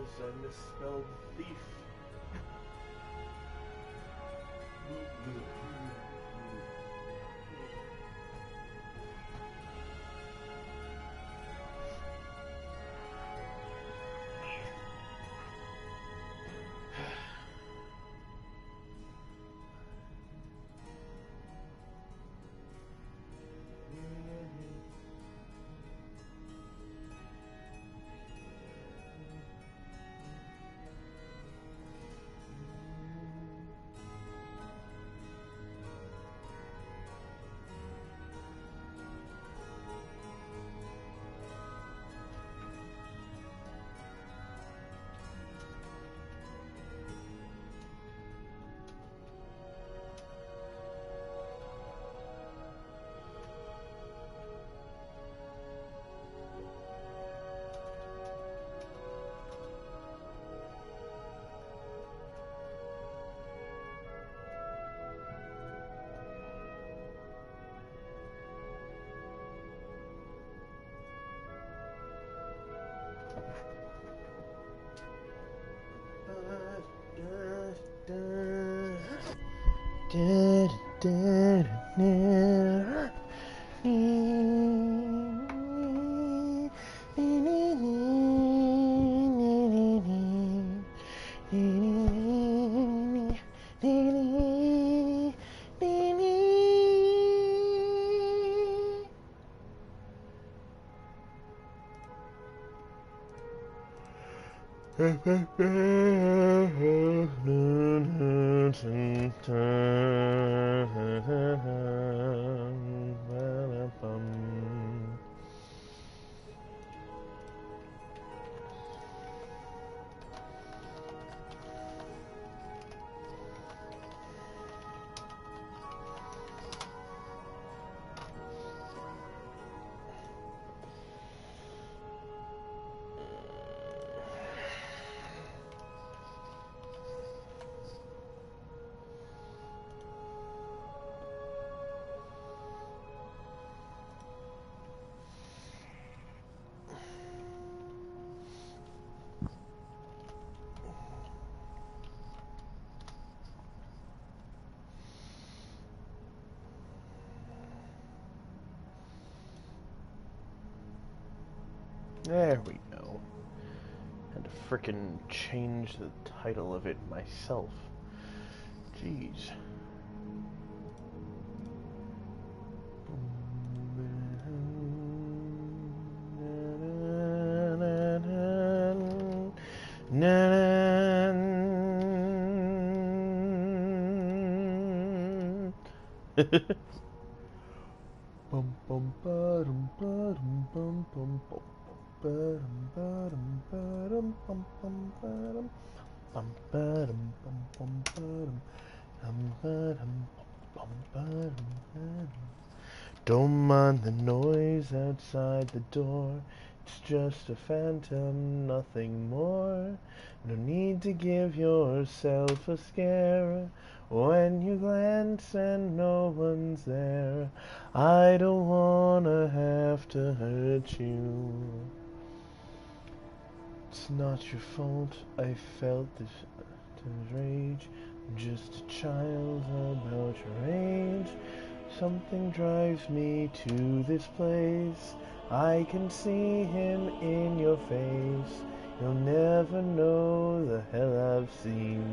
because I misspelled thief. There we go. Had to frickin' change the title of it myself. Jeez. Don't mind the noise outside the door. It's just a phantom, nothing more. No need to give yourself a scare when you glance and no one's there. I don't wanna have to hurt you. It's not your fault, I felt this rage. I'm just a child about your age. Something drives me to this place. I can see him in your face. You'll never know the hell I've seen.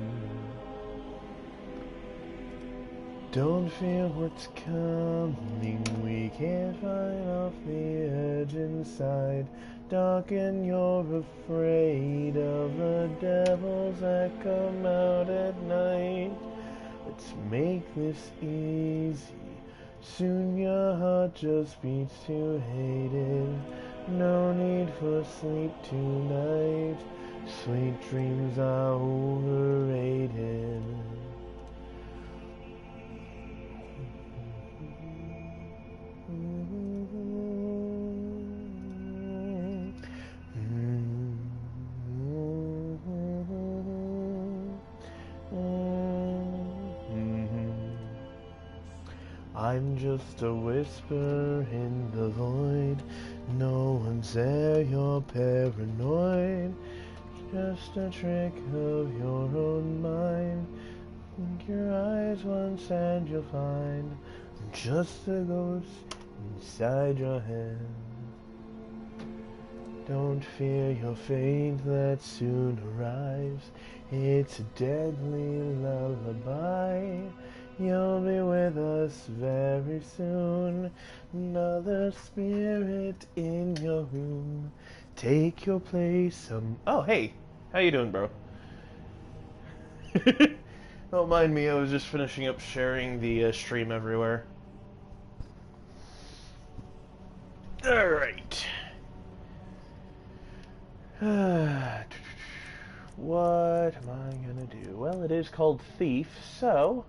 Don't fear what's coming. We can't find off the edge inside. Dark and you're afraid of the devils that come out at night. Let's make this easy. Soon your heart just beats to hate it. No need for sleep tonight. Sweet dreams are overrated. I'm just a whisper in the void. No one's there, you're paranoid. Just a trick of your own mind. Blink your eyes once and you'll find just a ghost inside your head. Don't fear your fate that soon arrives. It's a deadly lullaby. You'll be with us very soon. Another spirit in your room. Take your place. Oh, hey. How you doing, bro? Don't mind me. I was just finishing up sharing the stream everywhere. Alright. What am I gonna do? Well, it is called Thief, so...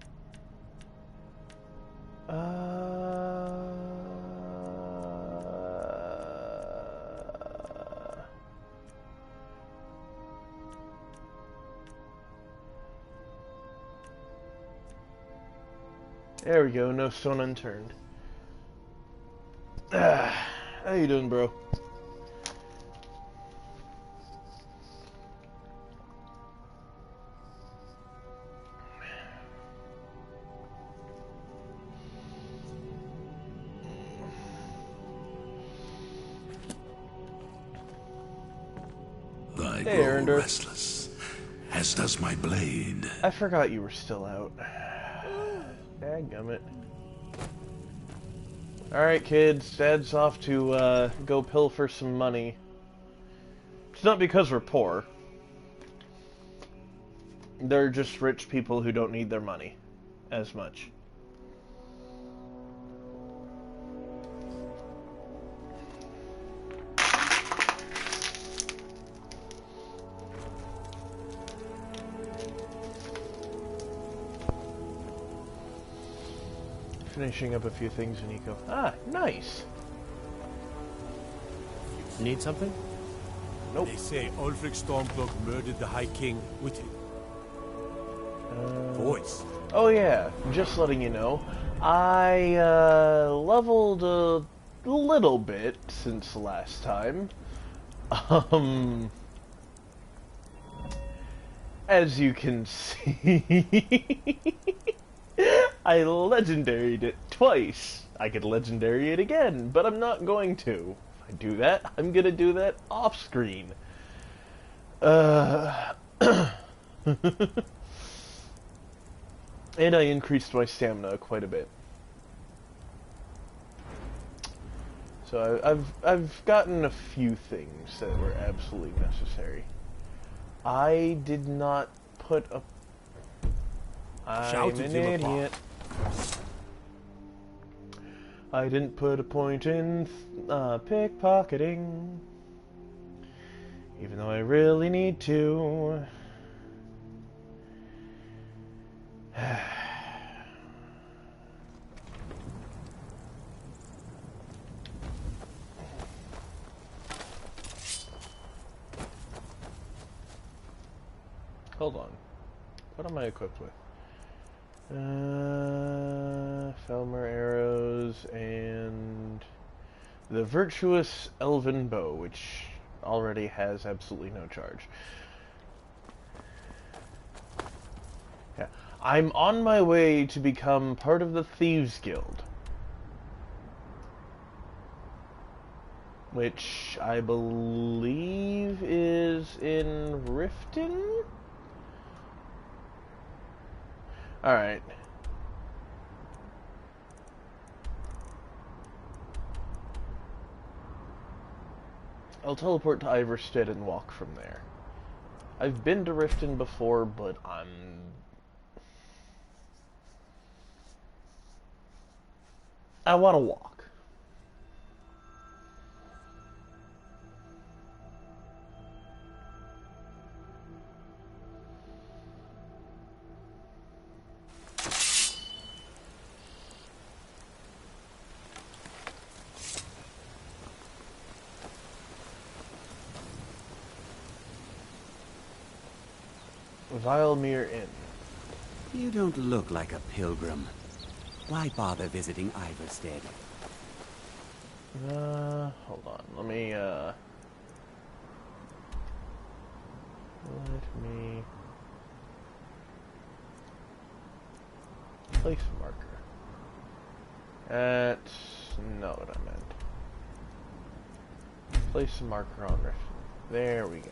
There we go, no stone unturned. How you doing, bro? I grow restless, as does my blade. I forgot you were still out. Dadgummit. Alright, kids, Dad's off to go pilfer some money. It's not because we're poor. They're just rich people who don't need their money as much. Finishing up a few things in Eco. Ah, nice. Need something? Nope. They say Ulfric Stormcloak murdered the High King with him. Voice. Oh yeah, just letting you know. I leveled a little bit since last time. As you can see, I legendaried it twice. I could legendary it again, but I'm not going to. If I do that, I'm gonna do that off screen. And I increased my stamina quite a bit. So I've gotten a few things that were absolutely necessary. I did not put a... I'm an idiot. I didn't put a point in pickpocketing, even though I really need to. Hold on. What am I equipped with? Felmer arrows and the virtuous elven bow, which already has absolutely no charge. Yeah, I'm on my way to become part of the Thieves Guild, which I believe is in Riften? Alright. I'll teleport to Iverstead and walk from there. I've been to Riften before, but I want to walk. Vilemere Inn. You don't look like a pilgrim. Why bother visiting Iverstead? Hold on. Let me, Let me place a marker. That's not what I meant. Place a marker on Rift. There we go.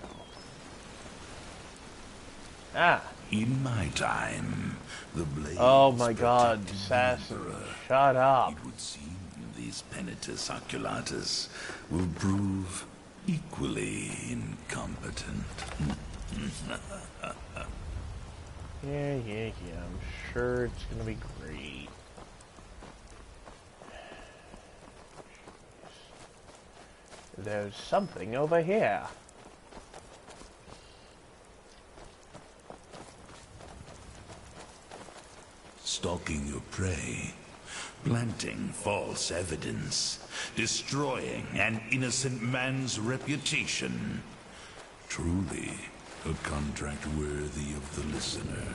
Ah! In my time, the blades Oh my god, protected the Assassin, Emperor. shut up. It would seem these Penitus Oculatus will prove equally incompetent. Yeah, I'm sure it's gonna be great. There's something over here. Stalking your prey, planting false evidence, destroying an innocent man's reputation. Truly, a contract worthy of the listener.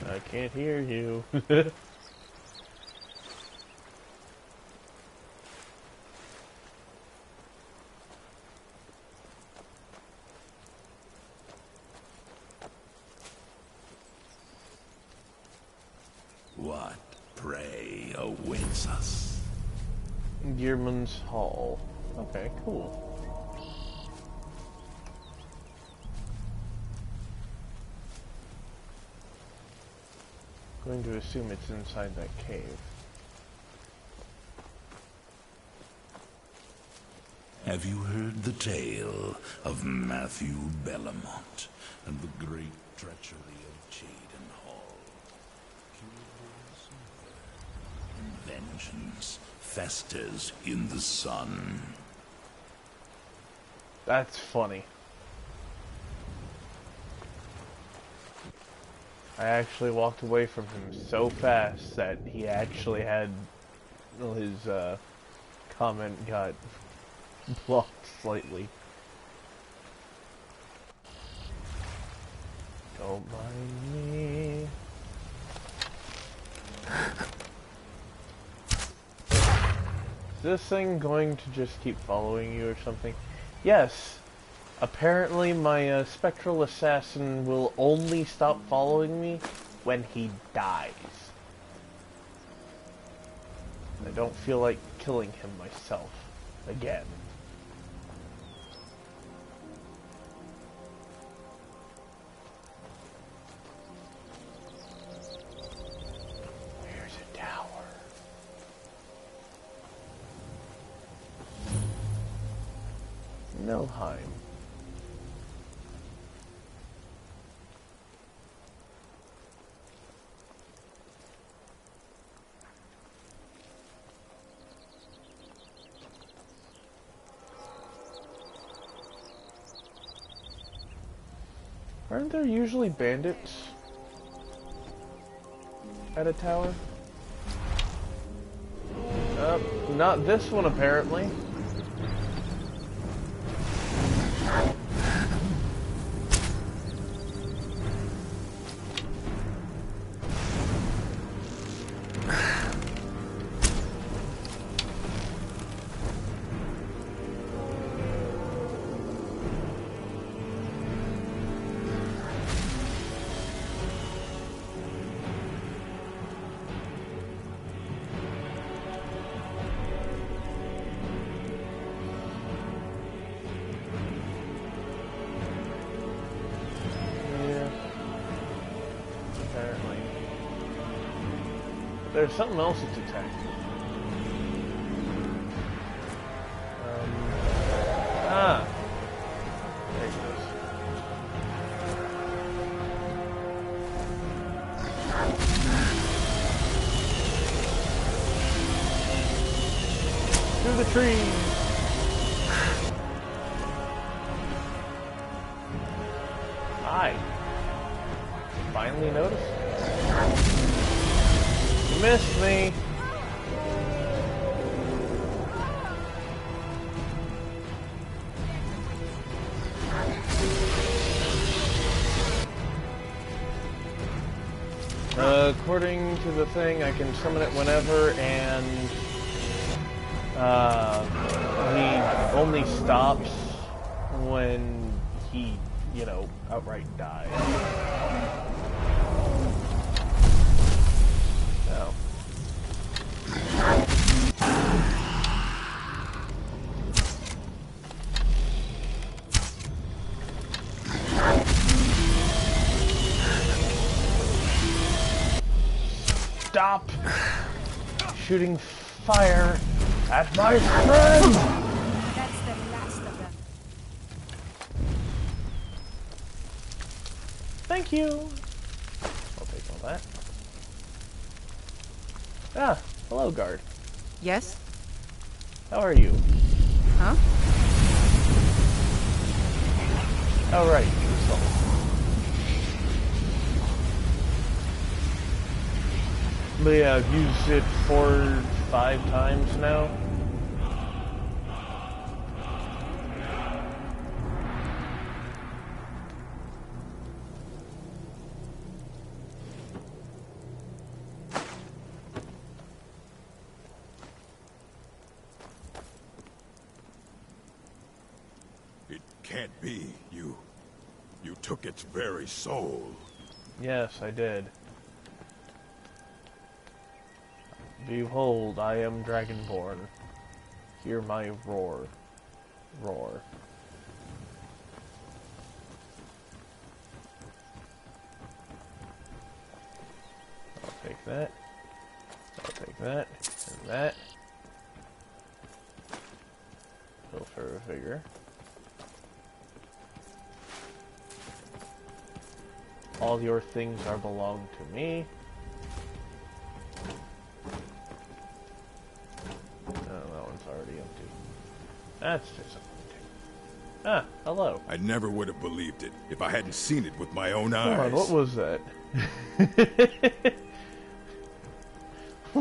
I can't hear you. What prey awaits us? Gearman's Hall. Okay, cool. Going to assume it's inside that cave. Have you heard the tale of Matthew Bellamont and the great treachery of Chaden Hall? Vengeance festers in the sun. That's funny. I actually walked away from him so fast that he actually had his comment got blocked slightly. Don't mind me. Is this thing going to just keep following you or something? Yes. Apparently my spectral assassin will only stop following me when he dies. I don't feel like killing him myself again. Where's a tower? Nilheim. Aren't there usually bandits at a tower? Not this one apparently. There's something else that's attacking. There it goes. Through the trees. Hi. Finally noticed. Missed me. According to the thing, I can summon it whenever, and he only stops when he, you know, outright died. Oh. Stop shooting fire at my friend! That's the last of them. Thank you! I'll take all that. Ah, hello, guard. Yes? How are you? Huh? Oh, right, you soul. But yeah, I've used it 4 or 5 times now. It can't be. You took its very soul. Yes, I did. Behold, I am Dragonborn. Hear my roar. Roar. I'll take that. I'll take that. And that. Pilfer a figure. All your things are belong to me. Oh, that one's already empty. That's disappointing. Ah, hello. I never would have believed it if I hadn't seen it with my own eyes. Hold on, what was that?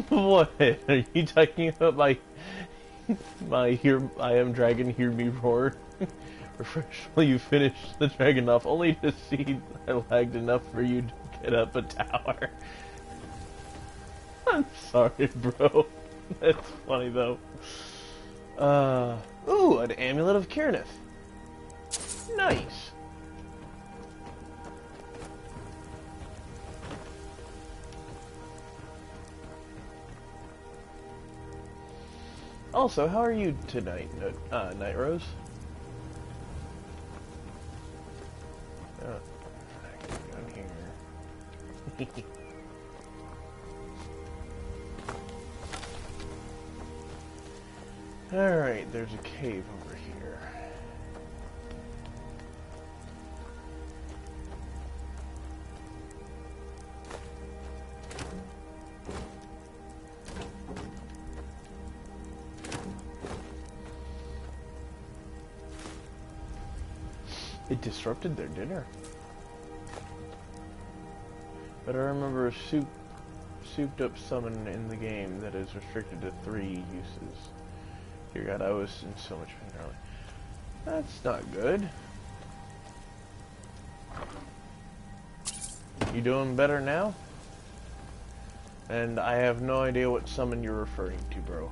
What? Are you talking about my I am dragon, hear me roar? Refresh while you finish the dragon off, only to see I lagged enough for you to get up a tower. I'm sorry, bro. That's funny, though. Ooh, an Amulet of Kirnith. Nice. Also, how are you tonight, Night Rose? Down here. Alright, there's a cave over here. It disrupted their dinner. But I remember a souped up summon in the game that is restricted to 3 uses. Dear God, I was in so much pain earlier. That's not good. You doing better now? And I have no idea what summon you're referring to, bro.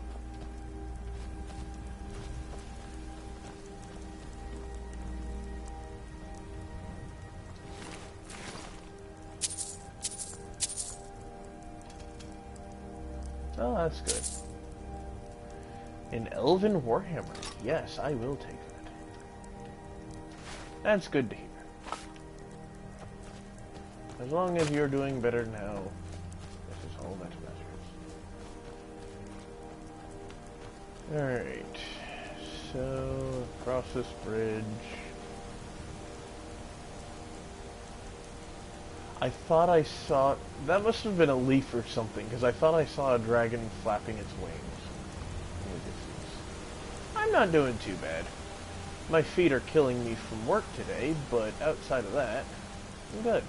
Oh, that's good. An Elven Warhammer. Yes, I will take that. That's good to hear. As long as you're doing better now, this is all that matters. Alright. So, across this bridge. I thought I saw... That must have been a leaf or something, because I thought I saw a dragon flapping its wings in the distance. I'm not doing too bad. My feet are killing me from work today, but outside of that, I'm good.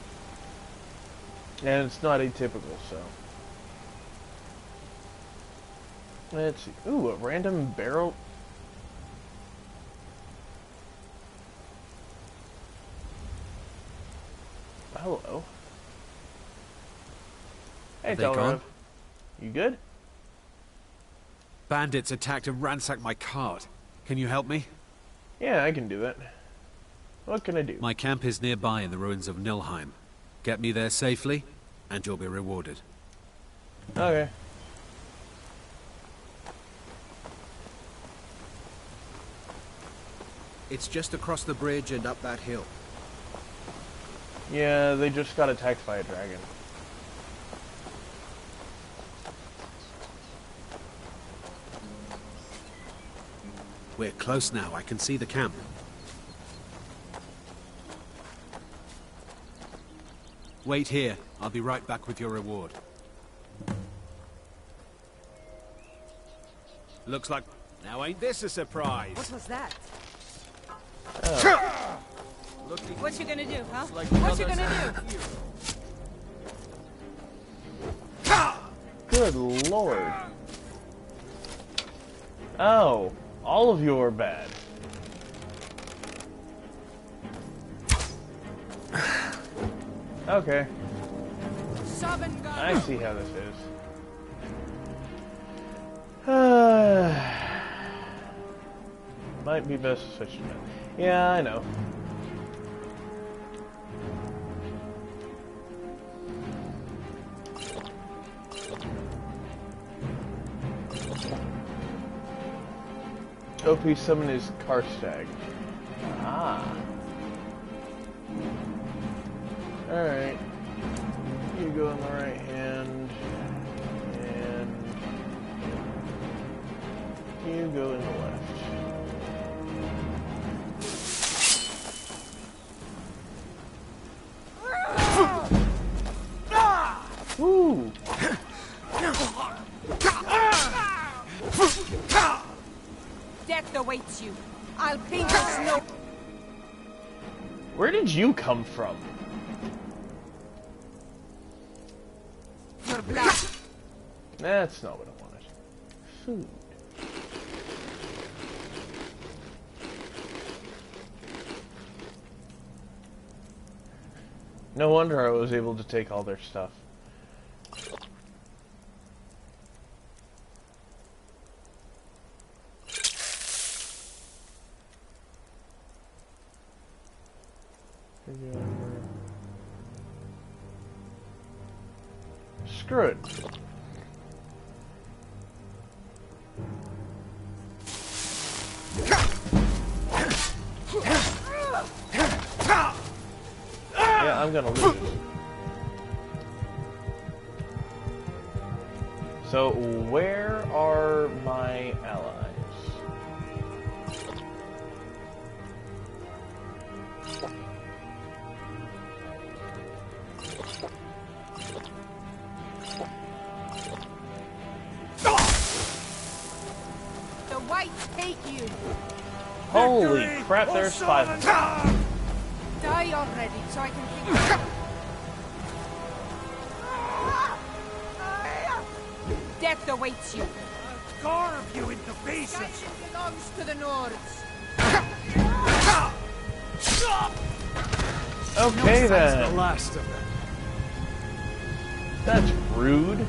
And it's not atypical, so... Let's see. Ooh, a random barrel... Hello. Hey, They gone? You good? Bandits attacked and ransacked my cart. Can you help me? Yeah, I can do that. What can I do? My camp is nearby in the ruins of Nilheim. Get me there safely, and you'll be rewarded. Okay. It's just across the bridge and up that hill. Yeah, they just got attacked by a dragon. We're close now. I can see the camp. Wait here. I'll be right back with your reward. Looks like... Now ain't this a surprise? What was that? Looking What you gonna do, huh? like What you others gonna do? Good lord. Oh, all of you are bad. Okay, I see how this is. Might be best to switch to that. Yeah, I know. OP summon is Karstag. Ah. Alright. You go on the right hand. And you go in the left. Woo! Death awaits you. I'll paint the snow. Where did you come from? Your blood. That's not what I wanted. Food. No wonder I was able to take all their stuff. Screw it. Yeah, I'm gonna lose it. So, where are my allies? The whites take you. Holy crap, there's 5. Die already, so I can think. Death awaits you. Carve you into pieces! Skyrim belongs to the Nords. Okay That's then. the last of them. That's rude.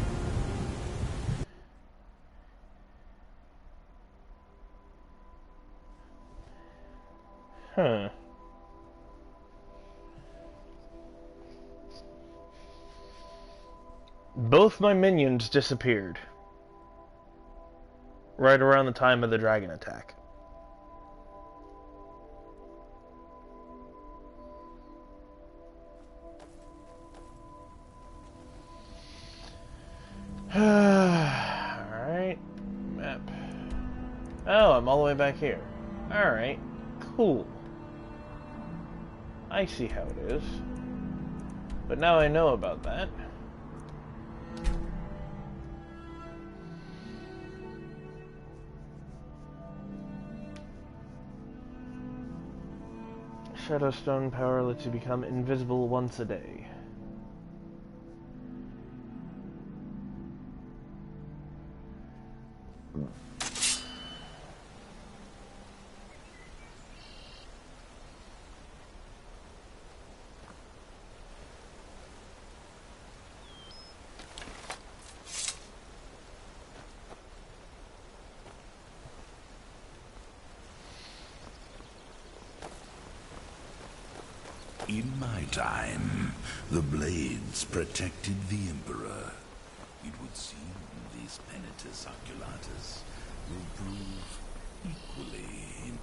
Huh. Both my minions disappeared. Right around the time of the dragon attack. Alright. Map. Oh, I'm all the way back here. Alright. Cool. I see how it is. But now I know about that. Shadowstone power lets you become invisible once a day. In my time, the blades protected the Emperor. It would seem these Penitus Oculatus will prove equally.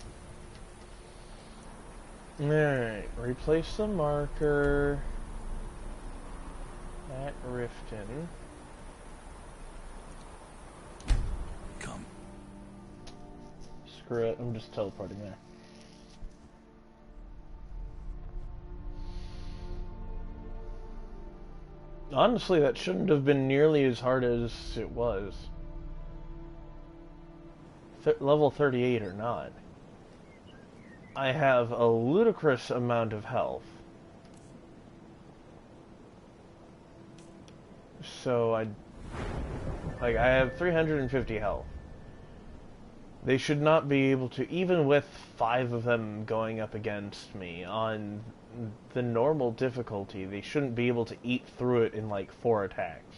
Alright, replace the marker at Riften. Come. Screw it, I'm just teleporting there. Honestly, that shouldn't have been nearly as hard as it was. Level 38 or not. I have a ludicrous amount of health. So I have 350 health. They should not be able to, even with 5 of them going up against me on the normal difficulty, they shouldn't be able to eat through it in like 4 attacks.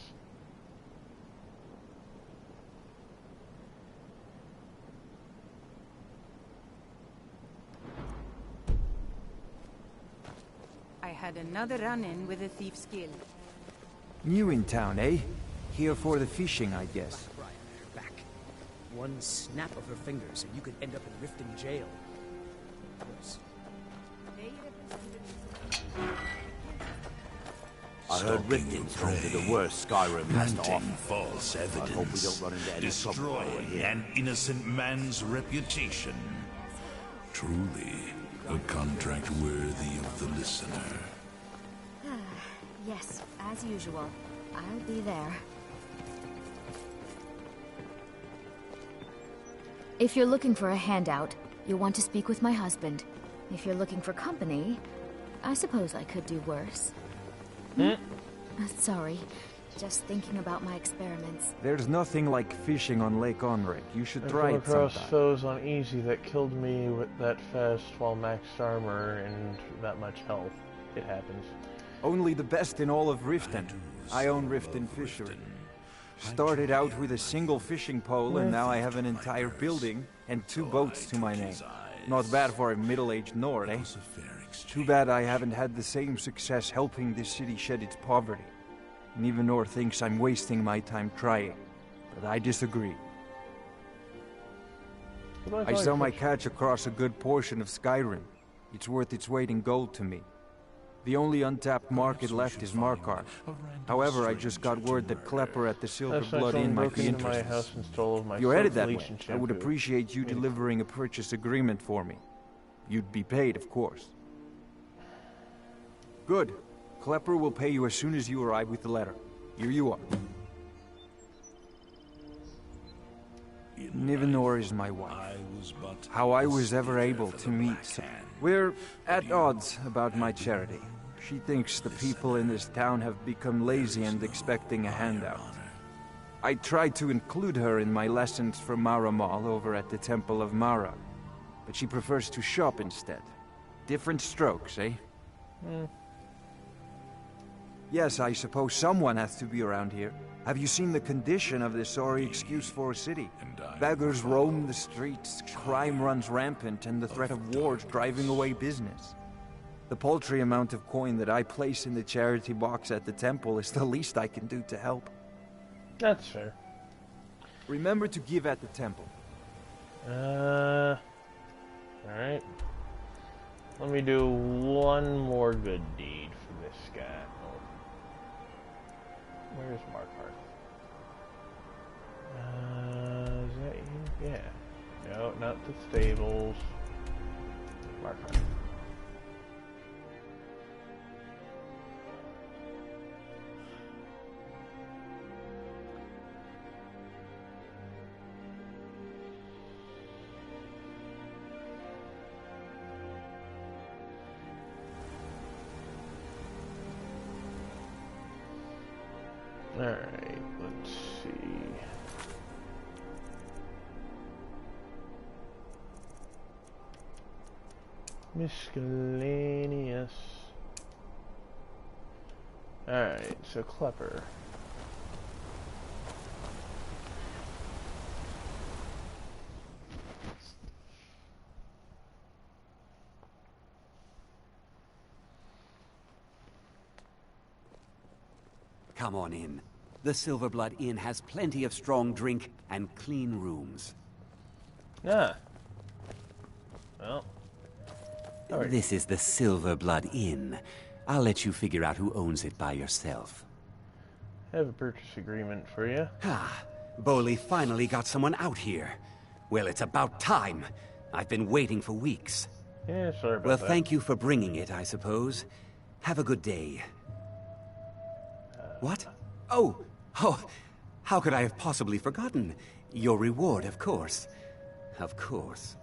I had another run-in with the Thieves Guild. New in town, eh? Here for the fishing, I guess. Back. One snap of her fingers and you could end up in Riften jail. Worse. I heard Riften's home to the worst Skyrim has to Planting offer. false evidence. I hope we don't run into any trouble while we're Destroying here. an innocent man's reputation. Truly, a contract worthy of the listener. Yes, as usual. I'll be there. If you're looking for a handout, you'll want to speak with my husband. If you're looking for company, I suppose I could do worse. Sorry, just thinking about my experiments. There's nothing like fishing on Lake Onreg. You should I try come it across sometime. foes on easy that killed me with that fast while maxed armor and that much health. It happens. Only the best in all of Riften. I own Riften Fishery. Started out with a single fishing pole, and now I have an entire building and 2 boats to my name. Not bad for a middle-aged Nord, eh? Too bad I haven't had the same success helping this city shed its poverty. And even Nord thinks I'm wasting my time trying. But I disagree. I sell my catch across a good portion of Skyrim. It's worth its weight in gold to me. The only untapped market left is Markarth. However, I just got word that Klepper at the Silver Blood Inn might be into my interested. house and stole all of my If you're headed that bleach way, and I would shampoo. appreciate you delivering a purchase agreement for me. You'd be paid, of course. Good. Klepper will pay you as soon as you arrive with the letter. Here you are. Nivenor is my wife. How I was ever able to meet. We're at odds about my charity. She thinks the people in this town have become lazy and expecting a handout. I tried to include her in my lessons for Mara Mall over at the Temple of Mara, but she prefers to shop instead. Different strokes, eh? Yes, I suppose someone has to be around here. Have you seen the condition of this sorry excuse for a city? Beggars roam the streets, crime runs rampant, and the threat of wars driving away business. The paltry amount of coin that I place in the charity box at the temple is the least I can do to help. That's fair. Remember to give at the temple. Alright. Let me do one more good deed for this guy. Where's Markarth? Is that you? Yeah. No, not the stables. Markarth. Alright, let's see. Miscellaneous. Alright, so Klepper. Come on in. The Silverblood Inn has plenty of strong drink and clean rooms. Ah. Well. Alright. This is the Silverblood Inn. I'll let you figure out who owns it by yourself. I have a purchase agreement for you. Ah, Boley finally got someone out here. Well, it's about time. I've been waiting for weeks. Yeah, sorry about that. Well, thank you for bringing it, I suppose. Have a good day. What? Oh, how could I have possibly forgotten? Your reward, of course. Of course.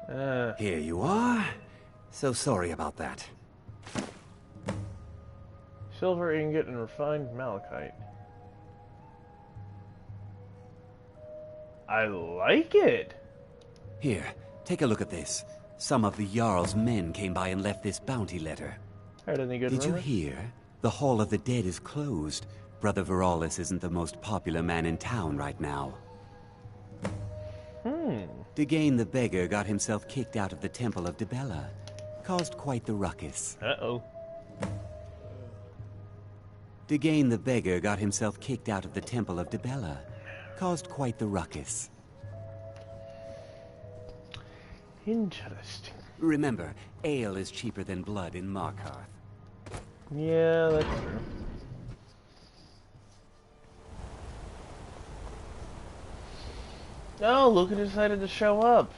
Here you are. So sorry about that. Silver ingot and refined malachite. I like it! Here, take a look at this. Some of the Jarl's men came by and left this bounty letter. Heard any good Did you rumors? hear? The Hall of the Dead is closed. Brother Veralis isn't the most popular man in town right now. Degane the Beggar got himself kicked out of the Temple of Dibella. Caused quite the ruckus. Uh-oh. Degane the Beggar got himself kicked out of the Temple of Dibella. Caused quite the ruckus. Interesting. Remember, ale is cheaper than blood in Markarth. Yeah, that's true. Oh, Luca decided to show up.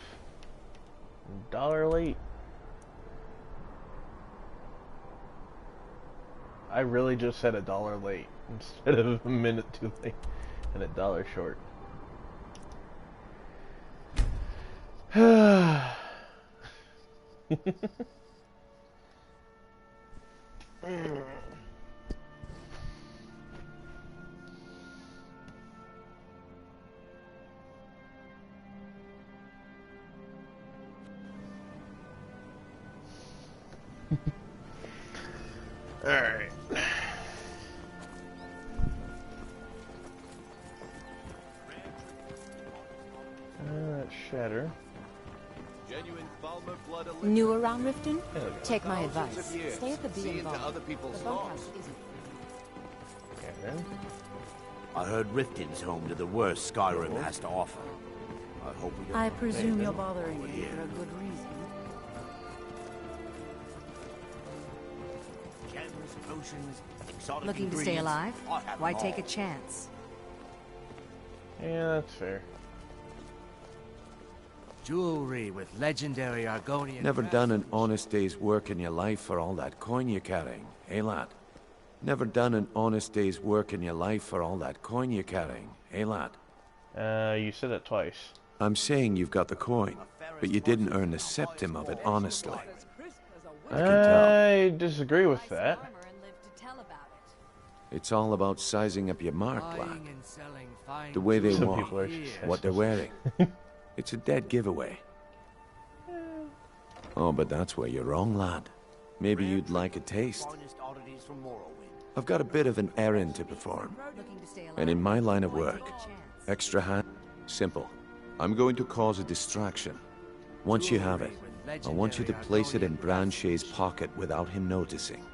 $1 late. I really just said $1 late instead of a minute too late and $1 short. Alright. Shatter. New around Riften? Take my advice. Stay at the B and other people's The bunkhouse isn't. Karen. I heard Riften's home to the worst Skyrim has to offer. I hope we don't... I presume you're bothering me for a good reason. Gems, potions, exotic Looking to stay ingredients. alive? I have Why them take a all. chance? Yeah, that's fair. Jewelry with legendary Argonian... Never done an honest day's work in your life for all that coin you're carrying, eh, lad? Never done an honest day's work in your life for all that coin you're carrying, eh, lad? You said it twice. I'm saying you've got the coin, but you didn't earn the septim of it honestly. I can tell. I disagree with that. It's all about sizing up your mark, lad. Buying and selling fine The way they Some walk, people are successful. what they're wearing. It's a dead giveaway. Oh, but that's where you're wrong, lad. Maybe you'd like a taste. Finest oddities from Morrowind. I've got a bit of an errand to perform. And in my line of work, extra hand, simple. I'm going to cause a distraction. Once you have it, I want you to place it in Branche's pocket without him noticing.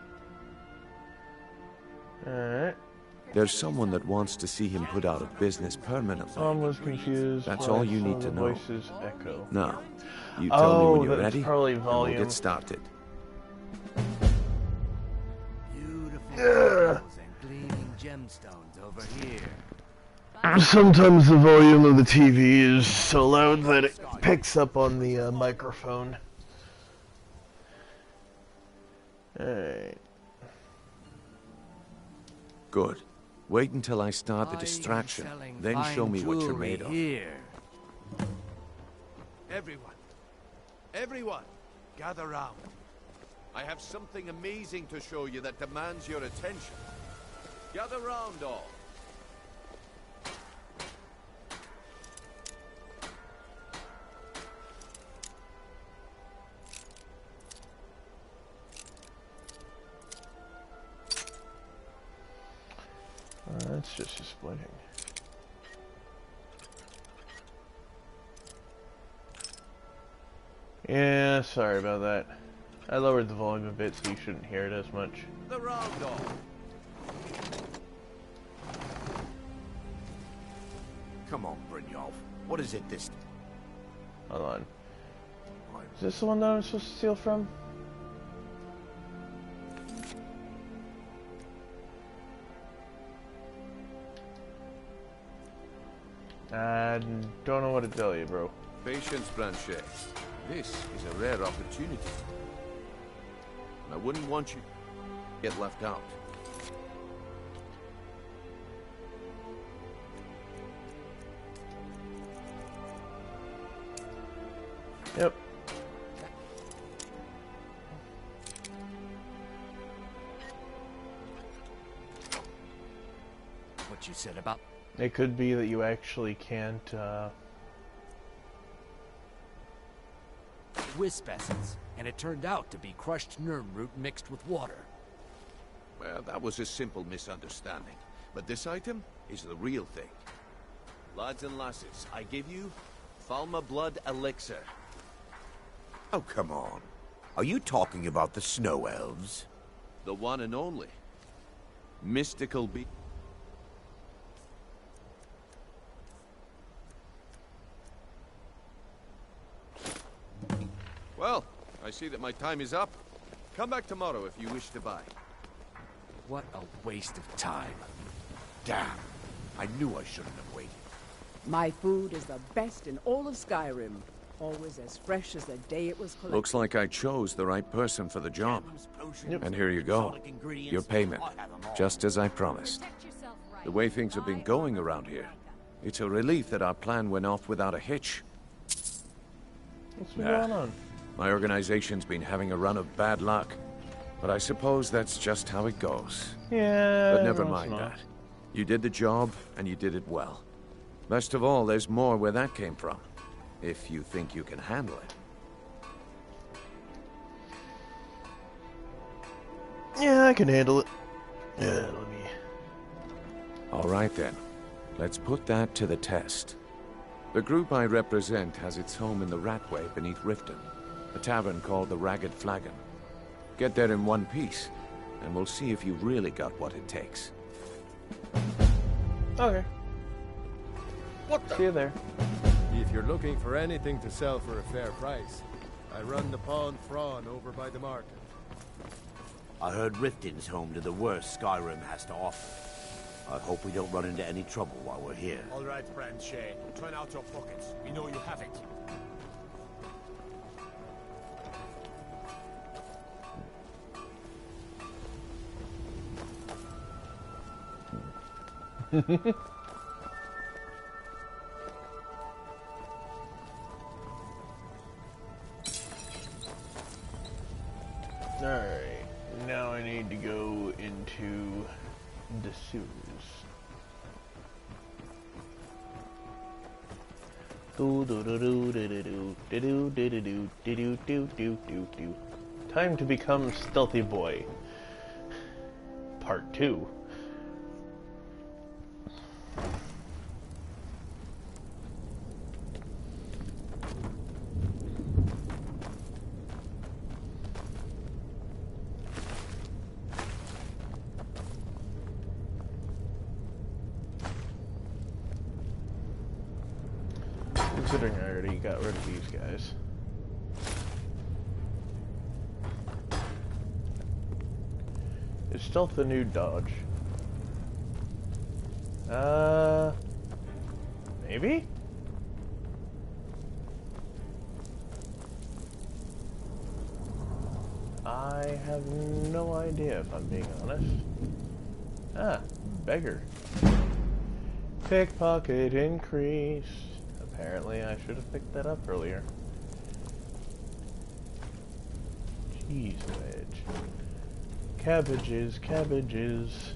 Alright. There's someone that wants to see him put out of business permanently. Tom was confused. That's when all I you saw need to the know. Voices echo. Now, you tell me when you're that's ready, probably and we'll volume. get started. Beautiful jewels and gleaming gemstones over here. Sometimes the volume of the TV is so loud that it picks up on the microphone. Alright. Good. Wait until I start the distraction, then show me what you're made of. Here. Everyone, gather round. I have something amazing to show you that demands your attention. Gather round, all. That's just a splitting. Yeah, sorry about that. I lowered the volume a bit so you shouldn't hear it as much. The round all. Come on, Brynjolf. What is it this... Hold on. Is this the one that I'm supposed to steal from? I don't know what to tell you, bro. Patience, Blanchet. This is a rare opportunity. And I wouldn't want you to get left out. Yep. What you said about... It could be that you actually can't, wisp essence, and it turned out to be crushed nerm root mixed with water. Well, that was a simple misunderstanding. But this item is the real thing. Lads and lasses, I give you Falma Blood Elixir. Oh, come on. Are you talking about the Snow Elves? The one and only. Mystical be... Well, I see that my time is up. Come back tomorrow if you wish to buy. What a waste of time. Damn. I knew I shouldn't have waited. My food is the best in all of Skyrim. Always as fresh as the day it was collected. Looks like I chose the right person for the job. Yep. And here you go. Your payment. Just as I promised. The way things have been going around here, it's a relief that our plan went off without a hitch. What's been going on? My organization's been having a run of bad luck. But I suppose that's just how it goes. Yeah. But never mind that. You did the job, and you did it well. Best of all, there's more where that came from. If you think you can handle it. Yeah, I can handle it. Yeah, let me... All right then. Let's put that to the test. The group I represent has its home in the Ratway beneath Riften, a tavern called the Ragged Flagon. Get there in one piece, and we'll see if you've really got what it takes. Okay. What the? See you there. If you're looking for anything to sell for a fair price, I run the Pawn Thrawn over by the market. I heard Riften's home to the worst Skyrim has to offer. I hope we don't run into any trouble while we're here. All right, Brand-Shay. Turn out your pockets. We know you have it. Alright, now I need to go into the sewers. Time to become Stealthy Boy. Part 2. Considering I already got rid of these guys. Is stealth the new dodge? Maybe? I have no idea if I'm being honest. Ah, beggar. Pickpocket increase. Apparently I should have picked that up earlier. Cheese wedge. Cabbages, cabbages.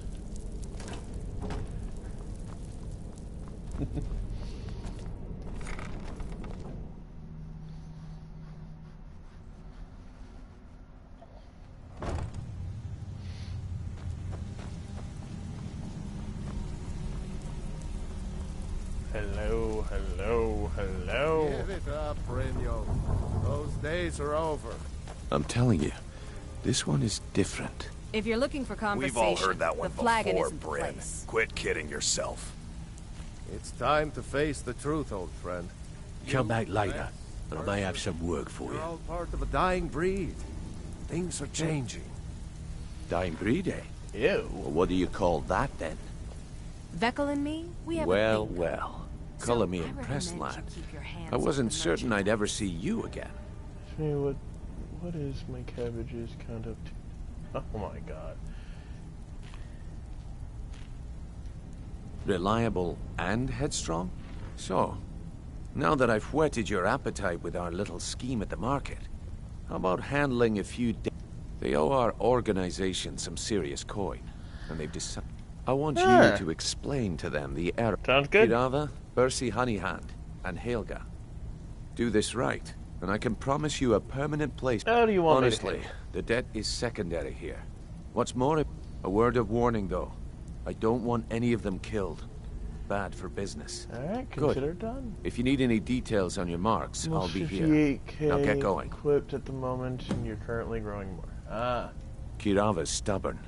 Hello, hello, hello. Give it up, Brynjolf. Those days are over. I'm telling you, this one is different. If you're looking for conversation, We've all heard that one the flagon before, isn't the Bryn. place. Quit kidding yourself. It's time to face the truth, old friend. Come back later, and I may have some work for You're you. all part of a dying breed. Things are changing. Dying breed, eh? Ew. Well, what do you call that, then? Vekel and me, we have a Well, thing. well. Color me I impressed, recommend lad. you keep your hands I off wasn't the certain I'd ever see you again. Hey, what is my cabbage's conduct? Oh my god. Reliable and headstrong? So, now that I've whetted your appetite with our little scheme at the market, how about handling a few They owe our organization some serious coin, and they've decided... I want you to explain to them the error. Sounds good. Kirava, Bersi Honeyhand, and Helga. Do this right, and I can promise you a permanent place. How do you want me to Honestly, the debt is secondary here. What's more, a word of warning though. I don't want any of them killed. Bad for business. Alright, Good. consider done. If you need any details on your marks, I'll be here. 58K Now get going. equipped at the moment, and you're currently growing more. Ah. Kirava's stubborn,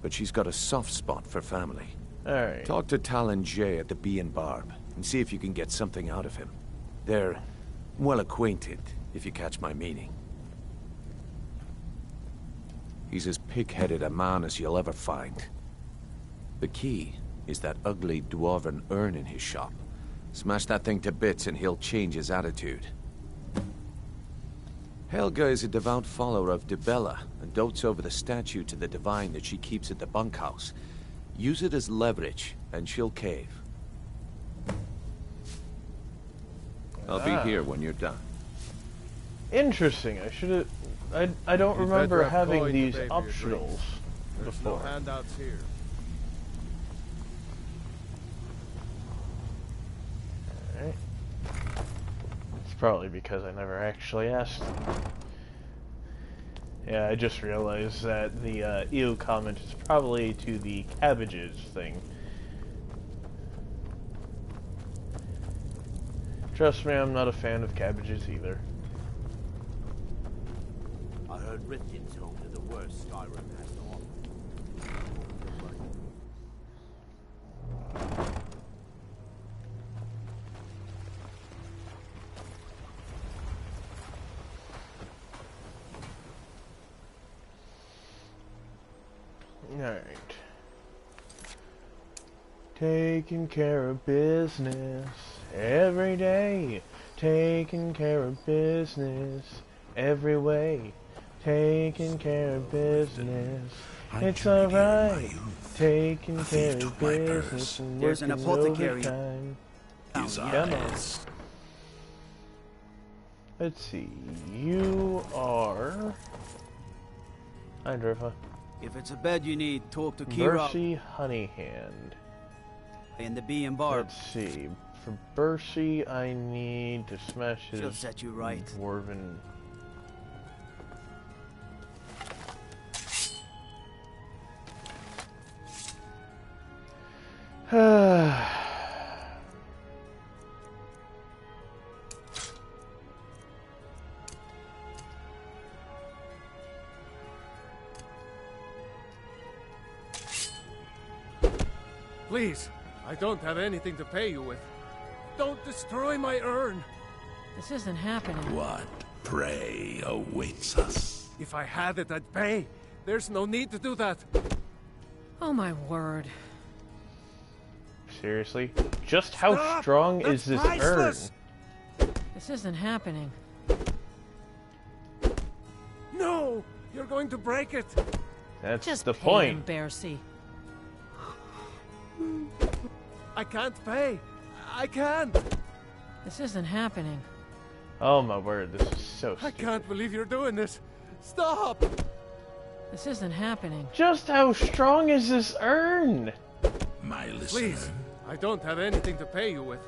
but she's got a soft spot for family. Alright. Talk to Talon Jay at the Bee and Barb, and see if you can get something out of him. They're well acquainted, if you catch my meaning. He's as pig-headed a man as you'll ever find. The key is that ugly dwarven urn in his shop. Smash that thing to bits and he'll change his attitude. Helga is a devout follower of Dibella and dotes over the statue to the divine that she keeps at the bunkhouse. Use it as leverage, and she'll cave. I'll be here when you're done. Interesting. I should have... I don't remember better have having coin to these pay for your optionals drinks. There's before. no handouts here. Alright. It's probably because I never actually asked. Yeah, I just realized that the ew comment is probably to the cabbages thing. Trust me, I'm not a fan of cabbages either. I heard Riftin's home to the worst Skyrim has to offer. Alright. Taking care of business every day. Taking care of business every way. Taking care of business. It's alright. Taking care of business and There's an working apothecary. overtime. His Come on. eyes. Let's see. You are... Hi, Drifa. If it's a bed you need, talk to Kira Bercy Honeyhand. and the Bee and Barb. Let's see. For Bercy, I need to smash his She'll set you right. dwarven. Please, I don't have anything to pay you with. Don't destroy my urn. This isn't happening. What prey awaits us? If I had it, I'd pay. There's no need to do that. Oh my word. Seriously? Just how Stop! strong That's is this priceless! urn? This isn't happening. No! You're going to break it! That's Just the pay point. him, Bercy. I can't pay! I can't! This isn't happening. Oh my word, this is so I stupid. can't believe you're doing this! Stop! This isn't happening. Just how strong is this urn? My listener. Please, I don't have anything to pay you with.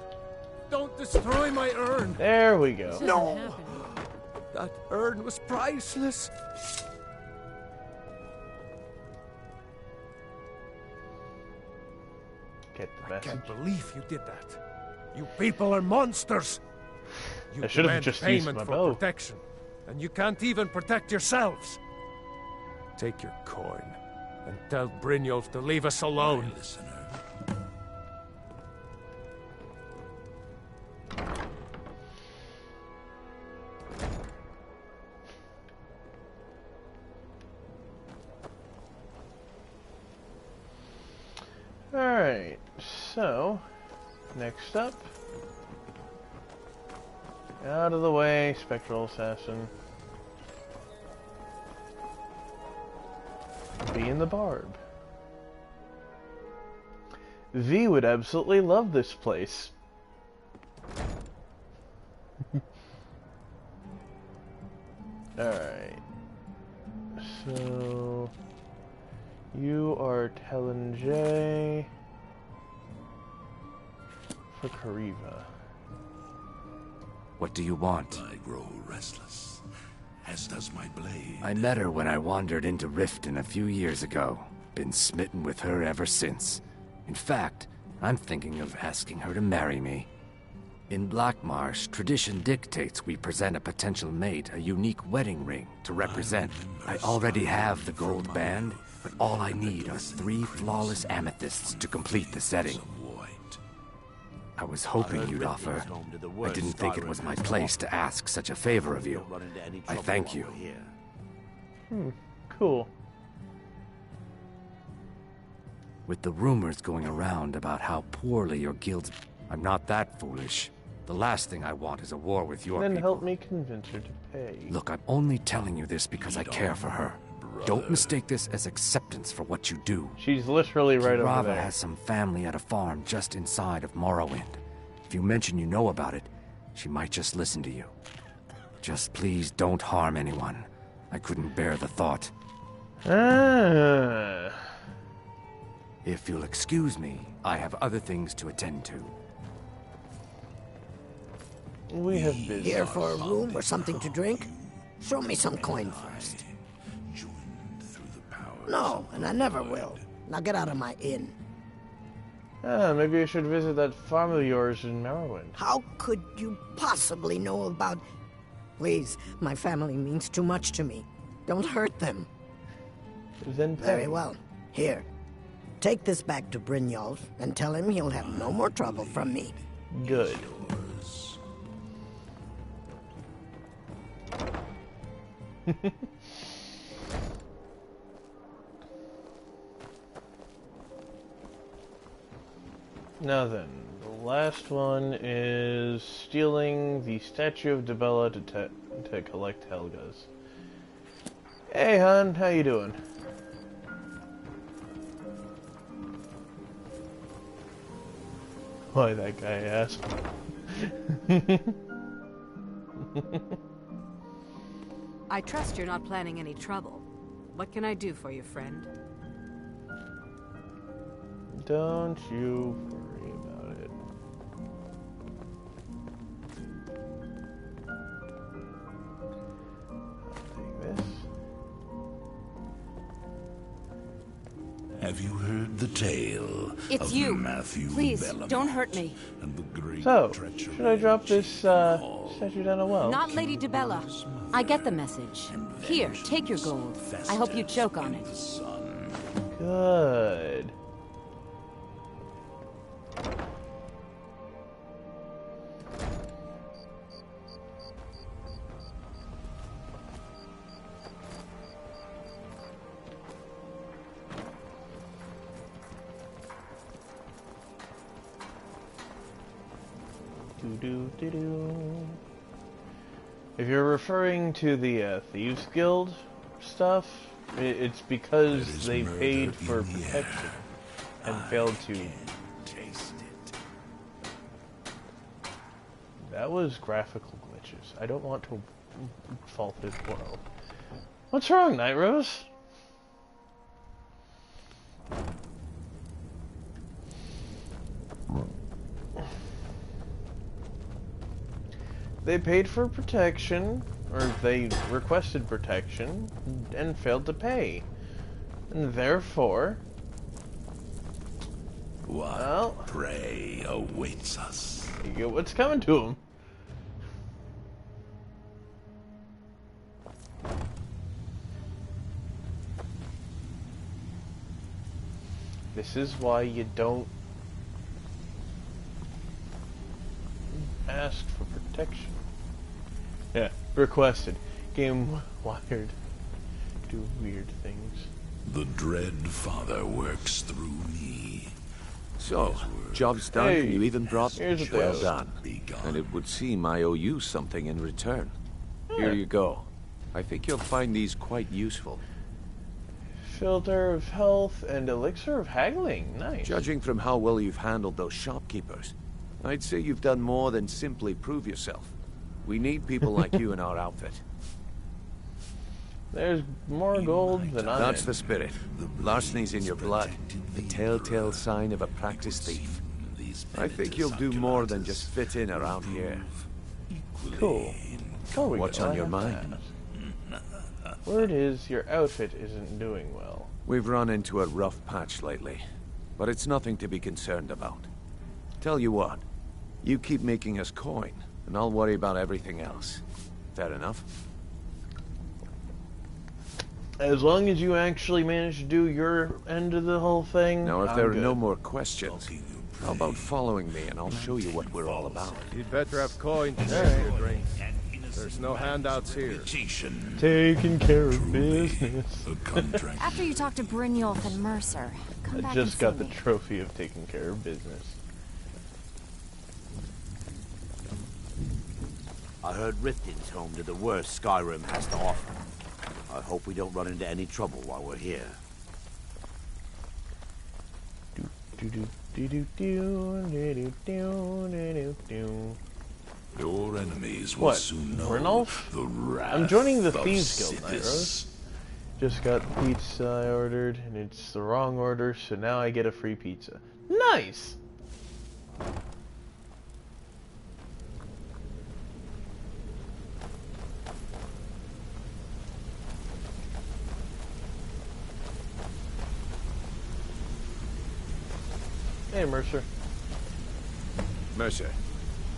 Don't destroy my urn! There we go. This isn't No! happening. That urn was priceless! Get the I message. can't believe you did that. You people are monsters! You I should have demand just used payment my for bow. protection, and you can't even protect yourselves. Take your coin, and tell Brynjolf to leave us alone. Listener. Alright, so, next up. Out of the way, Spectral Assassin. Be in the Barb. V would absolutely love this place. Alright. So... You are Talon J for Kariva. What do you want? I grow restless, as does my blade. I met her when I wandered into Riften a few years ago. Been smitten with her ever since. In fact, I'm thinking of asking her to marry me. In Blackmarsh, tradition dictates we present a potential mate a unique wedding ring to represent. I already have the gold band, but all I need are 3 flawless amethysts to complete the setting. I was hoping you'd offer. I didn't think it was my place to ask such a favor of you. I thank you. Cool. With the rumors going around about how poorly your guild's... I'm not that foolish. The last thing I want is a war with your Then people. help me convince her to pay. Look, I'm only telling you this because I care for her. Don't mistake this as acceptance for what you do. She's literally right over Kirava there. has some family at a farm just inside of Morrowind. If you mention you know about it, she might just listen to you. Just please don't harm anyone. I couldn't bear the thought. If you'll excuse me, I have other things to attend to. We have business. Here for a room or something to drink? Show me some coin first. No, and I never will. Now get out of my inn. Maybe I should visit that farm of yours in Morrowind. How could you possibly know about... Please, my family means too much to me. Don't hurt them. Then pay. Very well. Here. Take this back to Brynjolf and tell him he'll have no more trouble from me. Good. Now then, the last one is stealing the statue of Dibella to collect Helga's. Hey, hon, how you doing? Why that guy asked. I trust you're not planning any trouble. What can I do for you, friend? Don't you worry about it. I'll take this. Have you heard the tale of Matthew Please, Bellamy don't hurt me. and the great So, treachery should I drop this statue down a well? Not Lady Dibella. I get the message. Here, take your gold. I hope you choke on it. Good. If you're referring to the Thieves Guild stuff, it's because they paid for protection and failed to taste it. That was graphical glitches. I don't want to fault his world. What's wrong, Night Rose? They paid for protection, or they requested protection, and failed to pay. And therefore... What prey awaits us? You get what's coming to them. This is why you don't ask for protection. Yeah, requested. Game wired. Do weird things. The dread Father works through me. So, job's done, Hey, and you even brought... here's a Well toast. done. And it would seem I owe you something in return. Here you go. I think you'll find these quite useful. Filter of health and elixir of haggling. Nice. Judging from how well you've handled those shopkeepers, I'd say you've done more than simply prove yourself. We need people like you in our outfit. There's more gold than I'm That's in. the spirit. Larceny's in your blood. The telltale sign of a practiced thief. I think you'll do more than just fit in around here. Cool. Oh, we What's go. on I your have mind? that. Word is, your outfit isn't doing well. We've run into a rough patch lately, but it's nothing to be concerned about. Tell you what, you keep making us coin, and I'll worry about everything else. Fair enough? As long as you actually manage to do your end of the whole thing. Now, if I'm there are good. no more questions, how about following me and I'll show you what we're all about? You'd better have coin to All pay right. your drink. There's no handouts here. Taking care of business. After you talk to Brynjolf and Mercer, come I back just and got see the me. trophy of taking care of business. I heard Riften's home to the worst Skyrim has to offer. I hope we don't run into any trouble while we're here. Your enemies will What? soon know Brynjolf? the wrath I'm joining the of Thieves Guild, Night Sithis. Rose. Just got pizza I ordered, and it's the wrong order, so now I get a free pizza. Nice! Hey, Mercer. Mercer,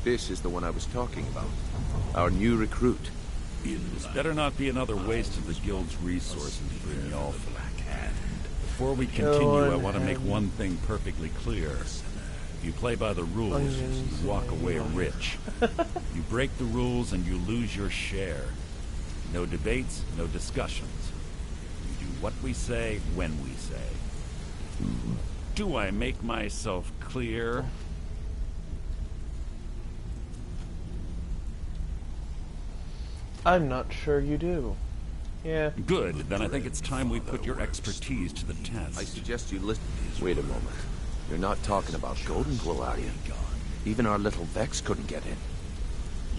this is the one I was talking about. Our new recruit. This better not be another waste of the guild's resources, Brynjolf. Before we continue, I want to make one thing perfectly clear. If you play by the rules, you walk away rich. You break the rules and you lose your share. No debates, no discussions. We do what we say, when we say. Do I make myself clear? I'm not sure you do. Yeah. Good, then I think it's time we put your expertise to the test. I suggest you listen. Wait a moment. You're not talking about Golden Glow, are you? Even our little Vex couldn't get in.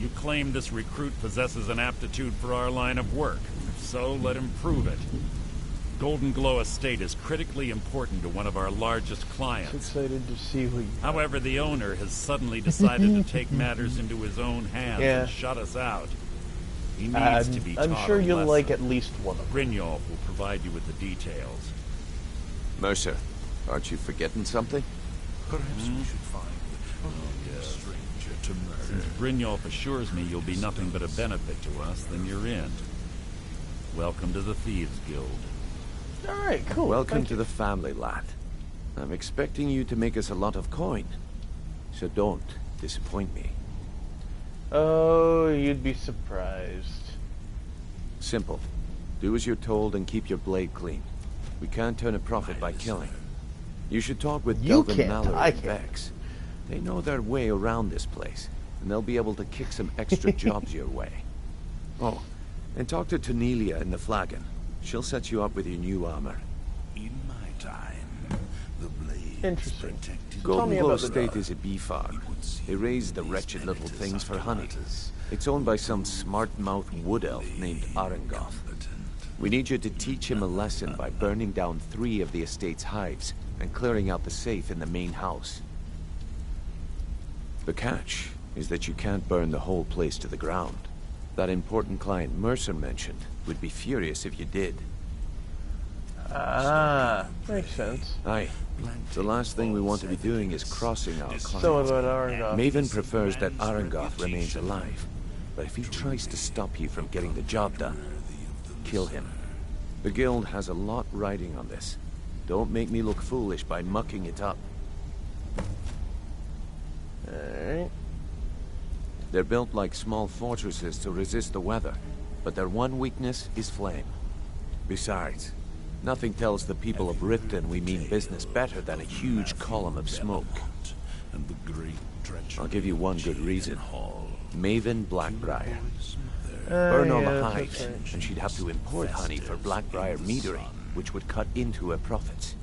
You claim this recruit possesses an aptitude for our line of work. If so, let him prove it. Golden Glow Estate is critically important to one of our largest clients. Excited to see what you... However, the owner has suddenly decided to take matters into his own hands and shut us out. He needs to be taught I'm sure a you'll lesson. like at least one of them. Brynjolf will provide you with the details. Mercer, aren't you forgetting something? Perhaps we should find a stranger to murder. Since Brynjolf assures me you'll be nothing but a benefit to us, then you're in. Welcome to the Thieves Guild. Alright, cool. Welcome to the family, lad. I'm expecting you to make us a lot of coin. So don't disappoint me. Oh, you'd be surprised. Simple. Do as you're told and keep your blade clean. We can't turn a profit by killing. You should talk with You Delvin can't, Mallory I and can. Vex. They know their way around this place, and they'll be able to kick some extra jobs your way. Oh, and talk to Tanelia in the Flagon. She'll set you up with your new armor. In my time, the blade Interesting. Golden Glow about the Estate dog. is a bee farm. They raise the wretched little things for honey. It's owned by some smart-mouthed wood elf named Arengoth. We need you to teach him a lesson by burning down 3 of the estate's hives and clearing out the safe in the main house. The catch is that you can't burn the whole place to the ground. That important client Mercer mentioned would be furious if you did. Ah, makes sense. Aye. The last thing we want to be doing is crossing our client. So about Arengoth. Maven prefers that Arengoth remains alive, but if he tries to stop you from getting the job done, kill him. The guild has a lot riding on this. Don't make me look foolish by mucking it up. Alright. They're built like small fortresses to resist the weather, but their one weakness is flame. Besides, Nothing tells the people of Riften we mean business better than a huge column of smoke. I'll give you one good reason. Maven Blackbriar. Burn all the hives, and she'd have to import honey for Blackbriar metering, which would cut into her profits.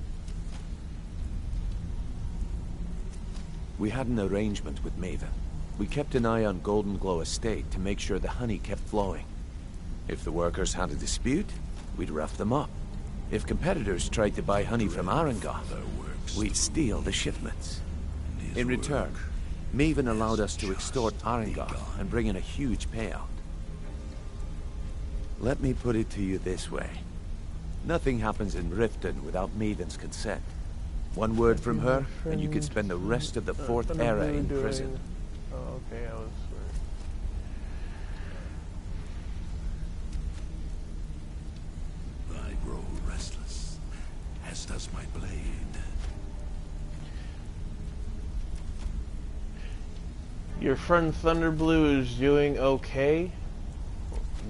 We had an arrangement with Maven. We kept an eye on Golden Glow Estate to make sure the honey kept flowing. If the workers had a dispute, we'd rough them up. If competitors tried to buy honey from Arangoth, we'd steal the shipments. In return, Maven allowed us to extort Arangoth and bring in a huge payout. Let me put it to you this way. Nothing happens in Riften without Maven's consent. One word from her, and you could spend the rest of the Fourth Era in prison. Oh, okay, I was... I grow restless, as does my blade. Your friend Thunderblue is doing okay?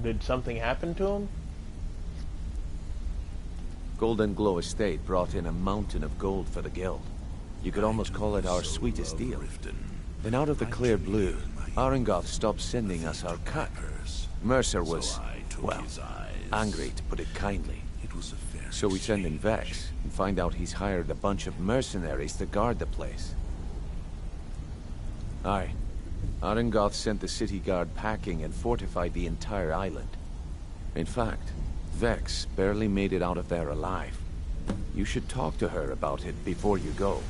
Did something happen to him? Golden Glow Estate brought in a mountain of gold for the guild. You could almost call it our sweetest deal. Then out of the clear blue, Arangoth stopped sending us our cut. Mercer was, well, angry to put it kindly. So we send in Vex and find out he's hired a bunch of mercenaries to guard the place. Aye. Arangoth sent the city guard packing and fortified the entire island. In fact, Vex barely made it out of there alive. You should talk to her about it before you go.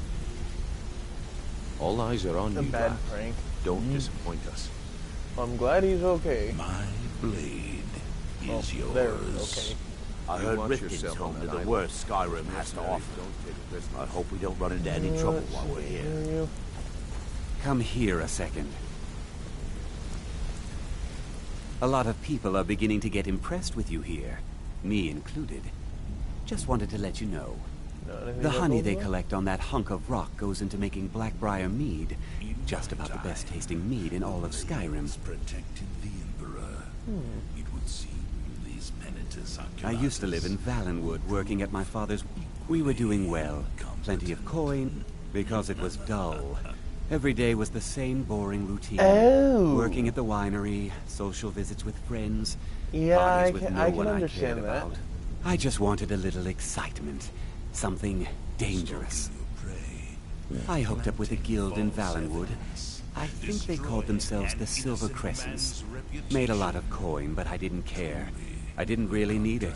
All eyes are on you, bad lad. prank. Don't disappoint us. I'm glad he's okay. My blade is yours. There, okay. I heard Riften's home to the worst Skyrim has to offer. I hope we don't run into any trouble while we're here. Come here a second. A lot of people are beginning to get impressed with you here, me included. Just wanted to let you know. The honey they collect on that hunk of rock goes into making Blackbriar mead, just about the best tasting mead in all of Skyrim. Protected the Emperor. It would seem these penitents I used to live in Valenwood, working at my father's. We were doing well, plenty of coin, because it was dull. Every day was the same boring routine. Oh. Working at the winery, social visits with friends, Yeah, parties with I no can one I cared understand that. about. I just wanted a little excitement, something dangerous. I hooked up with a guild in Valenwood. I think they called themselves the Silver Crescents. Made a lot of coin, but I didn't care. I didn't really need it.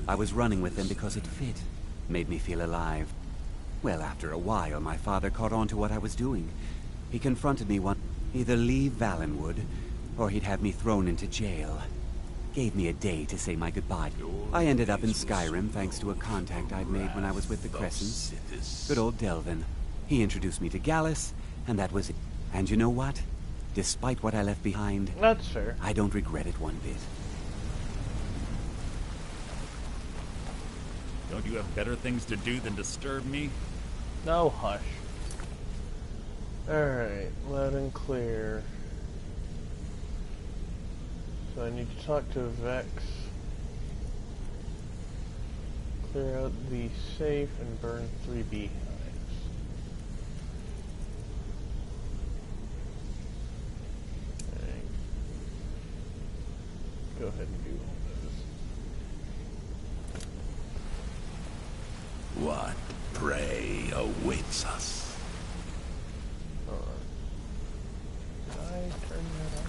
I was running with them because it fit. Made me feel alive. Well, after a while, my father caught on to what I was doing. He confronted me one... Either leave Valenwood, or he'd have me thrown into jail. Gave me a day to say my goodbye. I ended up in Skyrim thanks to a contact I'd made when I was with the Crescents. Good old Delvin. He introduced me to Gallus, and that was it. And you know what? Despite what I left behind... That's fair. I don't regret it one bit. Don't you have better things to do than disturb me? No, hush. Alright, loud and clear. So I need to talk to Vex. Clear out the safe and burn 3 beehives. Alright. Go ahead and do all those. What prey awaits us? Did I turn that on?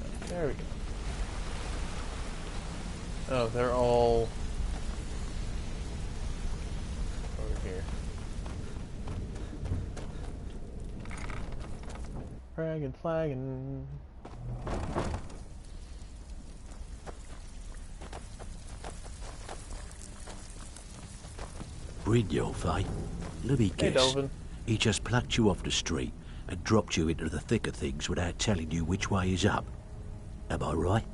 Oh, there we go. Oh, they're all over here. Fragging, flagging. Brynjolf, eh? Let me Hey, guess. Delvin. He just plucked you off the street and dropped you into the thick of things without telling you which way is up. Am I right?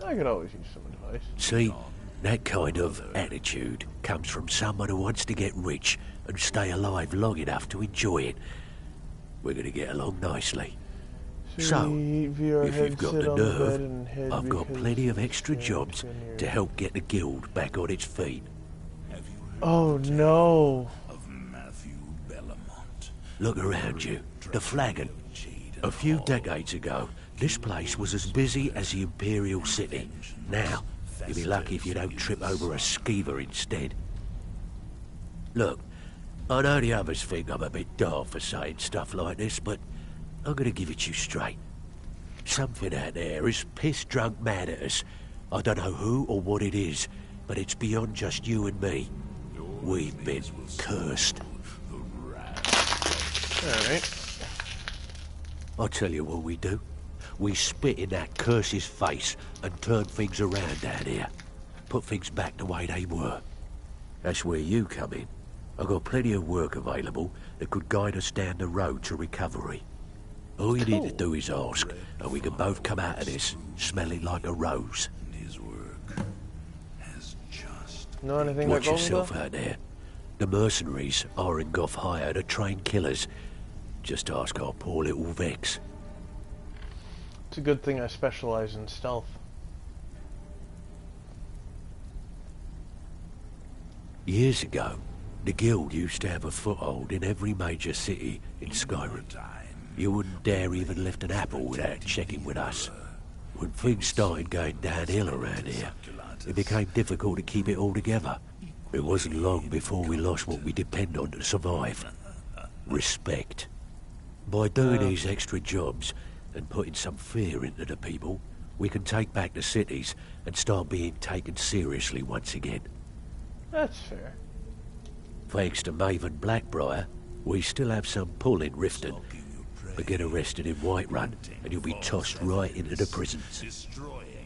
I could always use some advice. See, that kind of attitude comes from someone who wants to get rich and stay alive long enough to enjoy it. We're going to get along nicely. So, if you've got the nerve, I've got plenty of extra jobs to help get the guild back on its feet. Oh no. Look around you. The flagon. A few decades ago, this place was as busy as the Imperial City. Now, you'll be lucky if you don't trip over a skeever instead. Look, I know the others think I'm a bit daft for saying stuff like this, but I'm gonna give it to you straight. Something out there is piss-drunk mad at us. I don't know who or what it is, but it's beyond just you and me. We've been cursed. Alright. I'll tell you what we do. We spit in that curse's face and turn things around down here. Put things back the way they were. That's where you come in. I've got plenty of work available that could guide us down the road to recovery. All you need to do is ask, and we can both come out of this smelling like a rose. Know anything Watch about yourself Golden out there. The mercenaries are in Goth hire to train killers. Just ask our poor little Vex. It's a good thing I specialize in stealth. Years ago, the Guild used to have a foothold in every major city in Skyrim. You wouldn't dare even lift an apple without checking with us. When things started going downhill around here, it became difficult to keep it all together. It wasn't long before we lost what we depend on to survive. Respect. By doing these extra jobs and putting some fear into the people, we can take back the cities and start being taken seriously once again. That's fair. Thanks to Maven Blackbriar, we still have some pull in Riften. But get arrested in Whiterun and you'll be tossed right into the prisons.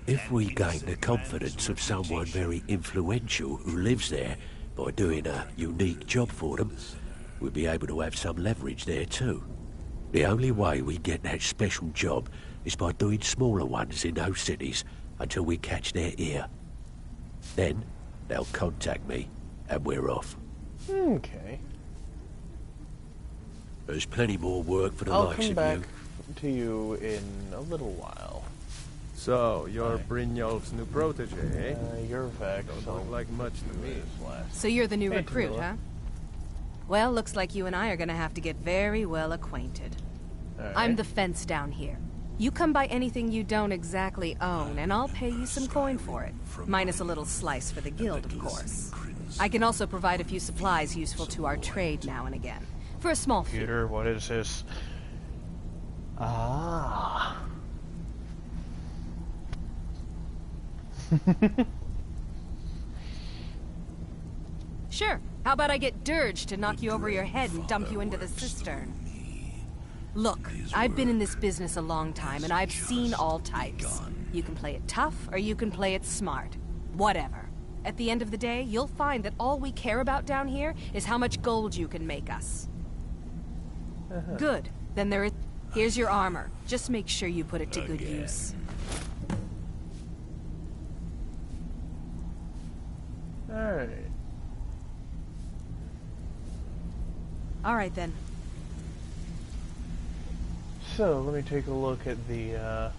If we gain the confidence of someone very influential who lives there by doing a unique job for them, we'll be able to have some leverage there too. The only way we get that special job is by doing smaller ones in those cities until we catch their ear. Then, they'll contact me, and we're off. Okay. There's plenty more work for the I'll likes come of back you. to you in a little while. So, you're Brynjolf's new protege, eh? You're Vex. Don't look like much to me. So you're the new Hey, recruit, Camilla. huh? Well, looks like you and I are gonna have to get very well acquainted. I'm the fence down here. You come by anything you don't exactly own, and I'll pay you some coin for it. Minus a little slice for the guild, of course. I can also provide a few supplies useful to our trade now and again. For a small fee. Computer, what is this? Ah. Sure. How about I get Dirge to knock you over your head and dump you into the cistern? Look, I've been in this business a long time, and I've seen all types. You can play it tough, or you can play it smart. Whatever. At the end of the day, you'll find that all we care about down here is how much gold you can make us. Good. Then here's your armor. Just make sure you put it to good use. Alright. Alright then. So, let me take a look at the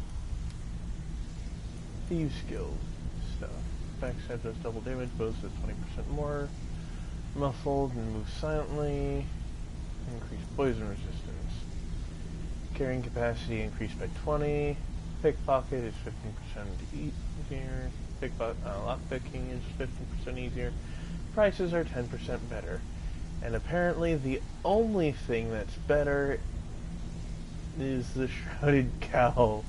Thieves Guild stuff. Backstab does double damage, bows does 20% more. Muffled and moves silently. Increased poison resistance. Carrying capacity increased by 20. Pickpocket is 15% easier. Lockpicking is 15% easier. Prices are 10% better. And apparently the only thing that's better is the Shrouded Cowl.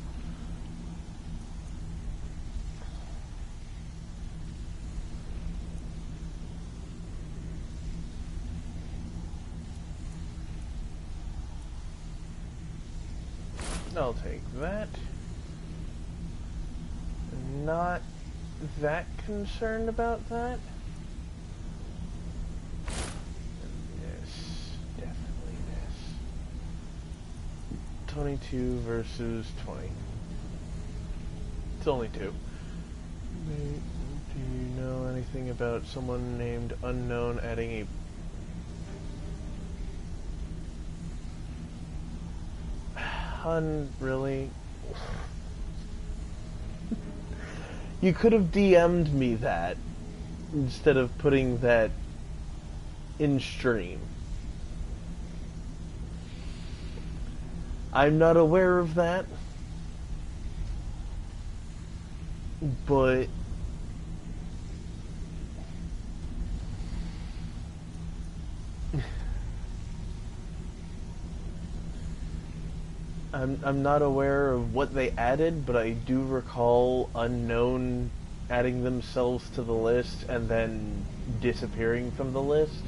I'll take that. Not that concerned about that. This, definitely this. 22 versus 20. It's only 2. Do you know anything about someone named Unknown adding a really? You could have DM'd me that instead of putting that in stream. I'm not aware of that, but I'm not aware of what they added, but I do recall Unknown adding themselves to the list and then disappearing from the list.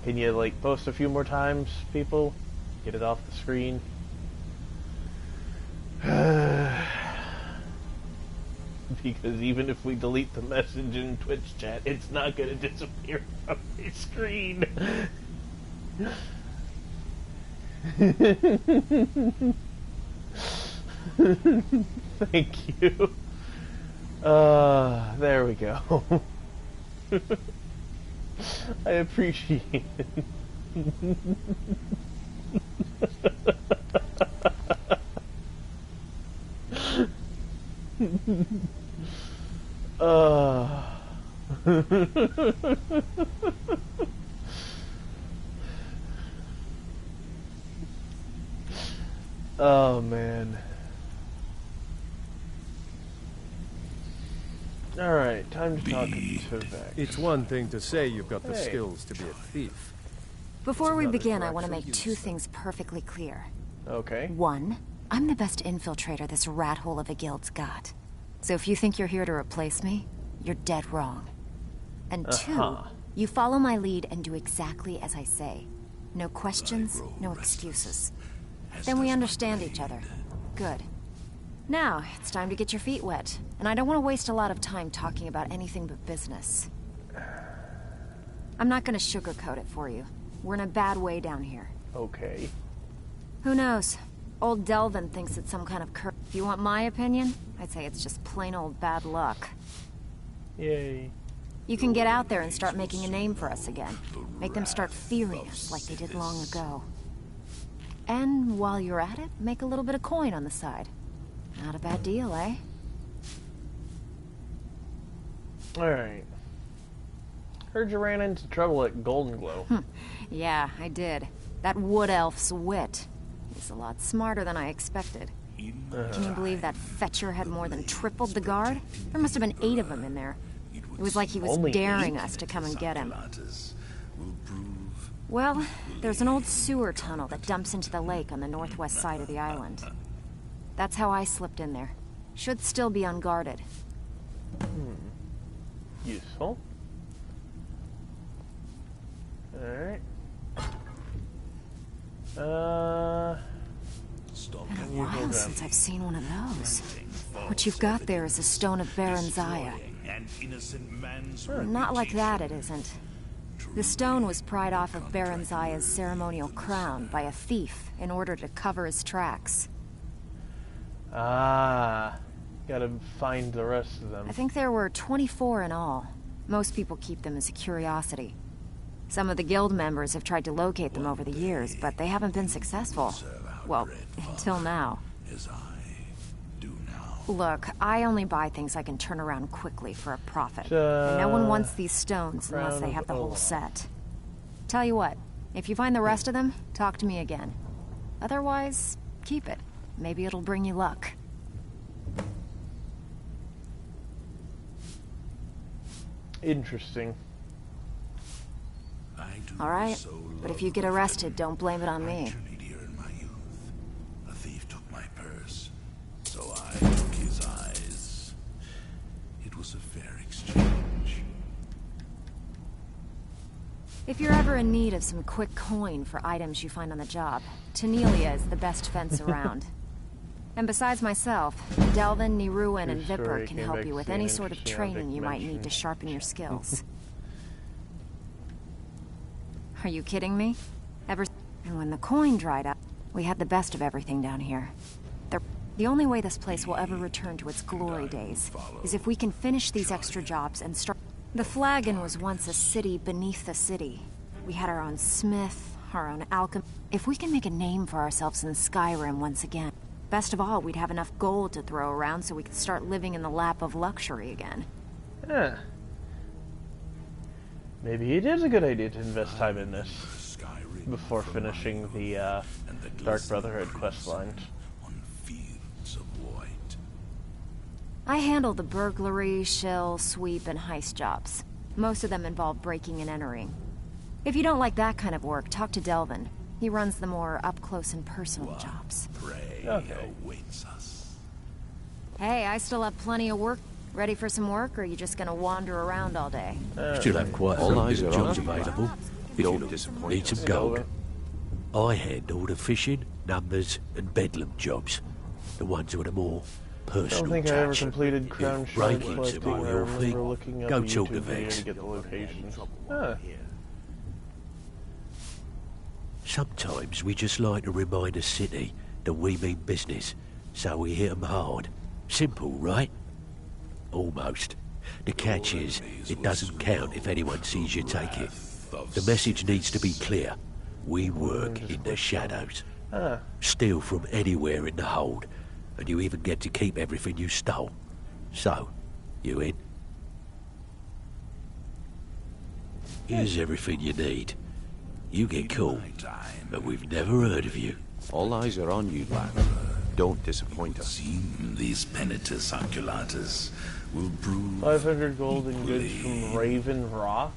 Can you, like, post a few more times, people? Get it off the screen. Because even if we delete the message in Twitch chat, it's not going to disappear from my screen. Thank you. There we go. I appreciate it. Oh man. Alright, time to talk to Vex. It's one thing to say you've got the Hey. skills to be a thief. Before we begin, I want to make two things perfectly clear. Okay. One, I'm the best infiltrator this rat hole of a guild's got. So if you think you're here to replace me, you're dead wrong. And two, you follow my lead and do exactly as I say. No questions, no excuses. Then we understand each other. Good. Now, it's time to get your feet wet. And I don't want to waste a lot of time talking about anything but business. I'm not going to sugarcoat it for you. We're in a bad way down here. Okay. Who knows? Old Delvin thinks it's some kind of curse. If you want my opinion, I'd say it's just plain old bad luck. Yay. You can get out there and start making a name for us again. Make them start fearing us like they did long ago. And while you're at it, make a little bit of coin on the side. Not a bad deal, eh? Alright. Heard you ran into trouble at Golden Glow. Yeah, I did. That wood elf's wit. He's a lot smarter than I expected. Can you believe that fetcher had more than tripled the guard? There must have been 8 of them in there. It was like he was Only daring 8? us to come and get him. Well, there's an old sewer tunnel that dumps into the lake on the northwest side of the island. That's how I slipped in there. Should still be unguarded. Useful. Alright. Been a while since I've seen one of those. What you've got there is a stone of Baron Zaya. Not like that, it isn't. The stone was pried off of Baron Zaya's ceremonial crown by a thief in order to cover his tracks. Ah. Gotta find the rest of them. I think there were 24 in all. Most people keep them as a curiosity. Some of the guild members have tried to locate them over the years, but they haven't been successful. Well, until now. Look, I only buy things I can turn around quickly for a profit. And no one wants these stones unless they have the whole set. Tell you what, if you find the rest of them, talk to me again. Otherwise, keep it. Maybe it'll bring you luck. Interesting. Alright, but if you get arrested, don't blame it on me. A thief took my purse, so I took his eyes. It was a fair exchange. If you're ever in need of some quick coin for items you find on the job, Tanelia is the best fence around. And besides myself, Delvin, Niruin, and True story Vipper can came help back you with to see any an sort of interesting training object you might need mentioned. to sharpen your skills. Are you kidding me? And when the coin dried up, we had the best of everything down here. The only way this place will ever return to its glory days is if we can finish these extra jobs and start... The Flagon was once a city beneath the city. We had our own smith, our own alchemist. If we can make a name for ourselves in Skyrim once again, best of all, we'd have enough gold to throw around so we could start living in the lap of luxury again. Huh. Maybe it is a good idea to invest time in this before finishing the Dark Brotherhood questline. I handle the burglary, shell, sweep, and heist jobs. Most of them involve breaking and entering. If you don't like that kind of work, talk to Delvin. He runs the more up-close and personal jobs. Awaits us. Hey, I still have plenty of work. Ready for some work, or are you just gonna wander around all day? Still have quite a few jobs available. If you need some gold. I handle the fishing, numbers, and bedlam jobs. The ones with a more personal I don't think I ever completed Crown Shard rankings collecting. are I your remember thing. looking up Go a talk YouTube to video Vex. to get the locations. Huh. Sometimes we just like to remind the city that we mean business, so we hit 'em hard. Simple, right? Almost. The catch is, it doesn't count if anyone sees you take it. The message needs to be clear. We work in the shadows. Steal from anywhere in the hold, and you even get to keep everything you stole. So, you in? Here's everything you need. You get caught, but we've never heard of you. All eyes are on you, lad. Don't disappoint us. These Penitus Oculatus will prove 500 golden goods from Raven Rock.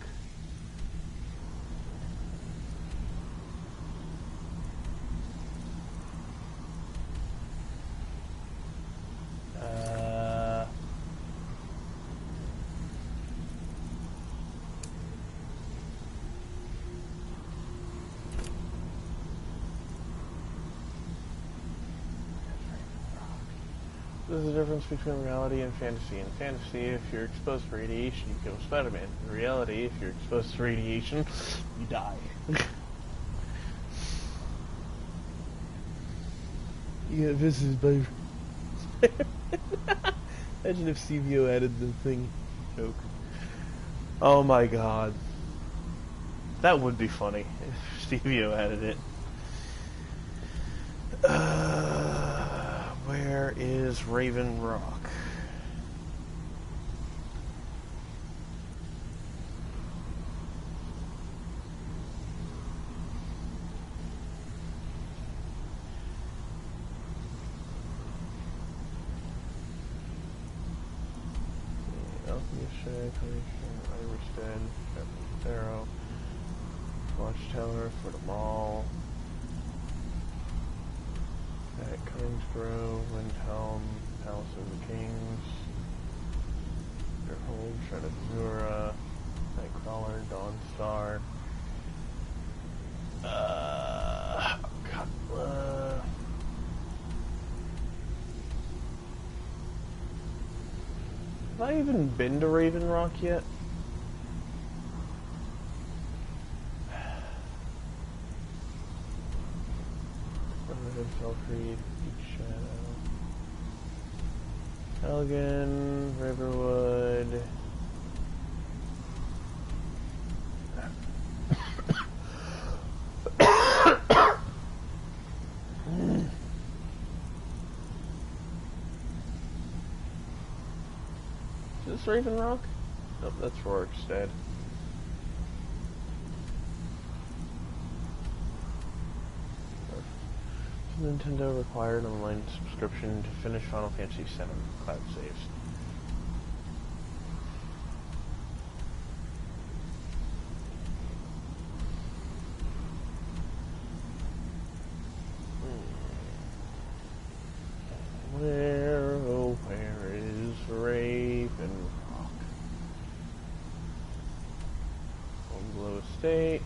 There's a difference between reality and fantasy. In fantasy, if you're exposed to radiation, you become Spider-Man. In reality, if you're exposed to radiation, you die. You get visited by Imagine if CVO added the thing joke. Oh my god. That would be funny if CVO added it. Where is Raven Rock? Iverstead, Arrow, Watchtower for the Mall. At Cummings Grove, Windhelm, Palace of the Kings, Underhold, Shred of Zura, Nightcrawler, Dawnstar. Have I even been to Raven Rock yet? Felfreed, Deep Shadow, Elgin, Riverwood. Is this Raven Rock? Nope, that's Rorikstead. Nintendo required online subscription to finish Final Fantasy VII cloud saves. Where, oh where is Raven Rock? Homegllow Estate,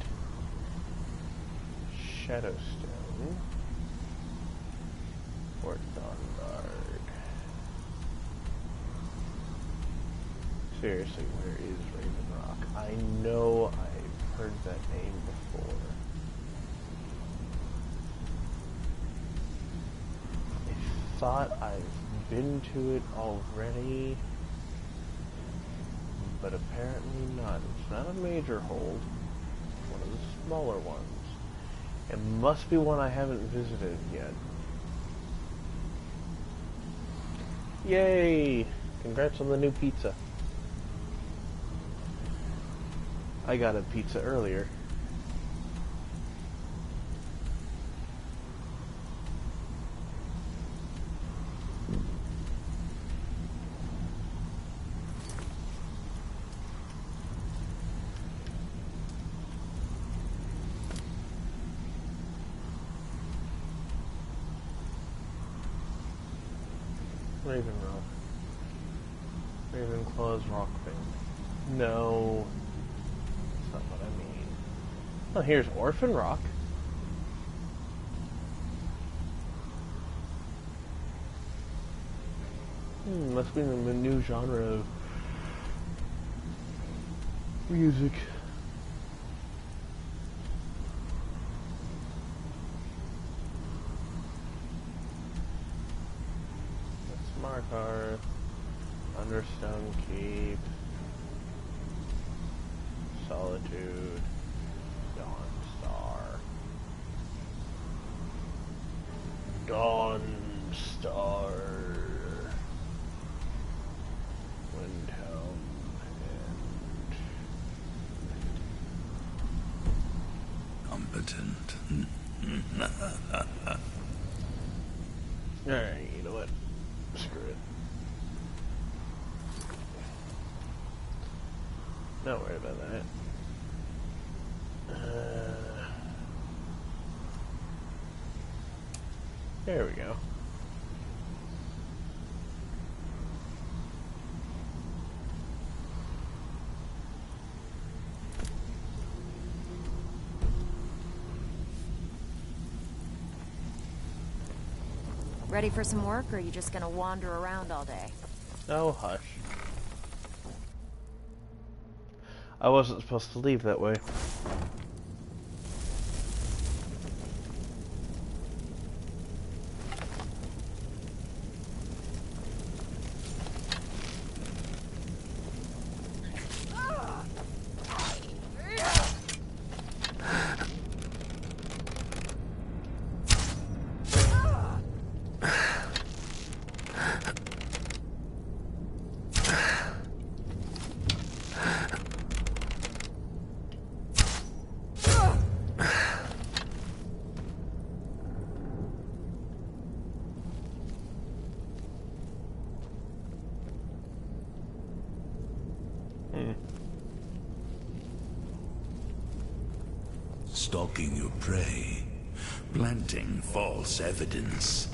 Shadowstone, Fort Dawnguard. Seriously, where is Raven Rock? I know I've heard that name before. I thought I've been to it already, but apparently not. It's not a major hold, it's one of the smaller ones. It must be one I haven't visited yet. Yay! Congrats on the new pizza. I got a pizza earlier. Ravenrock. Ravenclaw's rock thing. No. That's not what I mean. Oh, here's Orphan Rock. Must be the new genre of music. Markarth, Understone Keep, Solitude, Dawnstar, Windhelm, and competent. Alright, you know what? Screw it. Don't worry about that. There we go. Ready for some work, or are you just gonna wander around all day? Oh, hush. I wasn't supposed to leave that way. Stalking your prey, planting false evidence.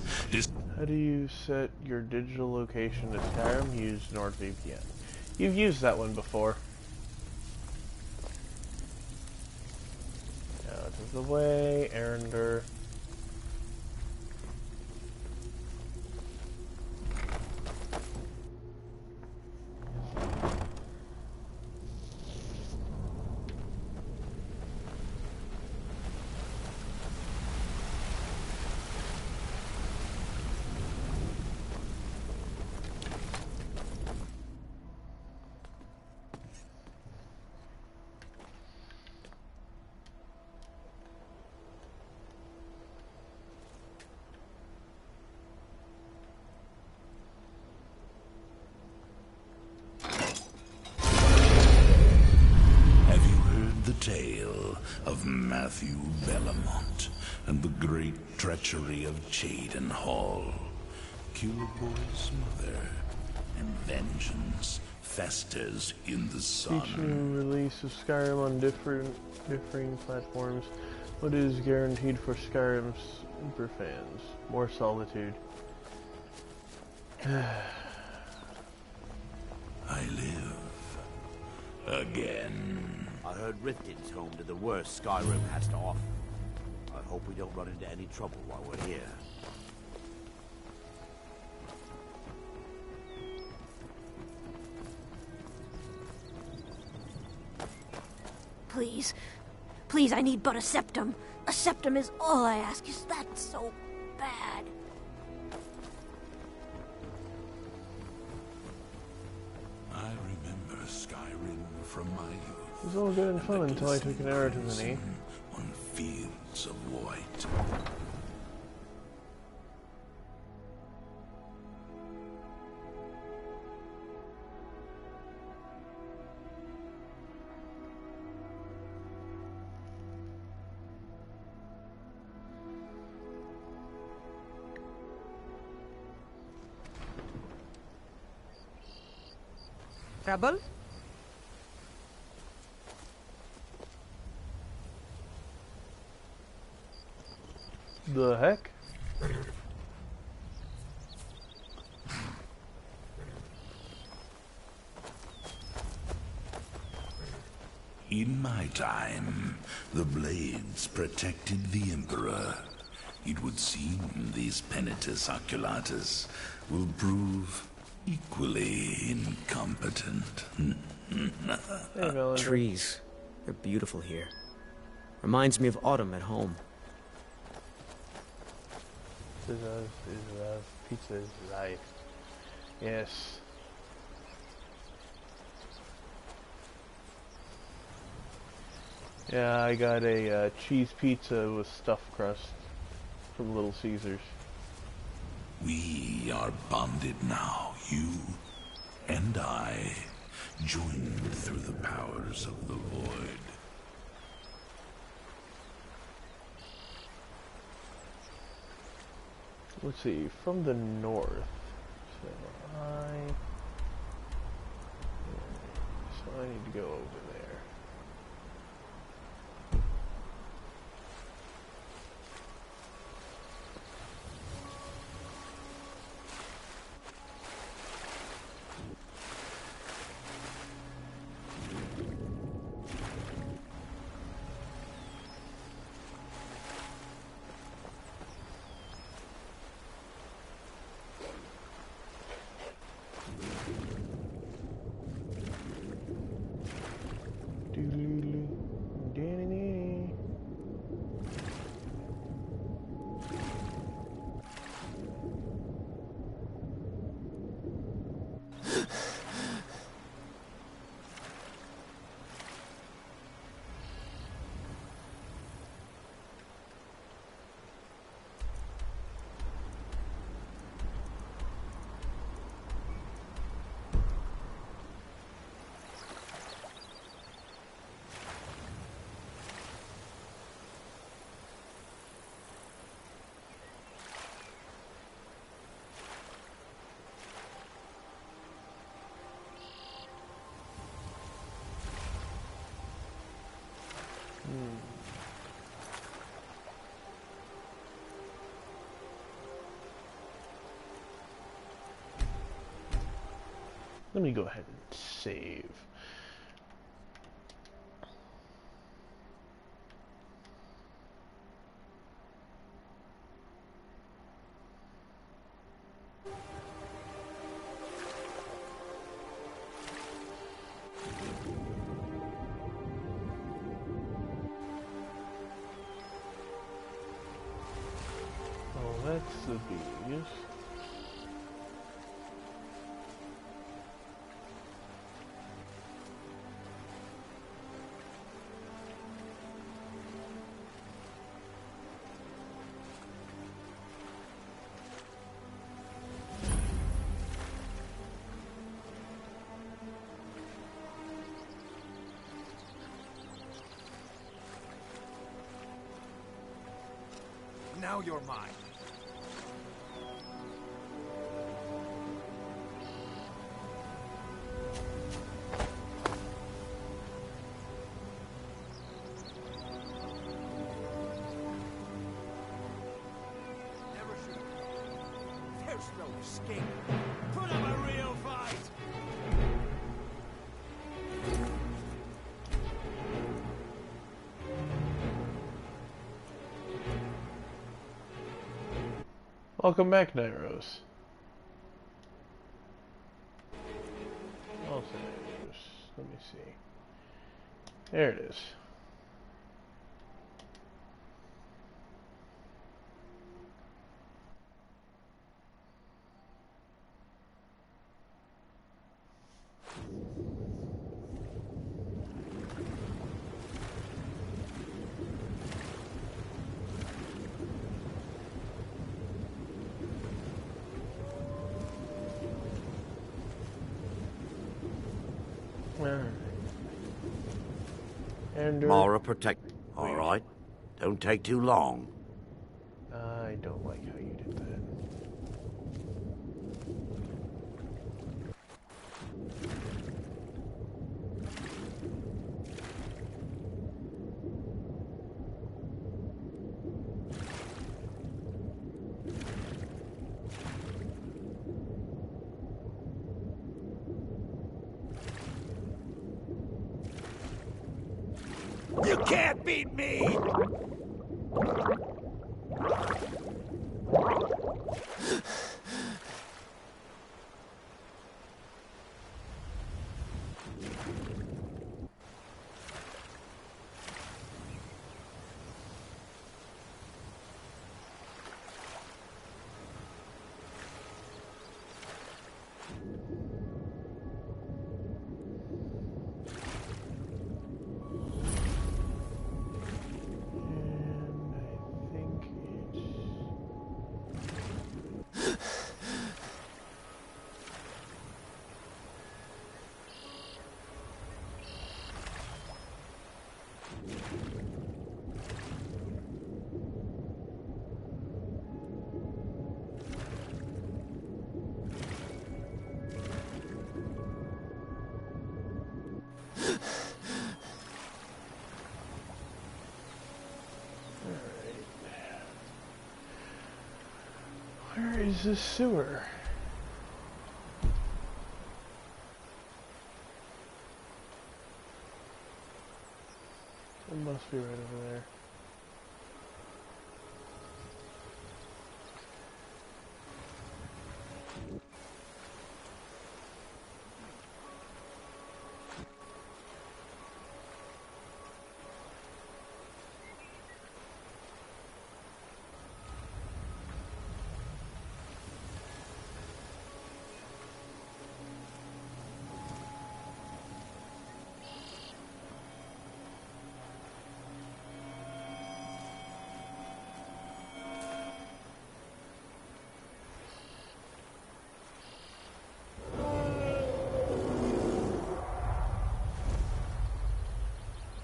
How do you set your digital location to Skyrim? Use NordVPN. You've used that one before. Out of the way, Erender. Tale of Matthew Bellamont and the great treachery of Jaden Hall, Culebor's mother, and vengeance festers in the sun. Each new release of Skyrim on differing platforms. What is guaranteed for Skyrim super fans? More solitude. I live again. I heard Riften's home to the worst Skyrim has to offer. I hope we don't run into any trouble while we're here. Please. Please, I need but a septum. A septum is all I ask. Is that so bad? I remember Skyrim from my youth. It was all good and fun until I took an arrow to the knee. On fields of white. Trouble? The heck? In my time, the blades protected the Emperor. It would seem these Penitus Oculatus will prove equally incompetent. Trees. They're beautiful here. Reminds me of autumn at home. Pizza is life. Yes. Yeah, I got a cheese pizza with stuffed crust from Little Caesars. We are bonded now, you and I, joined through the powers of the void. Let's see, from the north. So I need to go over there. Let me go ahead and save. Oh, that's the bees. Now you're mine. Never shoot. There's no escape. Put up a real fight. Welcome back, Nairos. Also Nairos. Let me see. There it is. Mara protect. All right. Don't take too long. I don't like how you did that. You can't beat me! Where is this sewer? It must be right over there.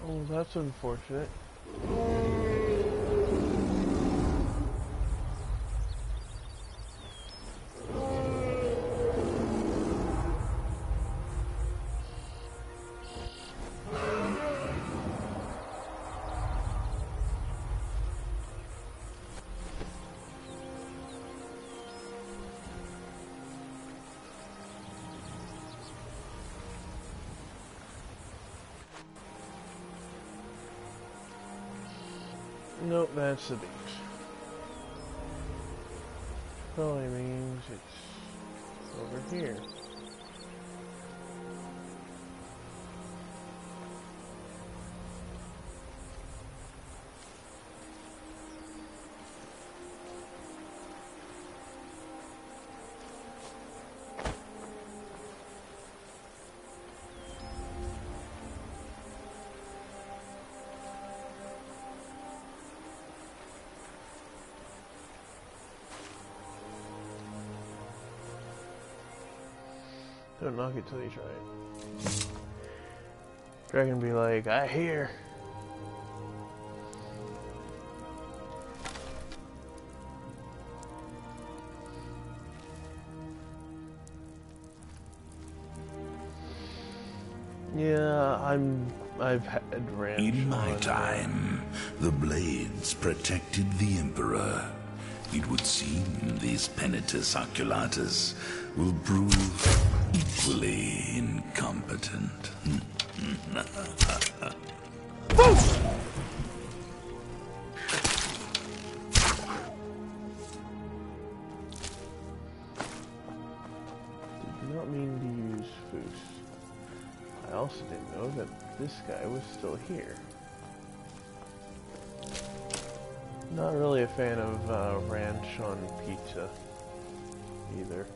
Oh, that's unfortunate. Nope, that's the beach. Probably means it's over here. Don't knock it till you try it. Dragon be like, I hear. Yeah, I've had ranch. In my time, the blades protected the Emperor. It would seem these Penitus Oculatus will prove equally incompetent. Did not mean to use Foos. I also didn't know that this guy was still here. Not really a fan of ranch on pizza either.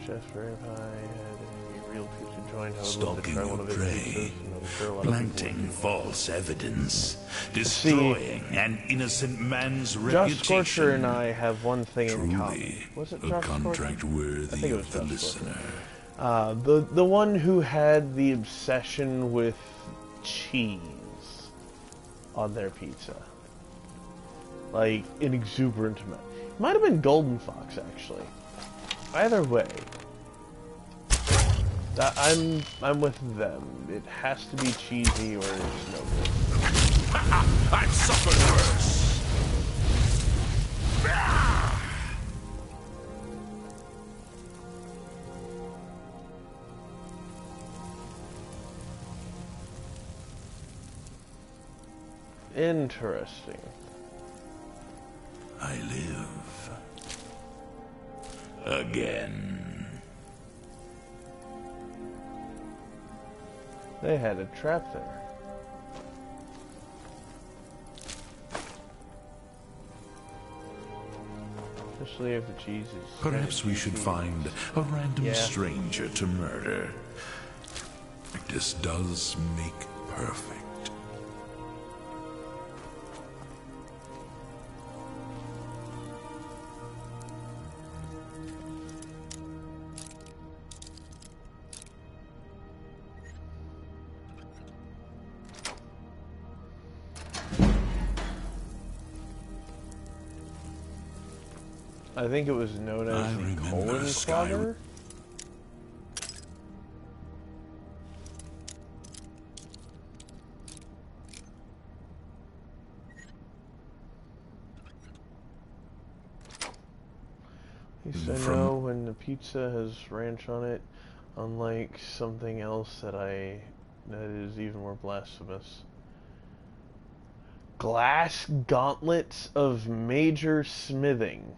Chef's very high, had a real pizza joint. I would love to try one of his pizzas, and I'm sure a lot of Planting false evidence, destroying an innocent man's Josh reputation. Scorcher and I have one thing in common. Was it a Josh contract Scorcher? worthy of the listener. The one who had the obsession with cheese on their pizza. Like, an exuberant amount. It might have been Golden Fox, actually. Either way, I'm with them. It has to be cheesy or it's no good. I've suffered worse. Interesting. I live. Again. They had a trap there. Especially if the cheese is... Perhaps we should find a random stranger to murder. Practice does make perfect. I think it was known as the colon clogger. At least I know when the pizza has ranch on it, unlike something else that is even more blasphemous. Glass gauntlets of major smithing.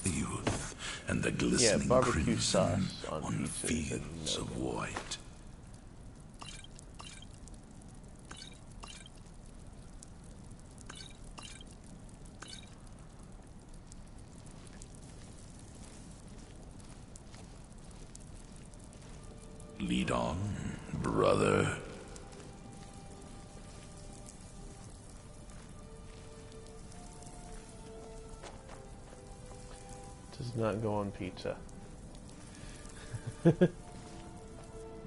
Youth and the glistening barbecue crimson sauce on fields of white. Lead on, brother. Does not go on pizza.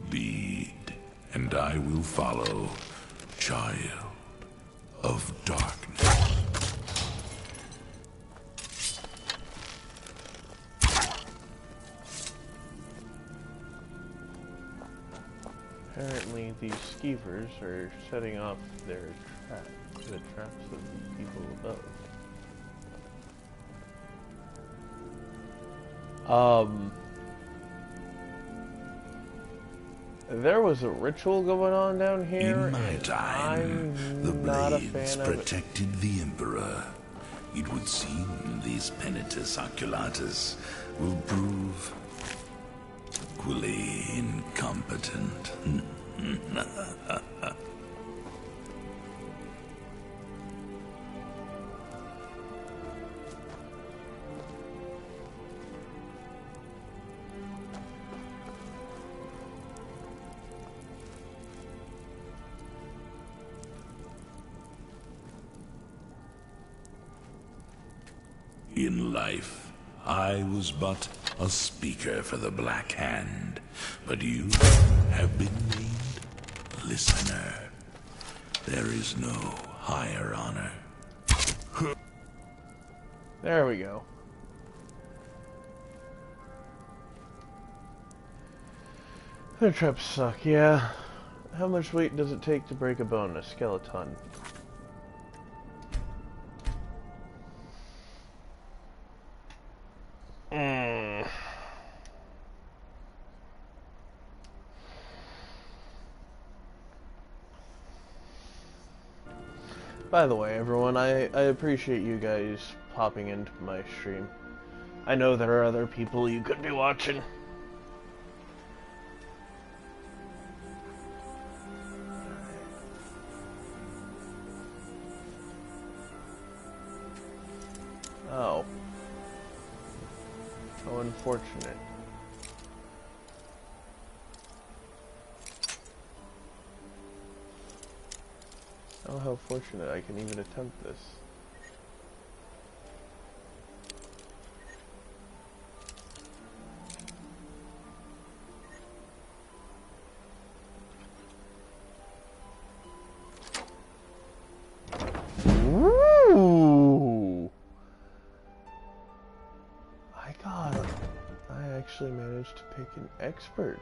Lead, and I will follow, child of darkness. Apparently these skeevers are setting off their the traps of the people above. There was a ritual going on down here. In my time, the blades protected the Emperor. It would seem these Penitus Oculatus will prove equally incompetent. In life, I was but a speaker for the Black Hand, but you have been named listener. There is no higher honor. There we go. The traps suck, yeah. How much weight does it take to break a bone? A skeleton. By the way, everyone, I appreciate you guys popping into my stream. I know there are other people you could be watching. Oh. How unfortunate. Oh, how fortunate I can even attempt this. Ooh! I actually managed to pick an expert.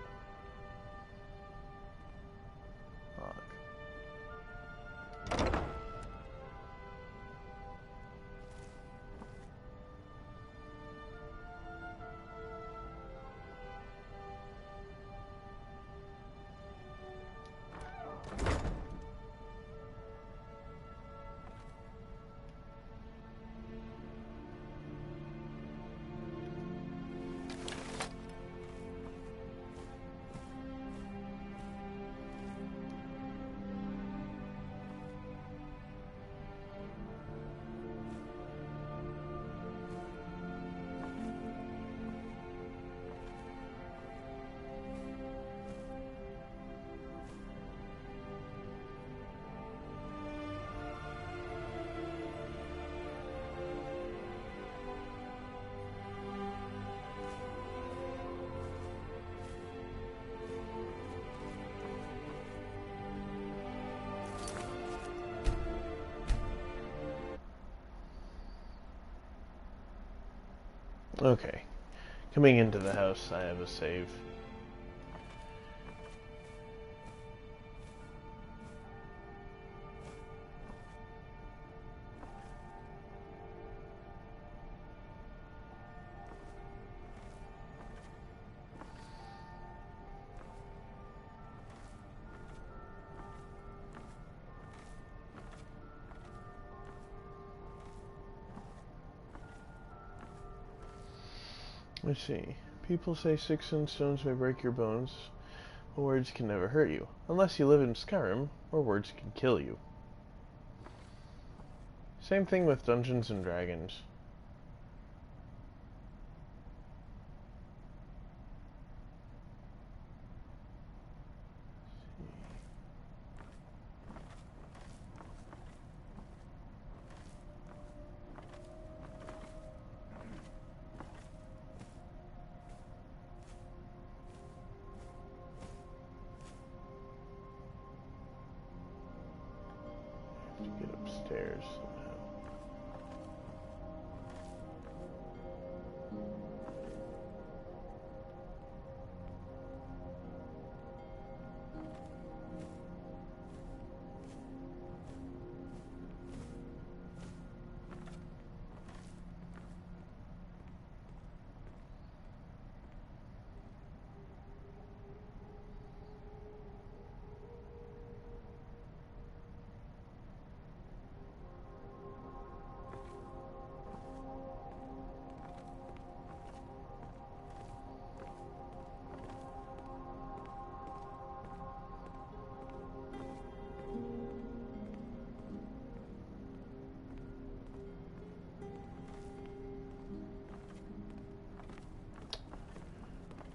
Okay. Coming into the house, I have a save. Let's see. People say sticks and stones may break your bones, but words can never hurt you. Unless you live in Skyrim, where words can kill you. Same thing with Dungeons and Dragons. Get upstairs somehow.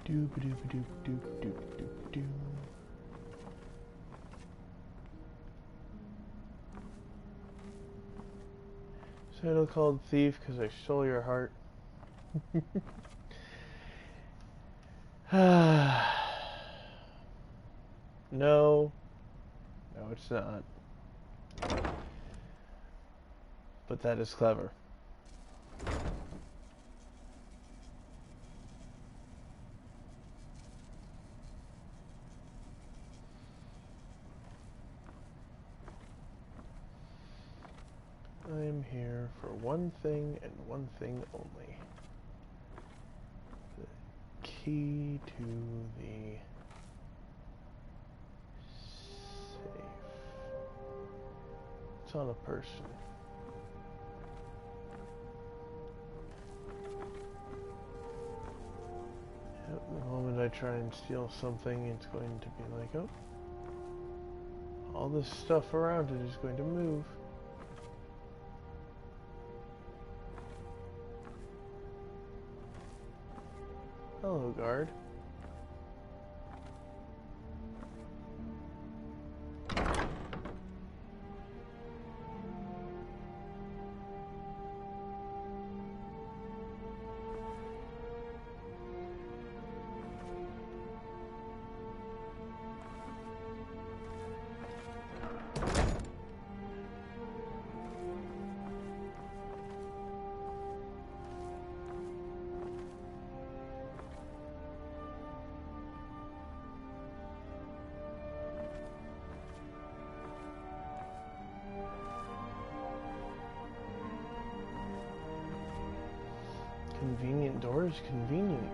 Doop-a-doop-a-doop-doop-doop-doop-doo. Title called Thief because I stole your heart. No. No, it's not. But that is clever. I'm here for one thing and one thing only. The key to the safe. It's on a person. Yep, the moment I try and steal something, it's going to be like, oh, all this stuff around it is going to move. Hello, guard. Convenient doors, convenient.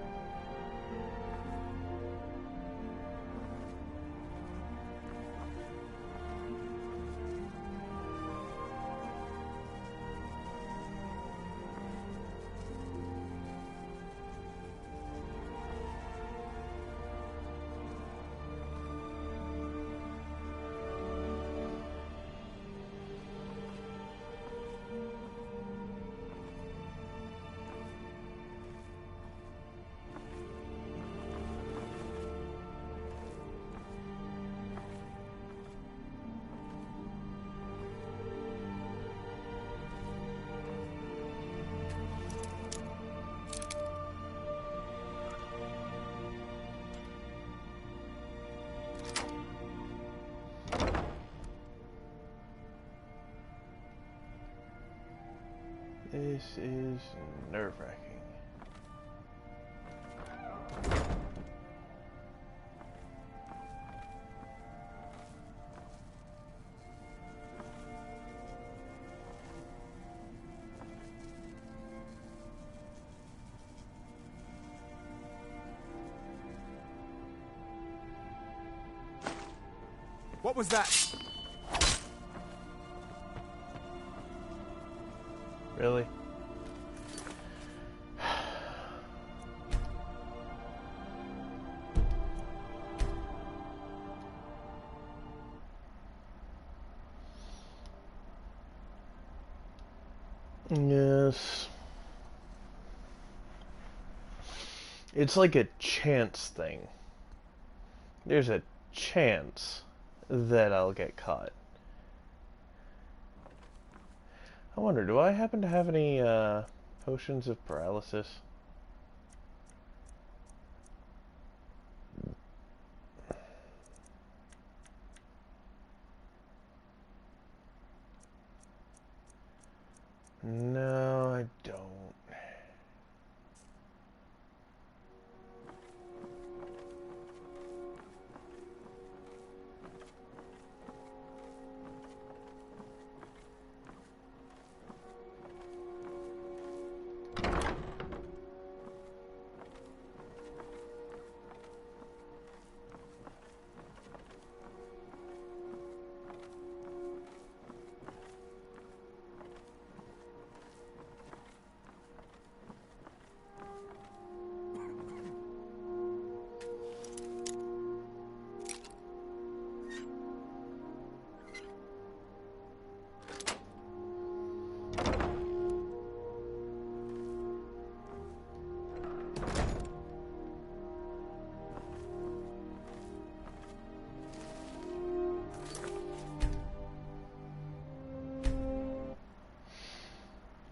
This is nerve-wracking. What was that? Really? Yes. It's like a chance thing. There's a chance that I'll get caught. I wonder, do I happen to have any potions of paralysis? No, I don't.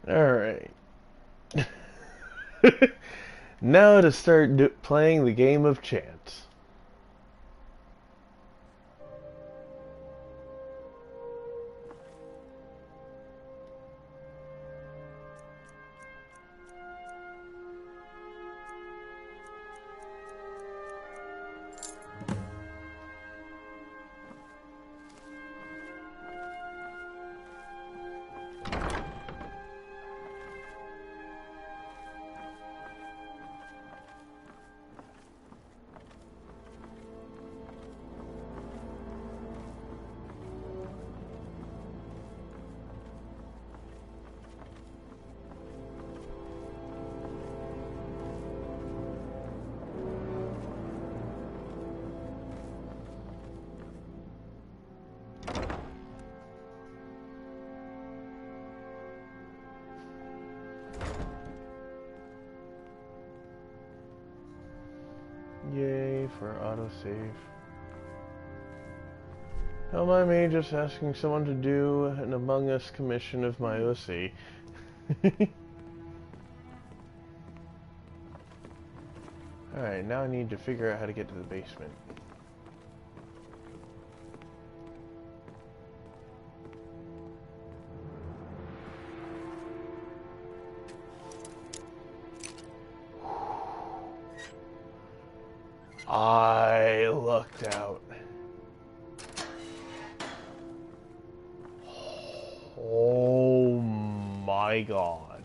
Alright. Now to start playing the game of chance. Yay for autosave. Don't mind me just asking someone to do an Among Us commission of my OC. Alright, now I need to figure out how to get to the basement. I lucked out. Oh my god.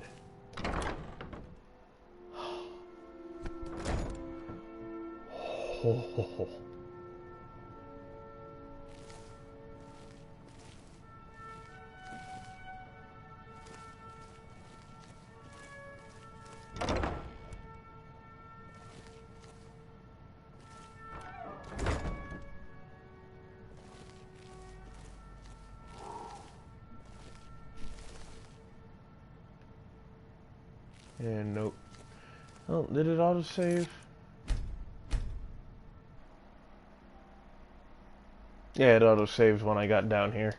Oh. And nope. Oh, did it autosave? Yeah, it autosaved when I got down here.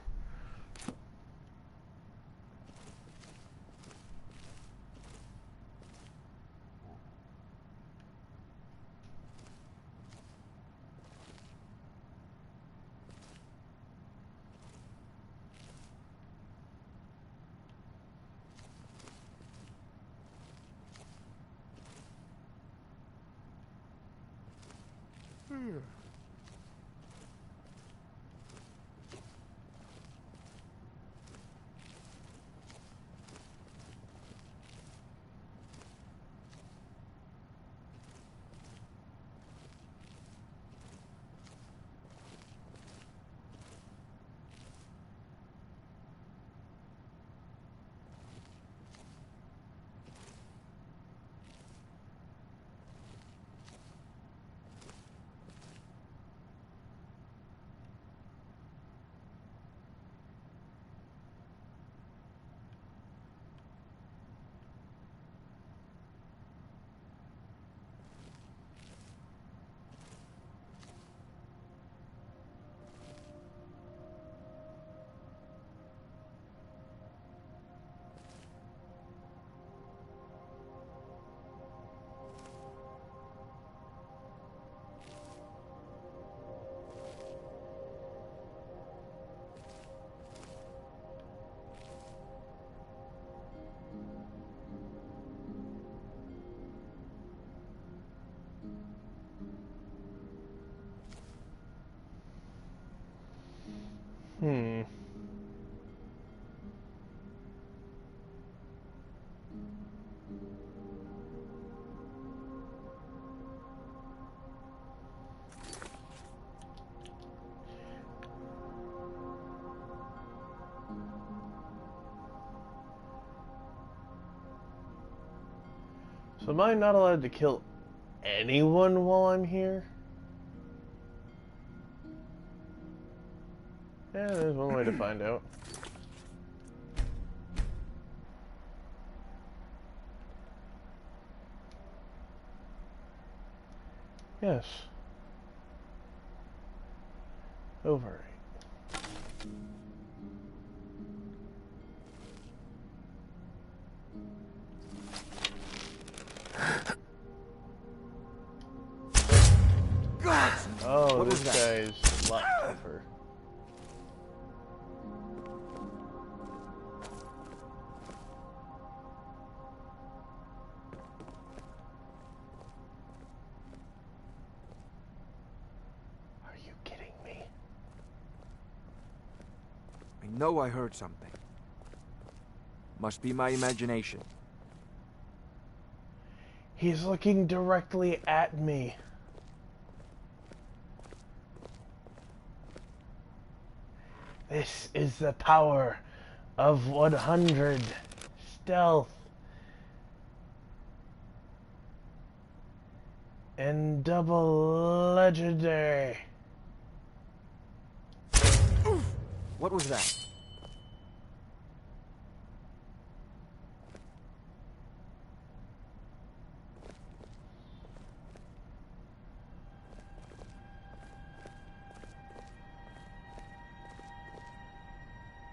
Hmm. So am I not allowed to kill anyone while I'm here? Yeah, there's one way to find out. Yes. Over. Oh, What this was that? guy's a lot tougher. Are you kidding me? I know I heard something. Must be my imagination. He's looking directly at me. This is the power of 100 stealth and double legendary. What was that?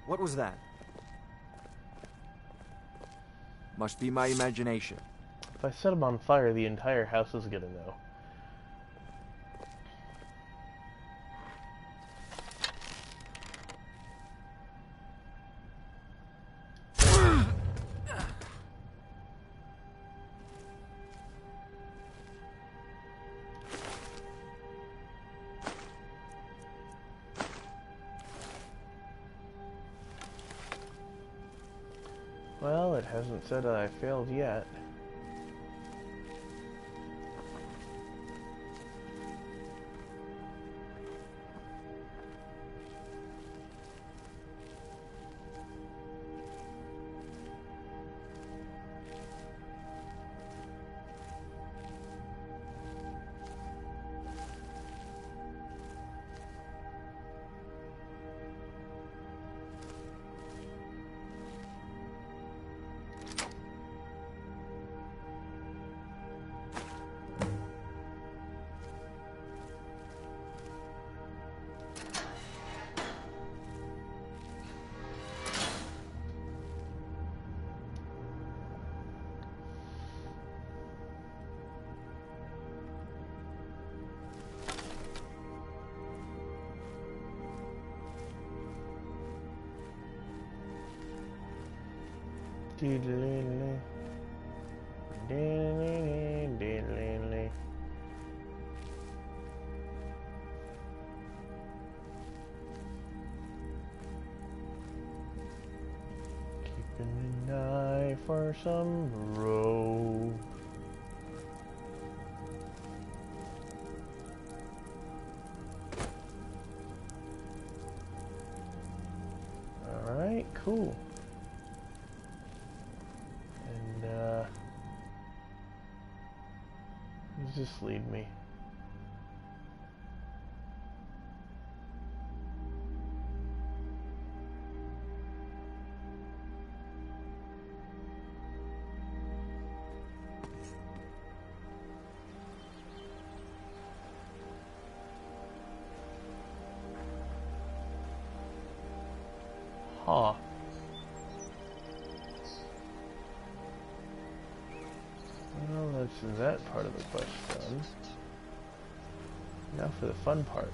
What was that? Must be my imagination. If I set him on fire, the entire house is gonna know. Well, it hasn't said I failed yet. Diddly-ly. Diddly-ly, diddly-ly. Keeping an eye for some rogue. Alright, cool. Just lead me. Huh. Well, that's that part of the quest done. Now for the fun part.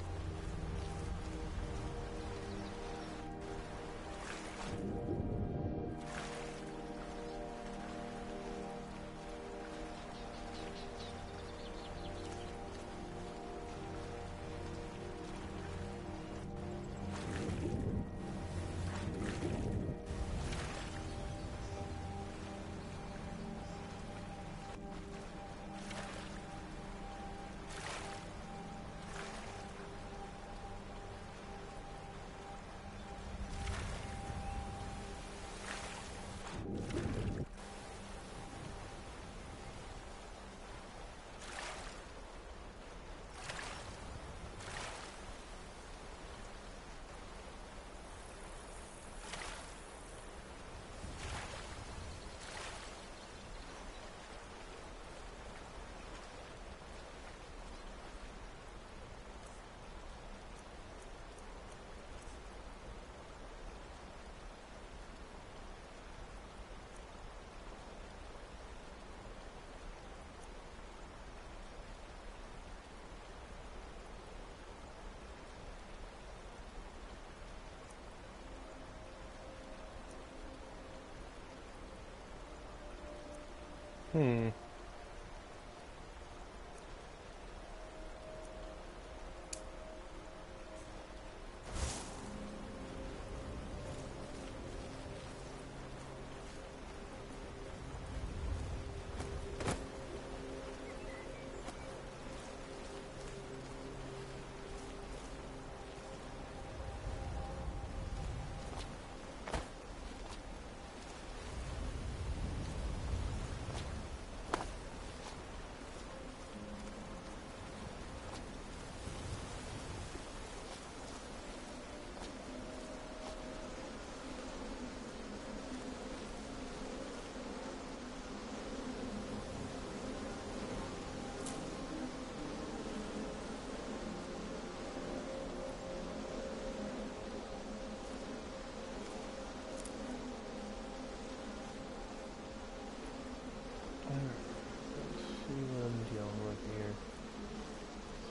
Is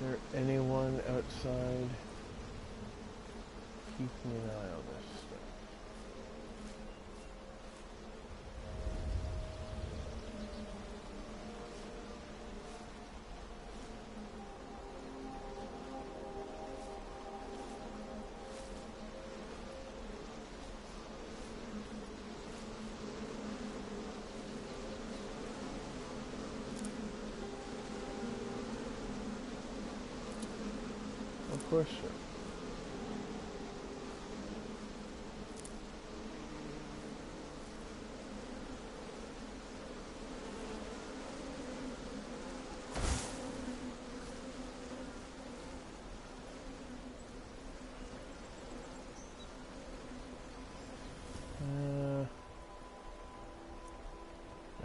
there anyone outside keeping an eye on this stuff? Of course, sir.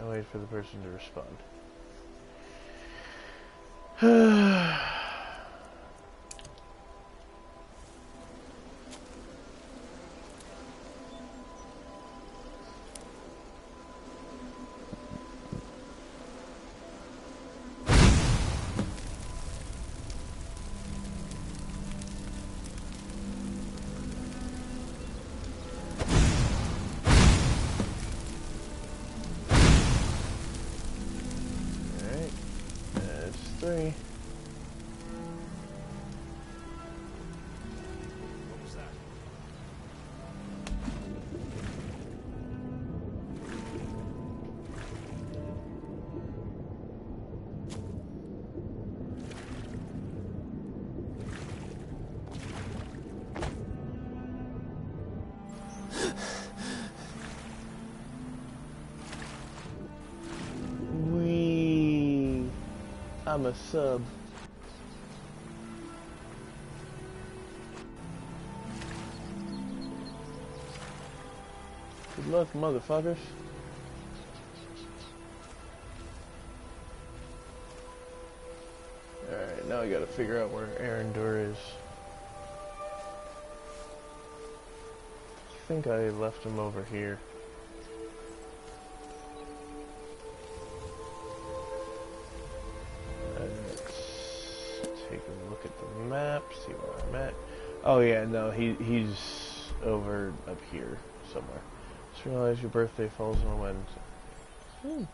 I'll wait for the person to respond. Three. What was that? I'm a sub. Good luck, motherfuckers. Alright, now I gotta figure out where Arendor is. I think I left him over here. Map, see where I'm at. Oh yeah, no, he's over up here somewhere. Just realized your birthday falls on a Wednesday.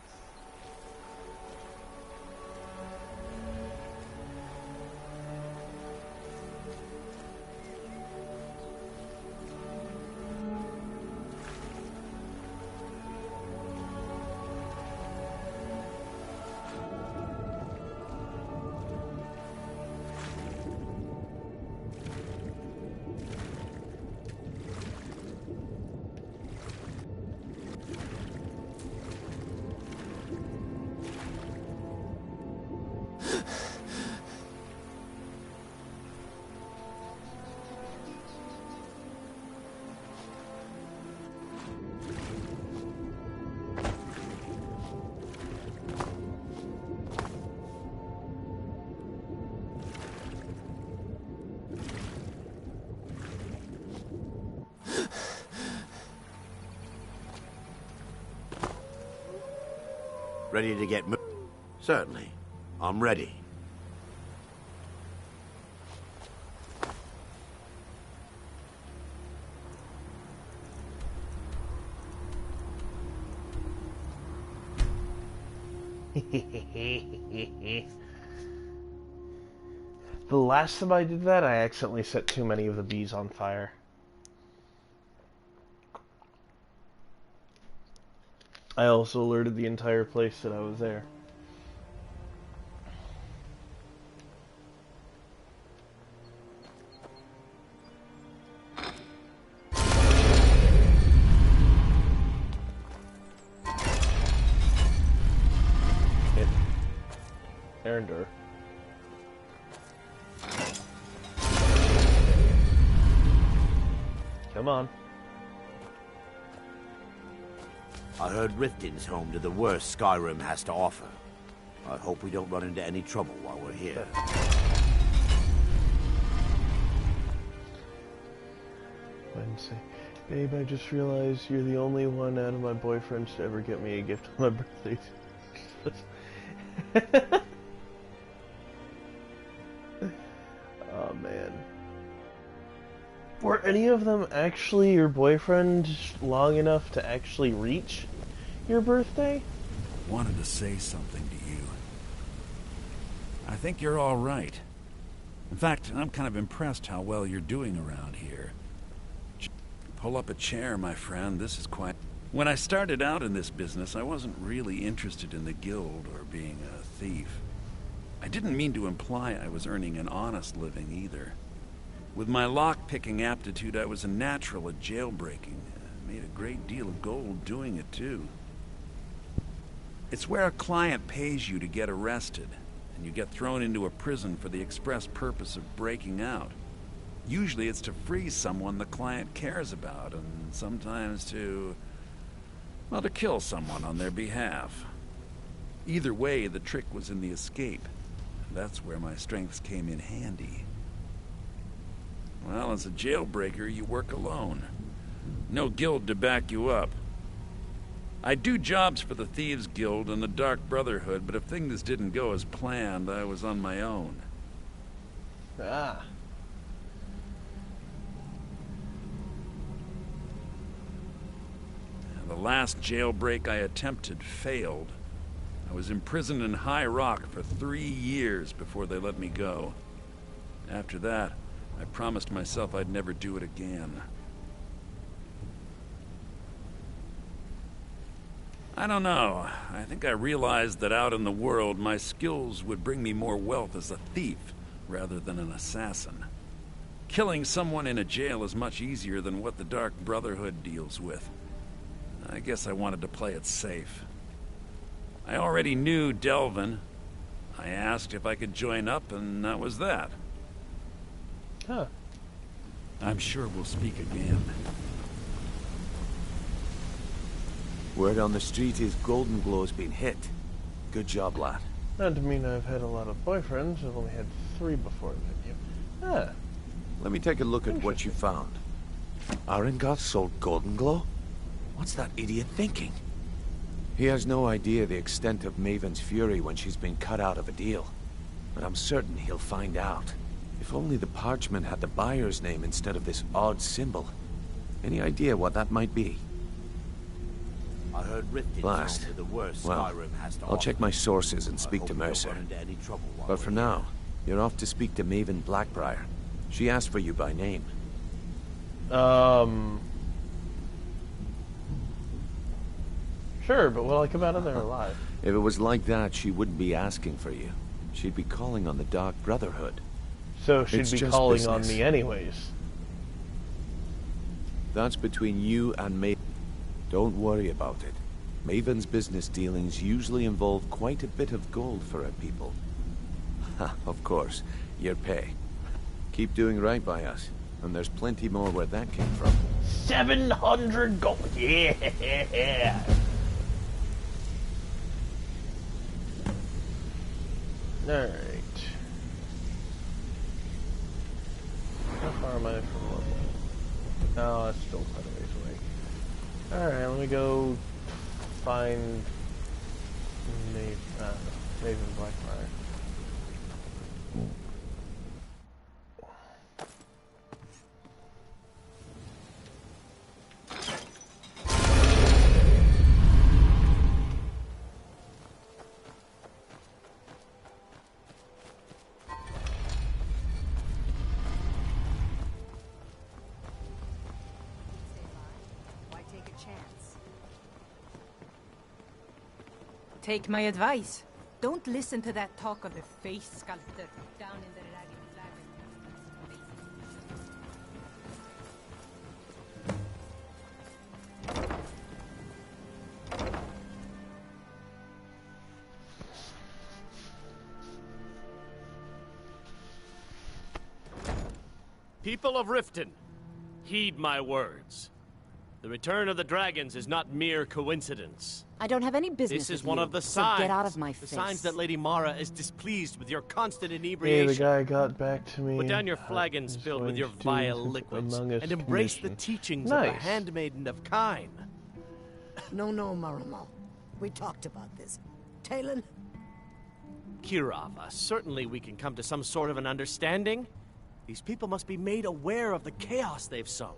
Ready to get moved? Certainly. I'm ready. The last time I did that, I accidentally set too many of the bees on fire. I also alerted the entire place that I was there. Erender. Come on. I heard Riften's home to the worst Skyrim has to offer. I hope we don't run into any trouble while we're here. Wednesday. Babe, I just realized you're the only one out of my boyfriends to ever get me a gift on my birthday. Oh, man. Were any of them actually your boyfriend long enough to actually reach your birthday? Wanted to say something to you. I think you're all right. In fact, I'm kind of impressed how well you're doing around here. Pull up a chair, my friend. This is quite... When I started out in this business, I wasn't really interested in the guild or being a thief. I didn't mean to imply I was earning an honest living either. With my lock-picking aptitude, I was a natural at jailbreaking. I made a great deal of gold doing it, too. It's where a client pays you to get arrested, and you get thrown into a prison for the express purpose of breaking out. Usually it's to free someone the client cares about, and sometimes to kill someone on their behalf. Either way, the trick was in the escape. That's where my strengths came in handy. Well, as a jailbreaker, you work alone. No guild to back you up. I do jobs for the Thieves Guild and the Dark Brotherhood, but if things didn't go as planned, I was on my own. Ah. The last jailbreak I attempted failed. I was imprisoned in High Rock for 3 years before they let me go. After that, I promised myself I'd never do it again. I don't know. I think I realized that out in the world, my skills would bring me more wealth as a thief rather than an assassin. Killing someone in a jail is much easier than what the Dark Brotherhood deals with. I guess I wanted to play it safe. I already knew Delvin. I asked if I could join up, and that was that. Huh. I'm sure we'll speak again. Word on the street is Golden Glow's been hit. Good job, lad. Not to mean I've had a lot of boyfriends. I've only had 3 before I met you. Ah. Let me take a look at what you found. Arengoth sold Golden Glow? What's that idiot thinking? He has no idea the extent of Maven's fury when she's been cut out of a deal. But I'm certain he'll find out. If only the parchment had the buyer's name instead of this odd symbol. Any idea what that might be? I heard Blast. Well, I'll check my sources and speak to Mercer. But for now, you're off to speak to Maven Blackbriar. She asked for you by name. Sure, but will I come out of there alive? If it was like that, she wouldn't be asking for you. She'd be calling on the Dark Brotherhood. So she'd be calling on me anyways. That's between you and Maven. Don't worry about it. Maven's business dealings usually involve quite a bit of gold for her people. Of course, your pay. Keep doing right by us, and there's plenty more where that came from. 700 gold! Yeah! Alright. How far am I from level? Oh, that's still quite a ways away. Alright, let me go find Maven Blackbriar. Take my advice. Don't listen to that talk of the face sculptor down in the ragged People of Riften, heed my words. The return of the dragons is not mere coincidence. I don't have any business This is with one you, of the so signs. get out of my the face. signs that Lady Mara is displeased with your constant Hey, inebriation. the guy got back to me. Put down your flagons filled with your going to vile do liquids Among Us and embrace commission. the teachings Nice. of the handmaiden of Kine. No, Maramo. We talked about this. Talon? Kirava, certainly we can come to some sort of an understanding. These people must be made aware of the chaos they've sown.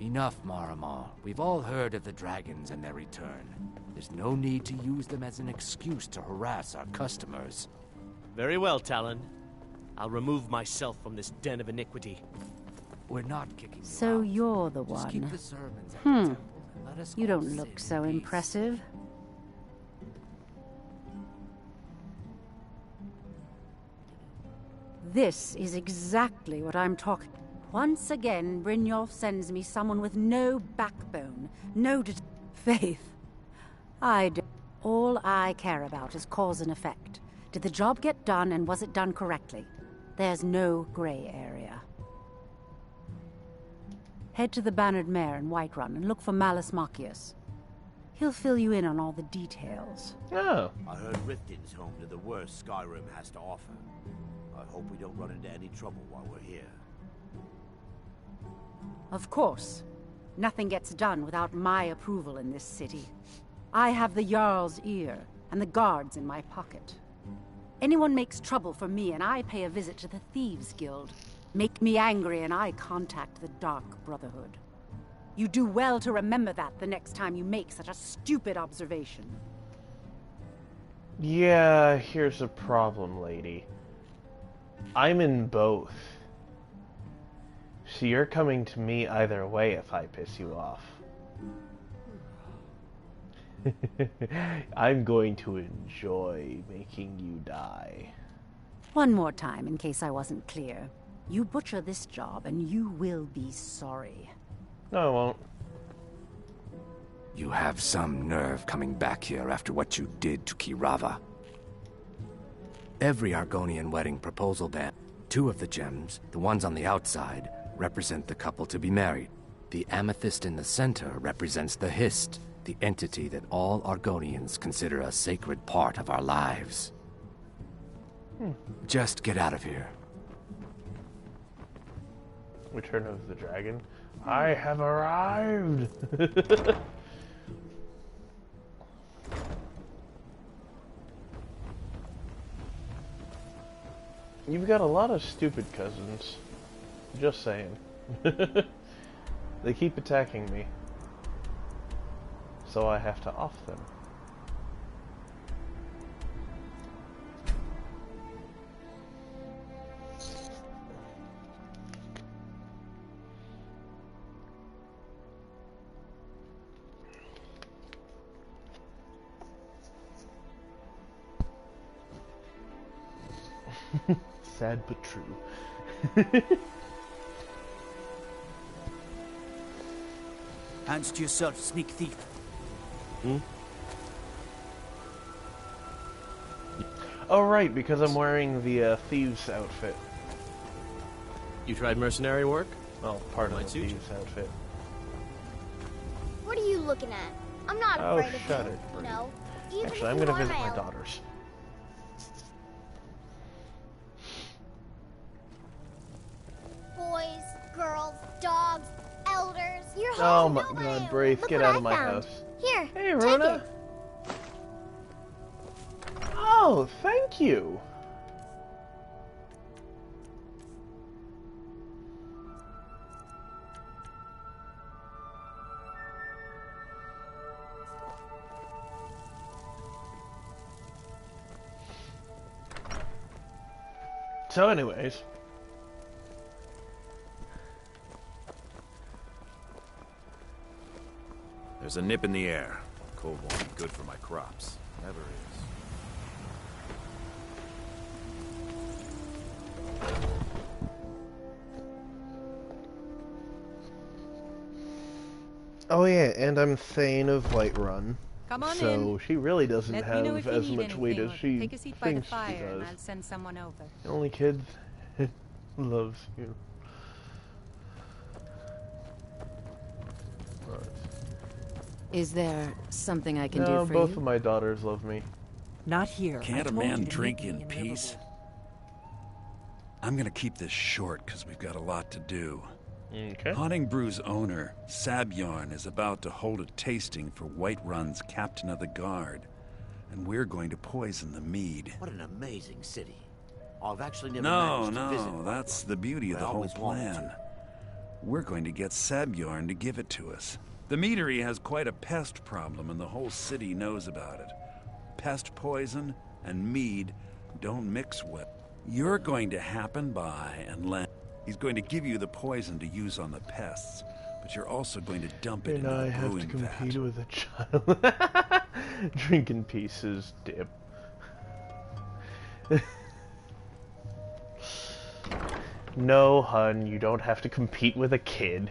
Enough, Marama. We've all heard of the dragons and their return. There's no need to use them as an excuse to harass our customers. Very well, Talon. I'll remove myself from this den of iniquity. We're not kicking you So out. you're the Just one. keep the sermons at the temple and let us You all don't sit look in so peace. impressive. This is exactly what I'm talking. Once again, Brynjolf sends me someone with no backbone, no faith. All I care about is cause and effect. Did the job get done, and was it done correctly? There's no gray area. Head to the Bannered Mare in Whiterun and look for Malus Machius. He'll fill you in on all the details. Oh. I heard Riften's home to the worst Skyrim has to offer. I hope we don't run into any trouble while we're here. Of course. Nothing gets done without my approval in this city. I have the Jarl's ear, and the guards in my pocket. Anyone makes trouble for me, and I pay a visit to the Thieves Guild. Make me angry, and I contact the Dark Brotherhood. You do well to remember that the next time you make such a stupid observation. Yeah, here's a problem, lady. I'm in both. So you're coming to me either way if I piss you off. I'm going to enjoy making you die. One more time, in case I wasn't clear. You butcher this job, and you will be sorry. No, I won't. You have some nerve coming back here after what you did to Kirava. Every Argonian wedding proposal band, 2 of the gems, the ones on the outside, represent the couple to be married. The amethyst in the center represents the Hist, the entity that all Argonians consider a sacred part of our lives. Just get out of here. Return of the Dragon. I have arrived! You've got a lot of stupid cousins. Just saying. They keep attacking me. So I have to off them. Sad but true. Hands to yourself, sneak thief. Oh right, because I'm wearing the thieves outfit. You tried mercenary work? Well, part of Might the suit you. thieves outfit. What are you looking at? I'm not Oh, afraid of shut you. it. No. Even Actually, if I'm you gonna are visit my male. daughters. Boys, girls, dogs, elders. You're Oh home. my god, Braith, get out of my house. Here. Hey, take Rona. it. Oh, thank you. So anyways, There's a nip in the air. Cold won't be good for my crops. Never is. Oh yeah, and I'm Thane of Whiterun. Come on so in. she really doesn't Let me know have if you as need much weight anything, as or she take a seat by the thinks she fire and does. I'll send someone over. The only kid loves you. Is there something I can do No, for both you? of my daughters love me. Not here. Can't a man drink in peace? I'm gonna keep this short because we've got a lot to do. Okay. Haunting Brew's owner, Sabjorn, is about to hold a tasting for Whiterun's Captain of the Guard, and we're going to poison the mead. What an amazing city. I've actually never managed to visit. No, that's the beauty of the whole plan. We're going to get Sabjorn to give it to us. The meadery has quite a pest problem, and the whole city knows about it. Pest poison and mead don't mix well. You're going to happen by and land. He's going to give you the poison to use on the pests, but you're also going to dump it And into I the have to brewing compete vat. with a child. Drinking pieces, dip. No, hun, you don't have to compete with a kid.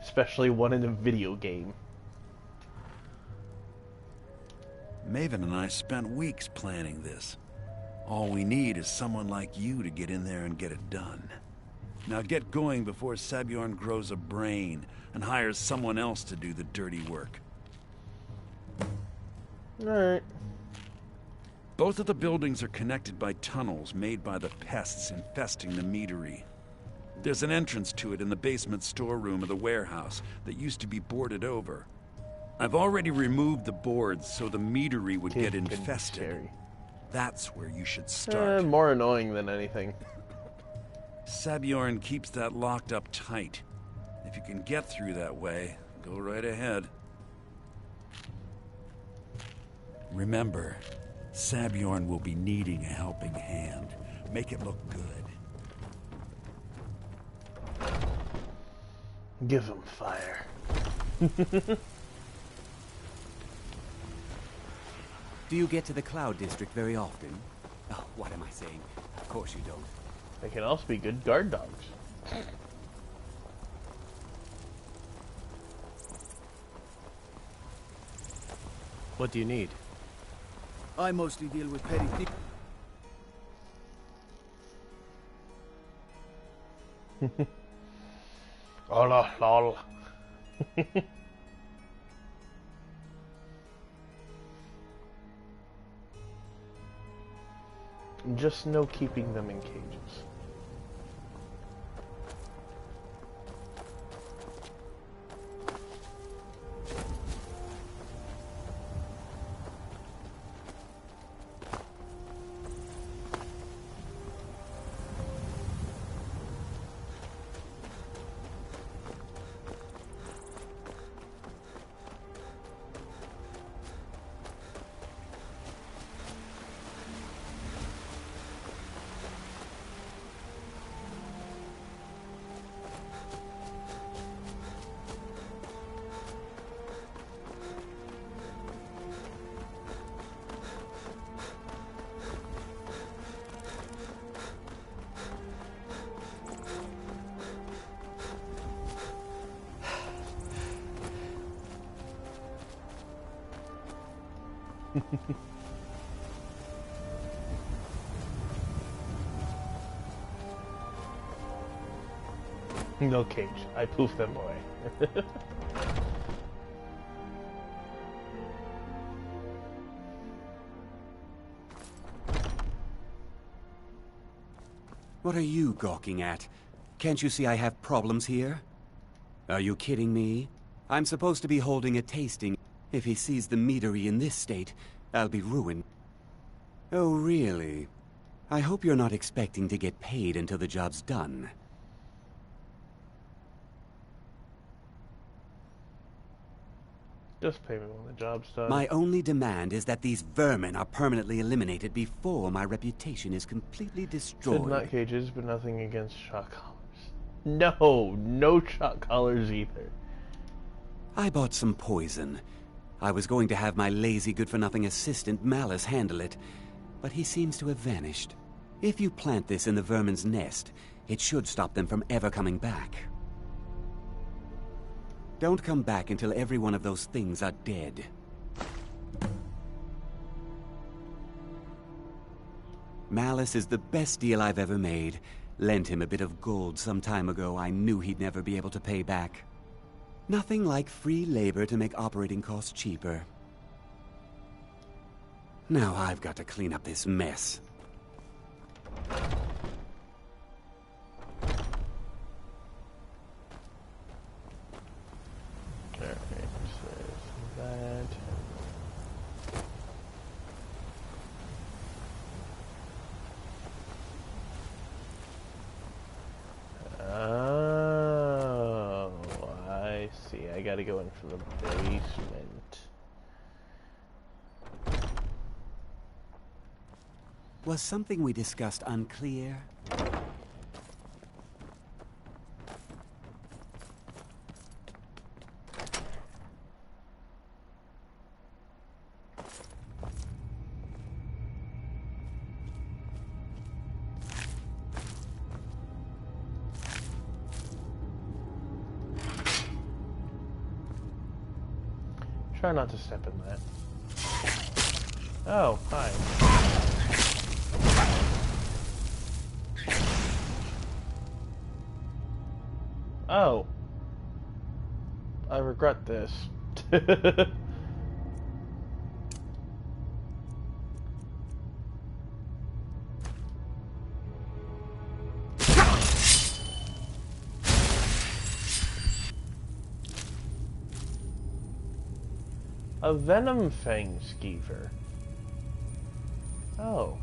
Especially one in a video game. Maven and I spent weeks planning this. All we need is someone like you to get in there and get it done. Now get going before Sabjorn grows a brain and hires someone else to do the dirty work. Alright. Both of the buildings are connected by tunnels made by the pests infesting the meadery. There's an entrance to it in the basement storeroom of the warehouse that used to be boarded over. I've already removed the boards so the meadery would get infested. That's where you should start. More annoying than anything. Sabjorn keeps that locked up tight. If you can get through that way, go right ahead. Remember, Sabjorn will be needing a helping hand. Make it look good. Give him fire. Do you get to the Cloud District very often? Oh, what am I saying? Of course you don't. They can also be good guard dogs. What do you need? I mostly deal with petty thieves. Oh, lol. Just no keeping them in cages. No cage. I poof them away. What are you gawking at? Can't you see I have problems here? Are you kidding me? I'm supposed to be holding a tasting. If he sees the meadery in this state, I'll be ruined. Oh, really? I hope you're not expecting to get paid until the job's done. Just pay me when the job's done. My only demand is that these vermin are permanently eliminated before my reputation is completely destroyed. Said not cages, but nothing against shock collars. No, no shock collars either. I bought some poison. I was going to have my lazy, good-for-nothing assistant, Malice, handle it, but he seems to have vanished. If you plant this in the vermin's nest, it should stop them from ever coming back. Don't come back until every one of those things are dead. Malice is the best deal I've ever made. Lent him a bit of gold some time ago I knew he'd never be able to pay back. Nothing like free labor to make operating costs cheaper. Now I've got to clean up this mess. Alright, so there's that. Oh, I see. I gotta go in from the basement. Was something we discussed unclear? Try not to step in that. Oh, hi. Oh. I regret this. A venom fang skeever. Oh.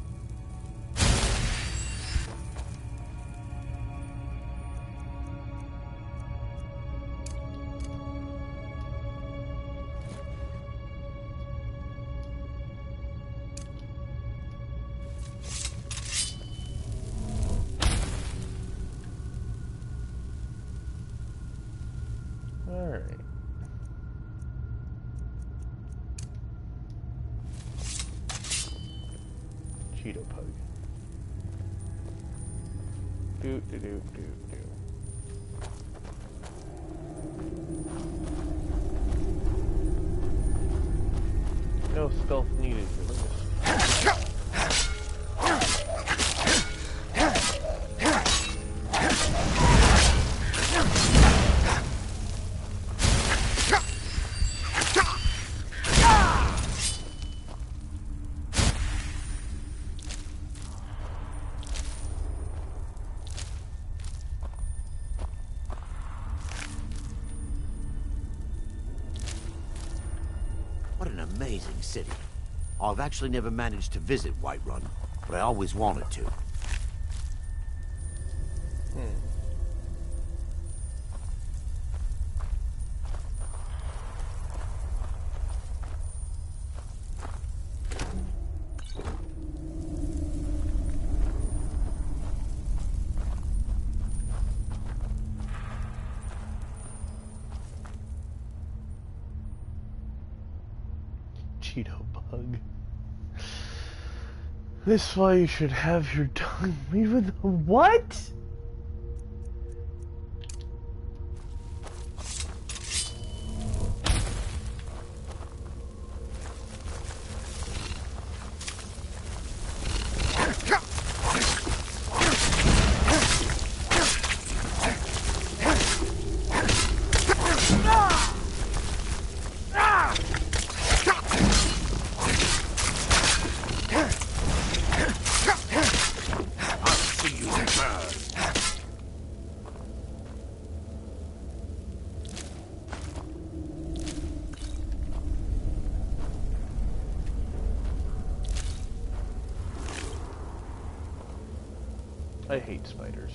All right. Cheeto pug. Do do do do do. No stealth needed for this. What an amazing city. I've actually never managed to visit Whiterun, but I always wanted to. Cheeto bug. This is why you should have your tongue made with what? I hate spiders.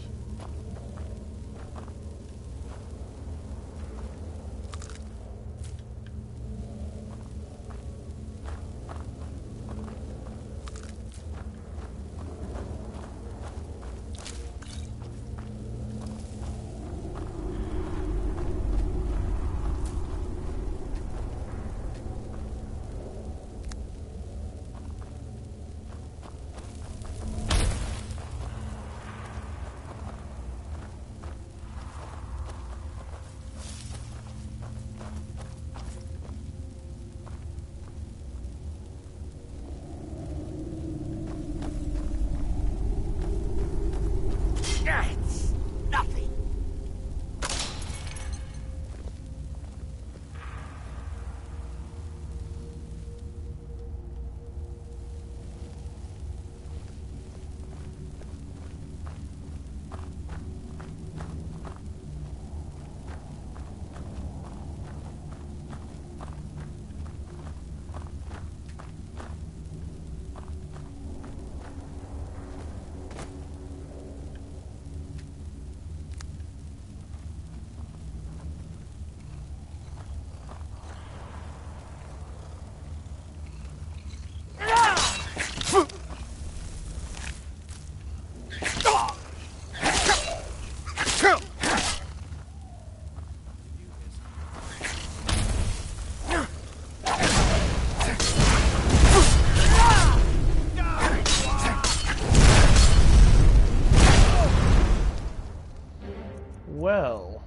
Well.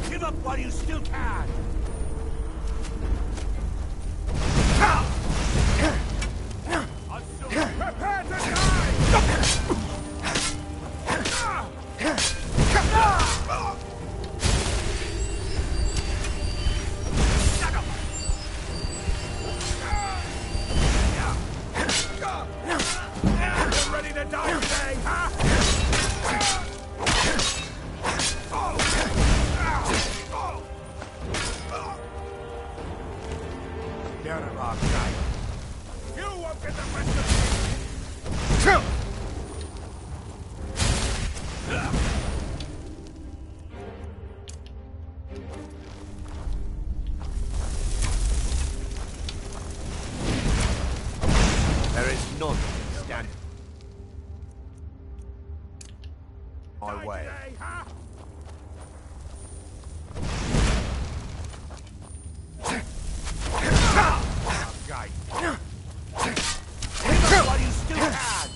Give up while you still can! Prepare to die! You're ready to die today, huh? Get him up, guy. You won't get the rest of me! There is none standing my way. Guy. Give up while you still can!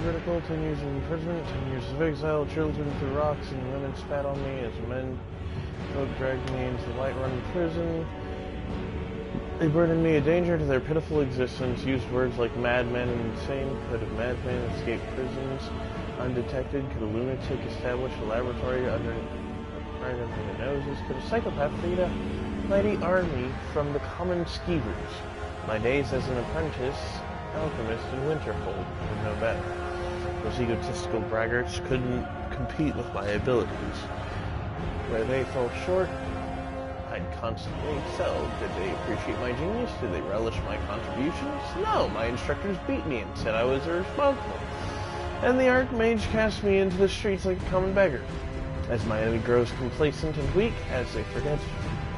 Critical, 10 years of imprisonment, 10 years of exile, children threw rocks and women spat on me as men folk dragged me into the Whiterun prison. They burdened me a danger to their pitiful existence, used words like madman and insane. Could a madman escape prisons undetected? Could a lunatic establish a laboratory right under their noses? Could a psychopath lead a mighty army from the common skeevers? My days as an apprentice alchemist in Winterhold were no better. Those egotistical braggarts couldn't compete with my abilities. Where they fell short, I'd constantly excelled. Did they appreciate my genius? Did they relish my contributions? No, my instructors beat me and said I was irresponsible. And the Archmage cast me into the streets like a common beggar. As my enemy grows complacent and weak, as they forget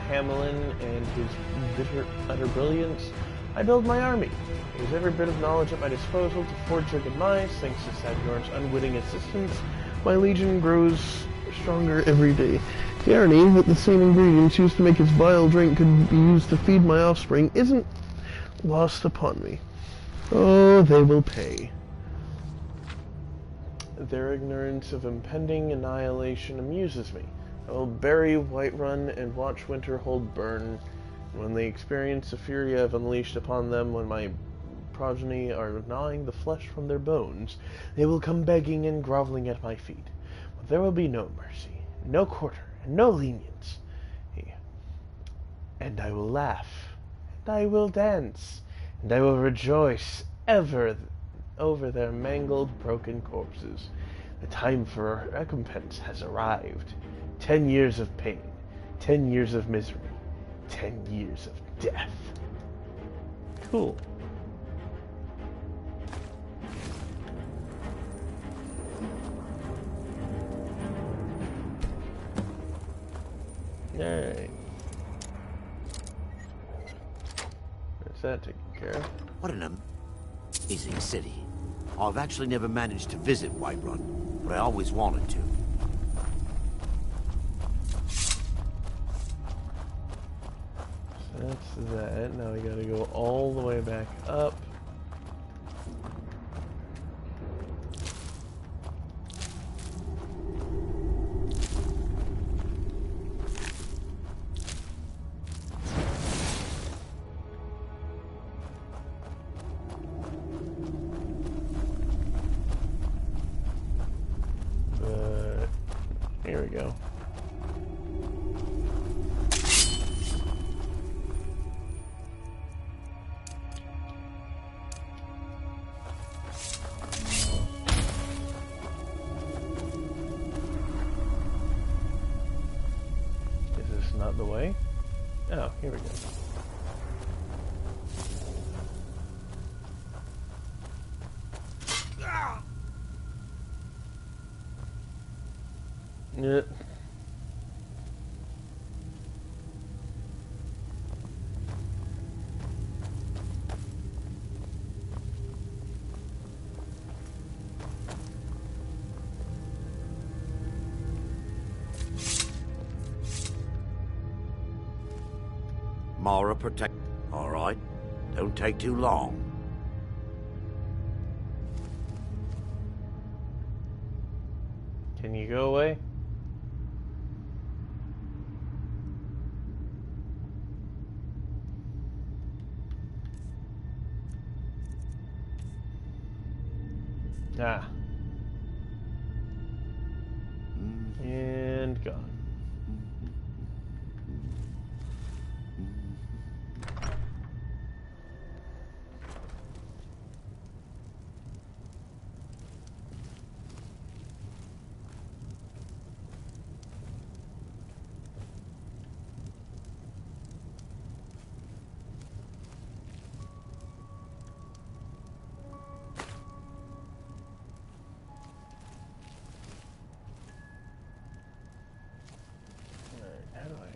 Hamelin and his bitter, utter brilliance, I build my army. Use every bit of knowledge at my disposal to forge their demise. Thanks to Sadnorn's unwitting assistance, my legion grows stronger every day. The irony that the same ingredients used to make his vile drink could be used to feed my offspring isn't lost upon me. Oh, they will pay. Their ignorance of impending annihilation amuses me. I will bury Whiterun and watch Winterhold burn. When they experience the fury I've unleashed upon them, when my progeny are gnawing the flesh from their bones, they will come begging and groveling at my feet. But there will be no mercy, no quarter, and no lenience. And I will laugh, and I will dance, and I will rejoice ever over their mangled, broken corpses. The time for recompense has arrived. 10 years of pain, 10 years of misery, 10 years of death. Cool. Alright. That's that taken care of. What an amazing city. I've actually never managed to visit Whiterun, but I always wanted to. That's that. Now we gotta go all the way back up. But here we go. not the way. Oh, here we go. Yeah. Mara protect. All right. Don't take too long. Can you go away? Ah. And gone. How do I...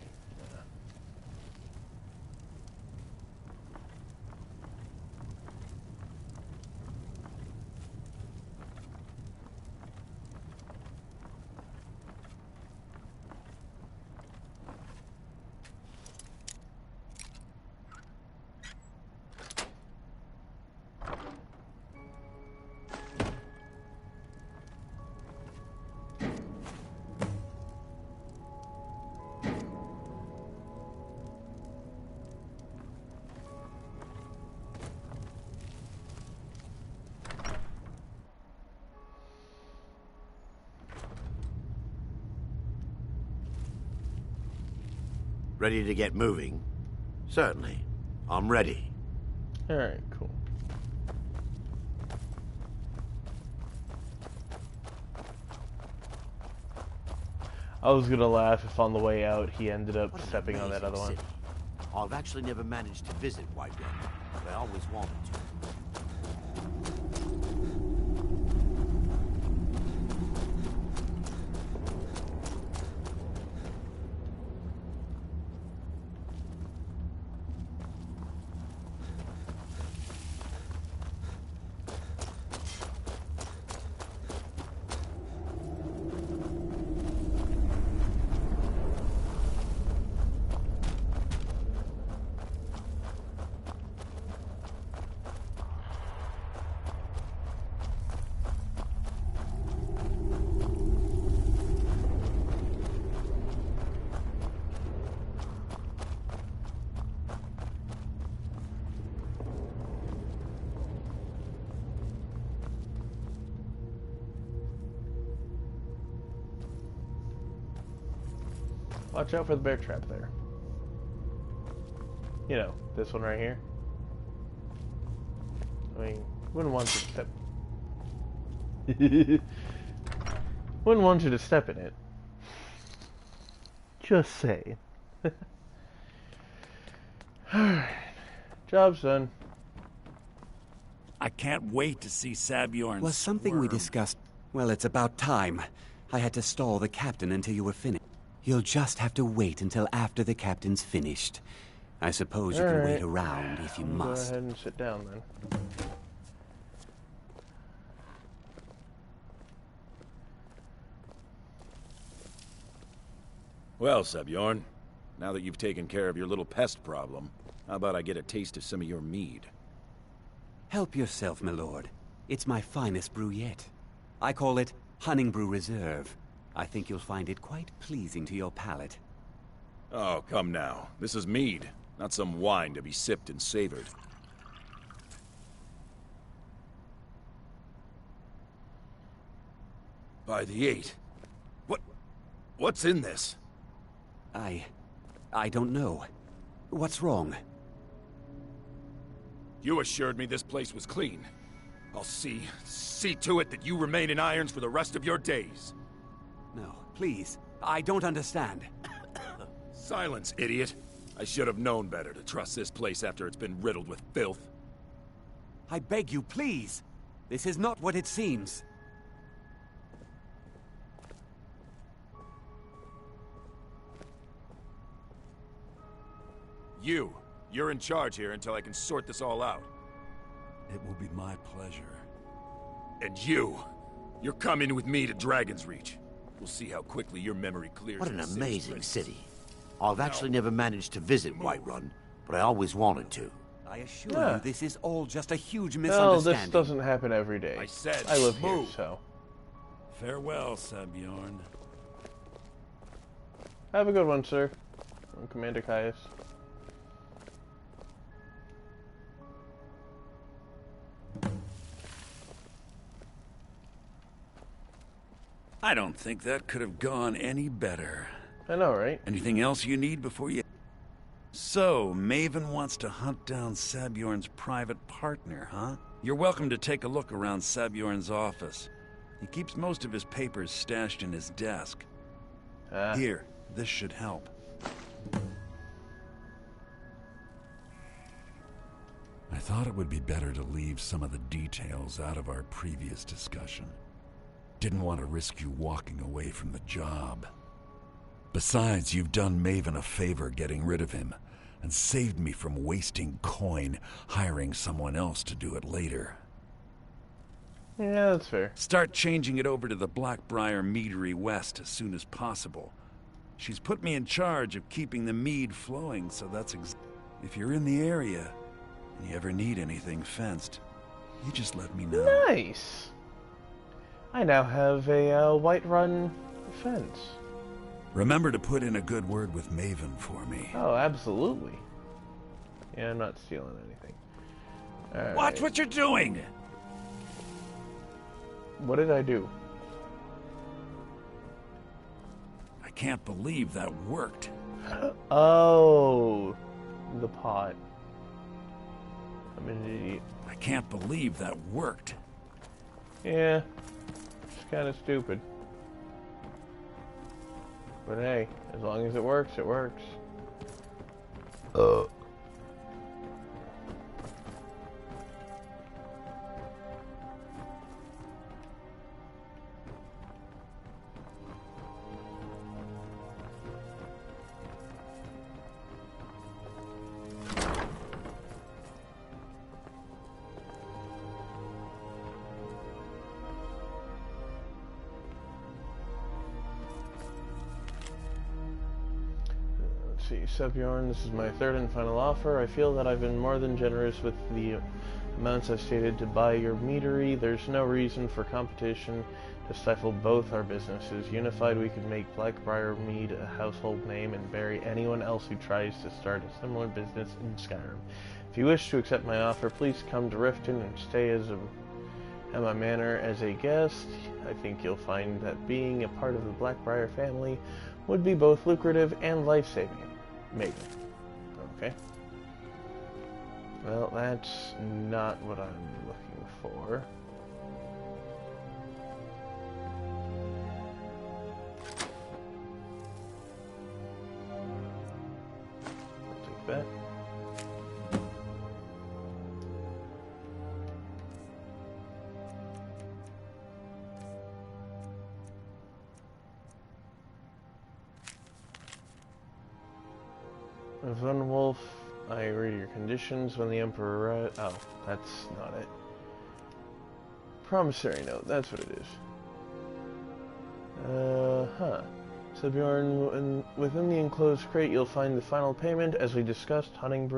Ready to get moving? Certainly. I'm ready. Alright, cool. I was gonna laugh if on the way out he ended up stepping on that other one. I've actually never managed to visit White Run, but I always wanted to. Watch out for the bear trap there. You know, this one right here. I mean, wouldn't want you to step... wouldn't want you to step in it. Just saying. Alright. Job's done. I can't wait to see Sabjorn Was something we discussed... Well, it's about time. I had to stall the captain until you were finished. You'll just have to wait until after the captain's finished. I suppose you can wait around if you must. Go ahead and sit down then. Well, Sabjorn, now that you've taken care of your little pest problem, how about I get a taste of some of your mead? Help yourself, my lord. It's my finest brew yet. I call it Honningbrew Reserve. I think you'll find it quite pleasing to your palate. Oh, come now. This is mead, not some wine to be sipped and savored. By the 8. What's in this? I don't know. What's wrong? You assured me this place was clean. I'll see to it that you remain in irons for the rest of your days. No, please. I don't understand. Silence, idiot. I should have known better to trust this place after it's been riddled with filth. I beg you, please. This is not what it seems. You're in charge here until I can sort this all out. It will be my pleasure. And you're coming with me to Dragon's Reach. We'll see how quickly your memory clears. What an amazing city. I've actually never managed to visit Whiterun, but I always wanted to. I assure you, this is all just a huge Well, misunderstanding. this doesn't happen every day. I live here, so. Farewell, Sabjorn. Have a good one, sir. I'm Commander Caius. I don't think that could have gone any better. I know, right? Anything else you need before you... So, Maven wants to hunt down Sabjorn's private partner, huh? You're welcome to take a look around Sabjorn's office. He keeps most of his papers stashed in his desk. Here, this should help. I thought it would be better to leave some of the details out of our previous discussion. Didn't want to risk you walking away from the job. Besides, you've done Maven a favor getting rid of him, and saved me from wasting coin hiring someone else to do it later. Yeah, that's fair. Start changing it over to the Blackbriar Meadery West as soon as possible. She's put me in charge of keeping the mead flowing, so that's if you're in the area, and you ever need anything fenced, you just let me know. Nice! I now have a Whiterun fence. Remember to put in a good word with Maven for me. Oh, absolutely. Yeah, I'm not stealing anything. All Watch right. what you're doing! What did I do? I can't believe that worked. Oh, the pot. I'm an idiot. I can't believe that worked. Yeah, it's kind of stupid. But hey, as long as it works, it works. Sabjorn, this is my third and final offer. I feel that I've been more than generous with the amounts I've stated to buy your meadery. There's no reason for competition to stifle both our businesses. Unified, we could make Blackbriar Mead a household name and bury anyone else who tries to start a similar business in Skyrim. If you wish to accept my offer, please come to Riften and stay at my manor as a guest. I think you'll find that being a part of the Blackbriar family would be both lucrative and life-saving. Maybe. Okay. Well, that's not what I'm looking for. I'll take that. Von Wolf, I read your conditions when the Emperor oh, that's not it. Promissory note, that's what it is. Sabjorn, within the enclosed crate you'll find the final payment. As we discussed, Hunting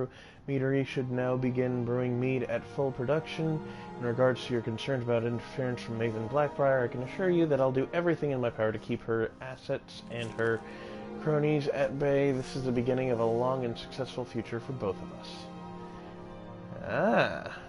Meadery should now begin brewing mead at full production. In regards to your concerns about interference from Maven Blackbriar, I can assure you that I'll do everything in my power to keep her assets and her cronies at bay. This is the beginning of a long and successful future for both of us. Ah.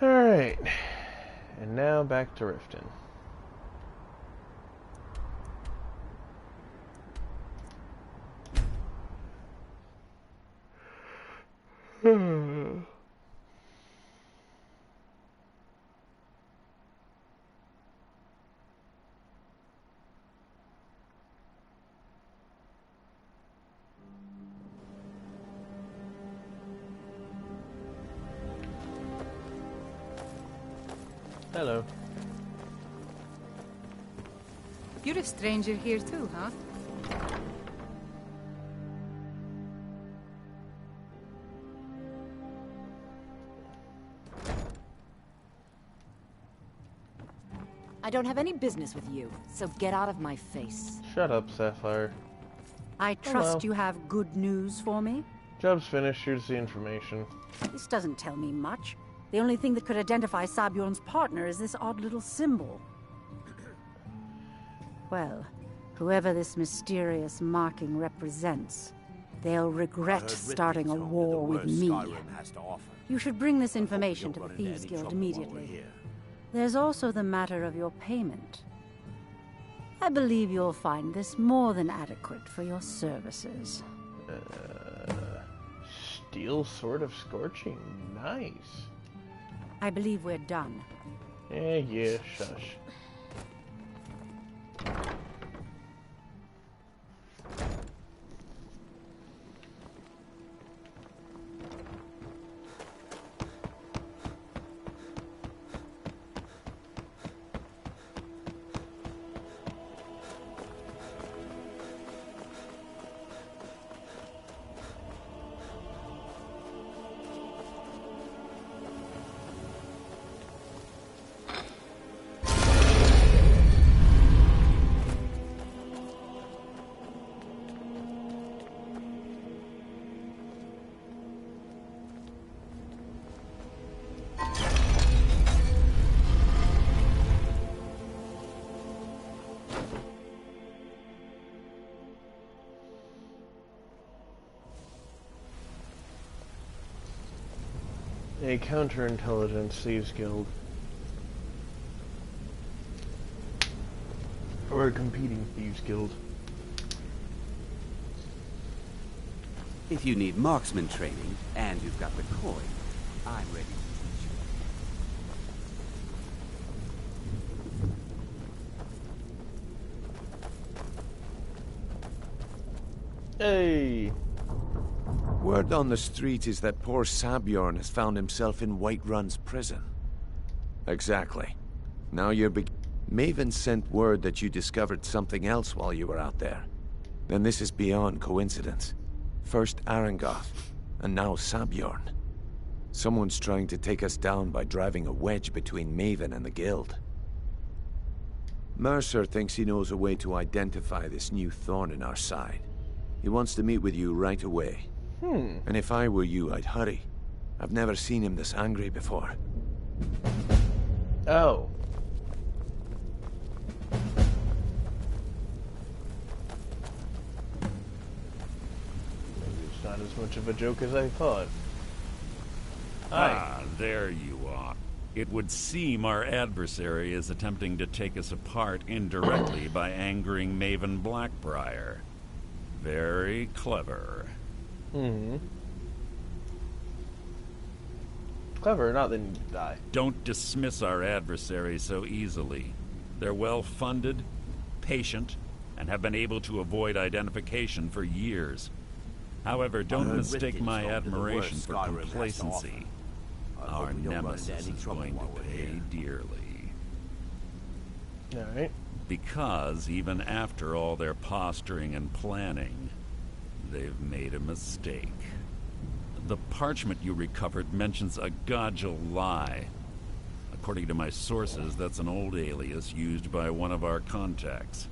Alright. And now back to Riften. Hello. You're a stranger here too, huh? I don't have any business with you, so get out of my face. Shut up, Sapphire. I trust you have good news for me? Job's finished. Here's the information. This doesn't tell me much. The only thing that could identify Sabjorn's partner is this odd little symbol. Well, whoever this mysterious marking represents, they'll regret starting a war with me. You should bring this information to the Thieves Guild immediately. There's also the matter of your payment. I believe you'll find this more than adequate for your services. Steel Sword of Scorching. Nice. I believe we're done. Yeah, shush. A counterintelligence Thieves Guild. Or a competing Thieves Guild. If you need marksman training, and you've got the coin, I'm ready to teach you. Hey! Word on the street is that poor Sabjorn has found himself in Whiterun's prison. Exactly. Now you're Maven sent word that you discovered something else while you were out there. Then this is beyond coincidence. First Arangoth, and now Sabjorn. Someone's trying to take us down by driving a wedge between Maven and the Guild. Mercer thinks he knows a way to identify this new thorn in our side. He wants to meet with you right away. And if I were you, I'd hurry. I've never seen him this angry before. Oh. Maybe it's not as much of a joke as I thought. Ah, there you are. It would seem our adversary is attempting to take us apart indirectly by angering Maven Blackbriar. Very clever. Clever, not that you need to die. Don't dismiss our adversary so easily. They're well-funded, patient, and have been able to avoid identification for years. However, don't mistake my admiration for complacency. Our nemesis is going to pay dearly. Alright. Because even after all their posturing and planning, they've made a mistake. The parchment you recovered mentions a Godgel lie. According to my sources, that's an old alias used by one of our contacts.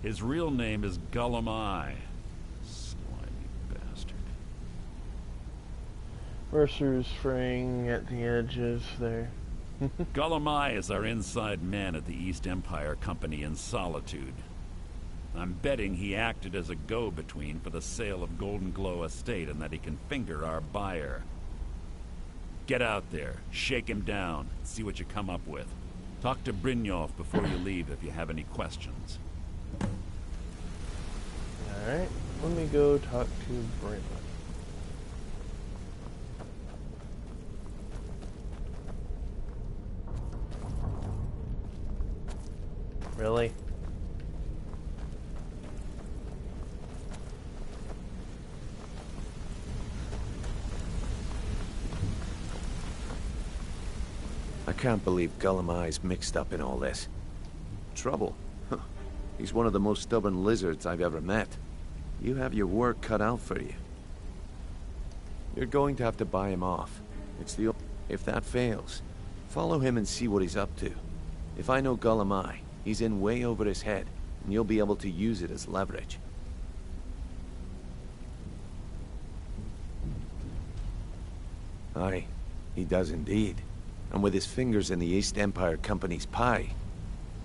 His real name is Gullum Eye. Slimy bastard. Mercer's fraying at the edges there. Gullum Eye is our inside man at the East Empire Company in Solitude. I'm betting he acted as a go-between for the sale of Golden Glow Estate and that he can finger our buyer. Get out there, shake him down, see what you come up with. Talk to Brynjolf before you leave if you have any questions. Alright, let me go talk to Brynjolf. Really? I can't believe Gullumai's mixed up in all this. Trouble? Huh. He's one of the most stubborn lizards I've ever met. You have your work cut out for you. You're going to have to buy him off. If that fails, follow him and see what he's up to. If I know Gullumai, he's in way over his head, and you'll be able to use it as leverage. Aye, he does indeed. And with his fingers in the East Empire Company's pie,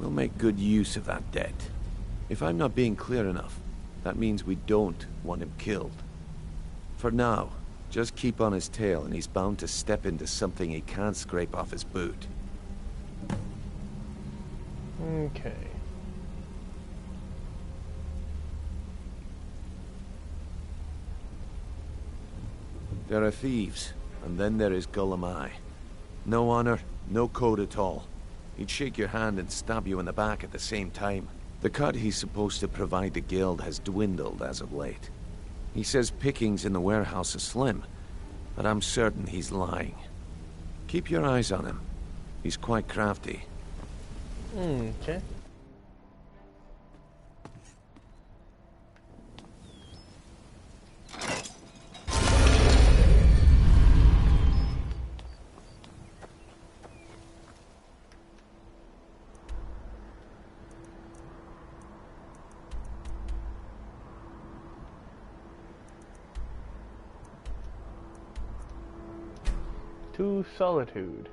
we'll make good use of that debt. If I'm not being clear enough, that means we don't want him killed. For now, just keep on his tail and he's bound to step into something he can't scrape off his boot. Okay. There are thieves, and then there is Gullumai. No honor, no code at all. He'd shake your hand and stab you in the back at the same time. The cut he's supposed to provide the guild has dwindled as of late. He says pickings in the warehouse are slim, but I'm certain he's lying. Keep your eyes on him. He's quite crafty. Okay. To solitude.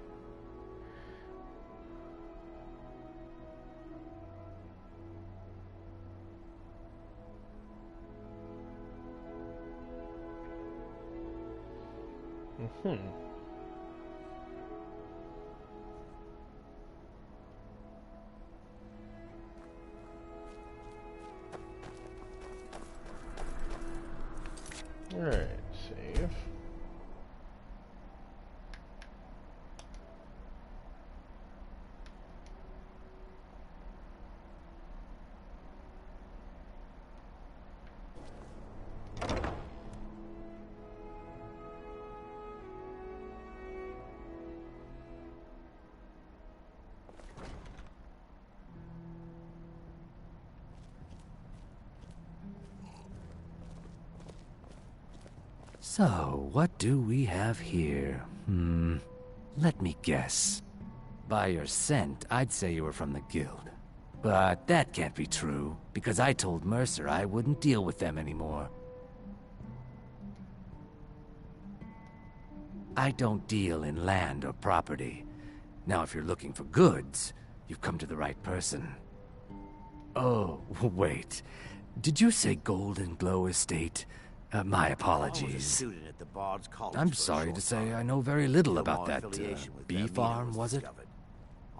Alright, save. So, what do we have here? Let me guess. By your scent, I'd say you were from the guild. But that can't be true, because I told Mercer I wouldn't deal with them anymore. I don't deal in land or property. Now, if you're looking for goods, you've come to the right person. Oh, wait. Did you say Golden Glow Estate? My apologies. I'm sorry to say I know very little about that bee farm, was it?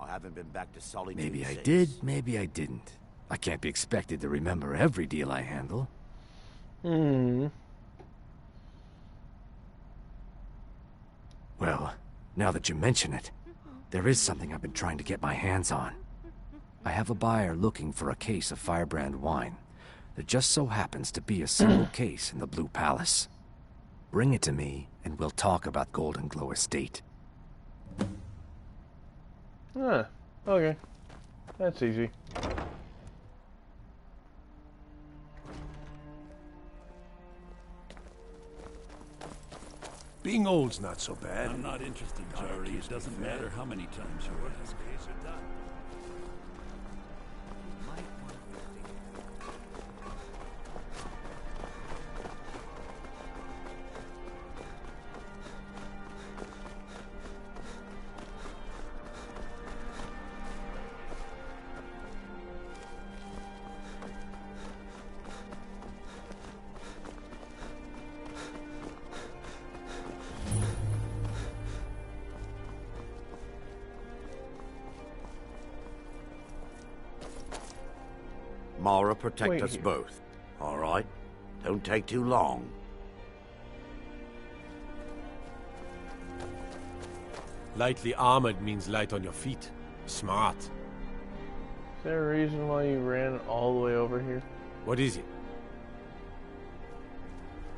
I haven't been back to Solitude Maybe I since. did, maybe I didn't. I can't be expected to remember every deal I handle. Well, now that you mention it, there is something I've been trying to get my hands on. I have a buyer looking for a case of Firebrand wine. There just so happens to be a single case in the Blue Palace. Bring it to me, and we'll talk about Golden Glow Estate. Okay. That's easy. Being old's not so bad. I'm not interested, Jari. It doesn't matter how many times you ask. Mara, protect Wait us here. both. All right? Don't take too long. Lightly armored means light on your feet. Smart. Is there a reason why you ran all the way over here? What is it?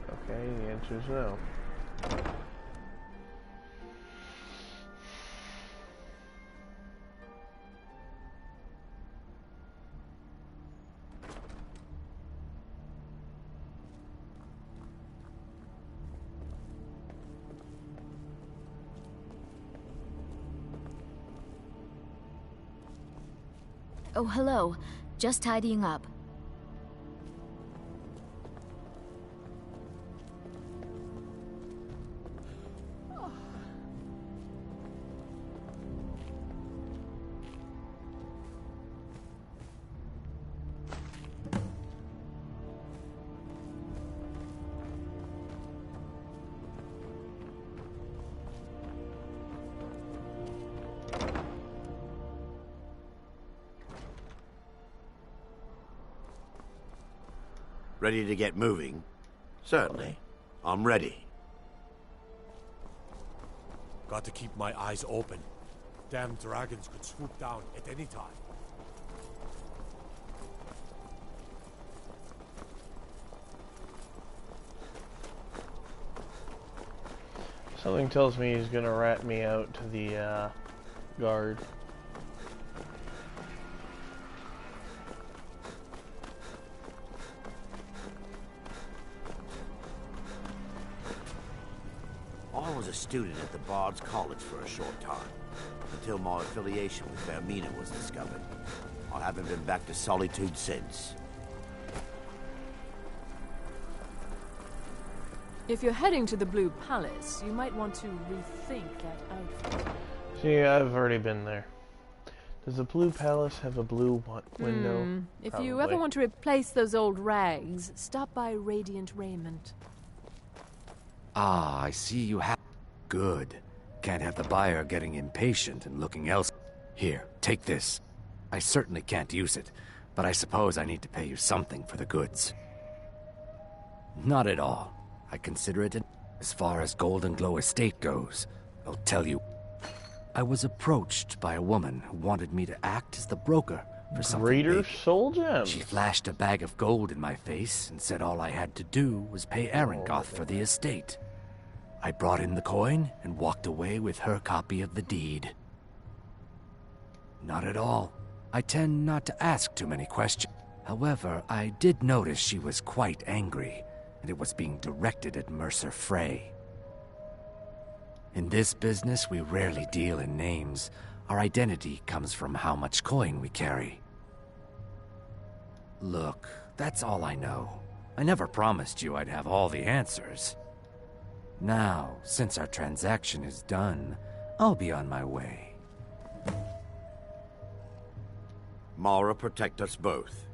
Okay, the answer is no. Oh, hello. Just tidying up. Ready to get moving? Certainly. I'm ready. Got to keep my eyes open. Damn dragons could swoop down at any time. Something tells me he's gonna rat me out to the guard. I was a student at the Bard's College for a short time, until my affiliation with Vermina was discovered. I haven't been back to Solitude since. If you're heading to the Blue Palace, you might want to rethink that outfit. See, I've already been there. Does the Blue Palace have a blue window? If Probably. you ever want to replace those old rags, stop by Radiant Raiment. Ah, I see you have... Good. Can't have the buyer getting impatient and looking else. Here, take this. I certainly can't use it, but I suppose I need to pay you something for the goods. Not at all. I consider it as far as Golden Glow Estate goes. I'll tell you. I was approached by a woman who wanted me to act as the broker for something Greater big. Soul Gems. She flashed a bag of gold in my face and said all I had to do was pay Arengoth for the estate. I brought in the coin and walked away with her copy of the deed. Not at all. I tend not to ask too many questions. However, I did notice she was quite angry, and it was being directed at Mercer Frey. In this business, we rarely deal in names. Our identity comes from how much coin we carry. Look, that's all I know. I never promised you I'd have all the answers. Now, since our transaction is done, I'll be on my way. Mara, protect us both.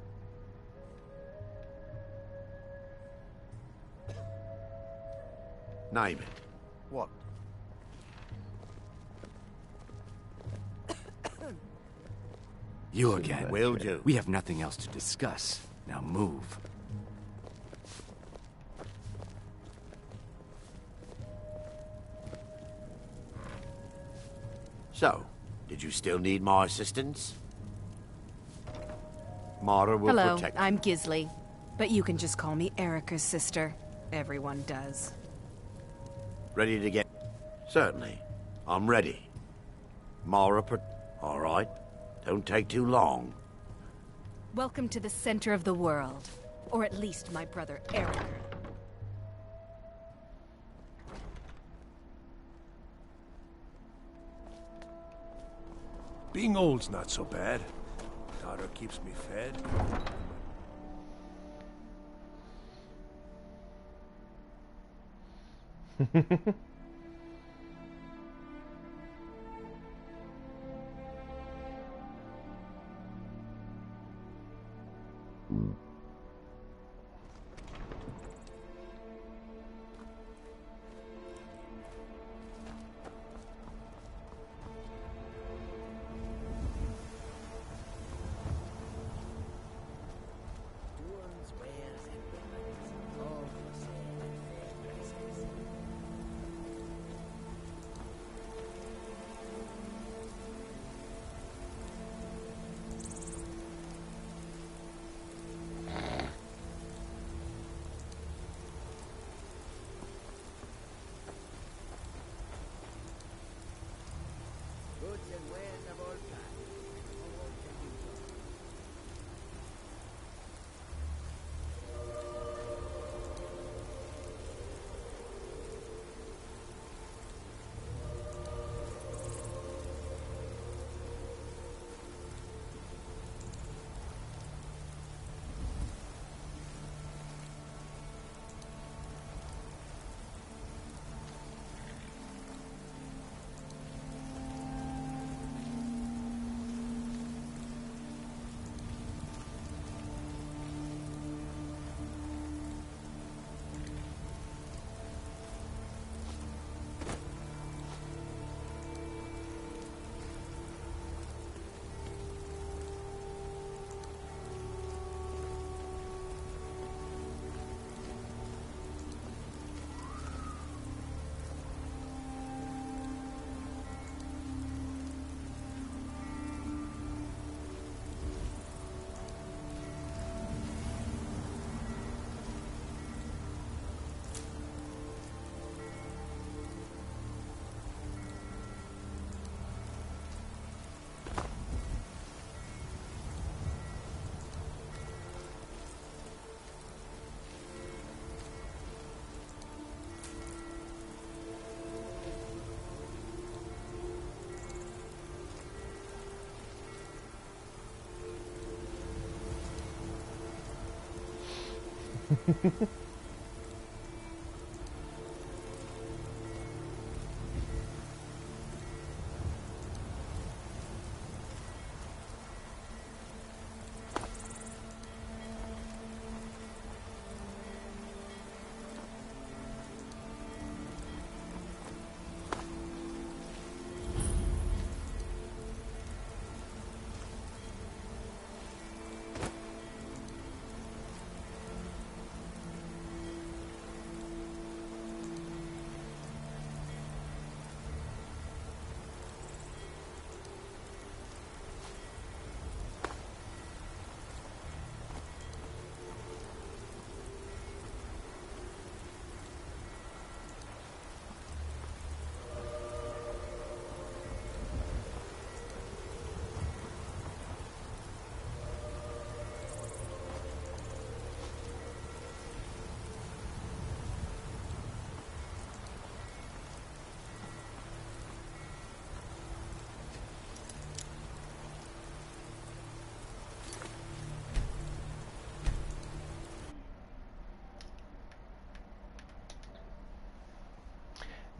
Name it. What? You again. Will do. We have nothing else to discuss. Now move. So, did you still need my assistance? Mara will Hello, protect. I'm Gisli, but you can just call me Erica's sister. Everyone does. Ready to get... Certainly. I'm ready. Mara, all right. Don't take too long. Welcome to the center of the world. Or at least my brother Erica. Being old's not so bad. Daughter keeps me fed.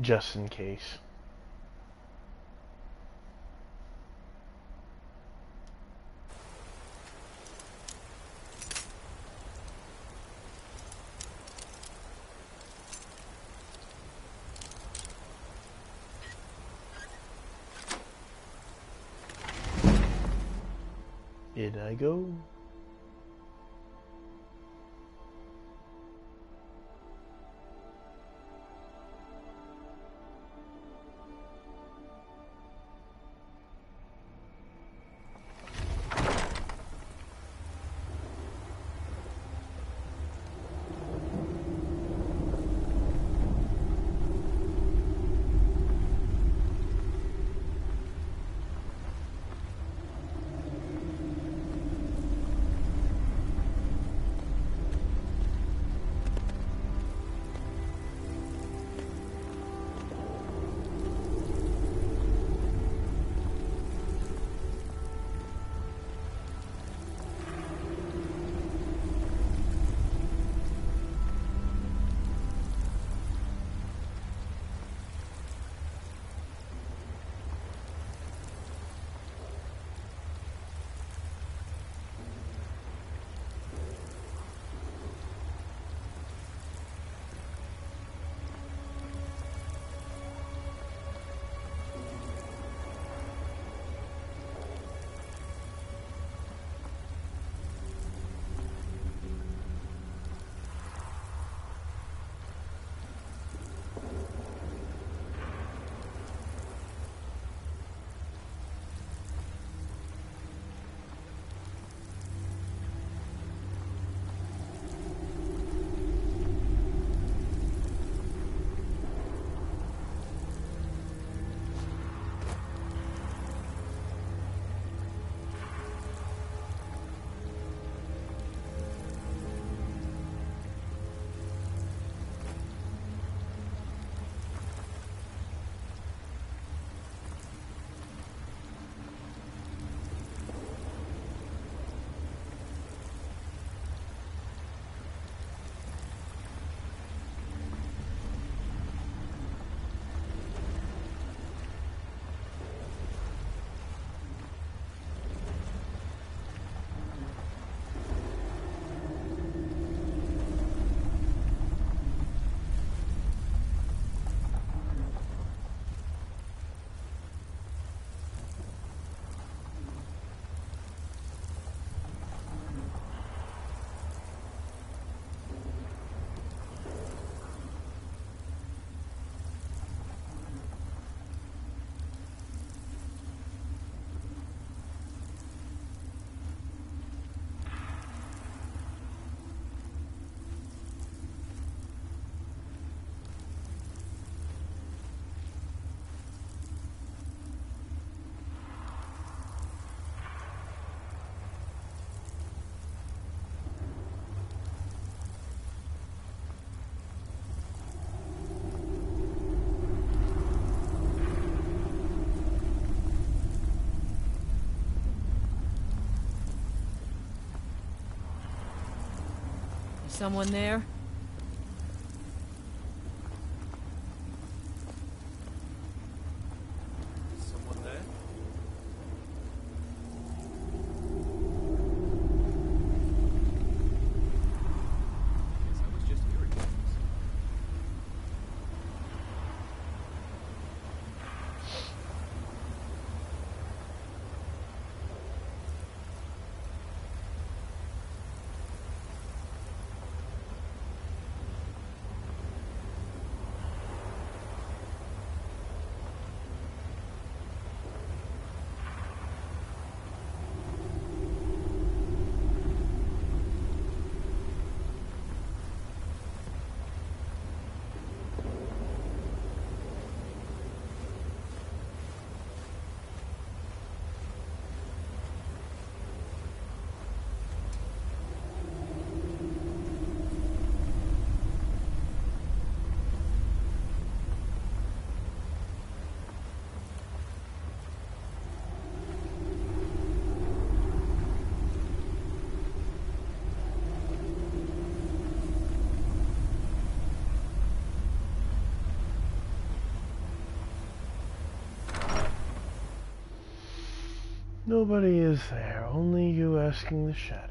Just in case. Did I go? Someone there? Someone there? Guess I was just hearing things. Nobody is there, only you asking the shadows.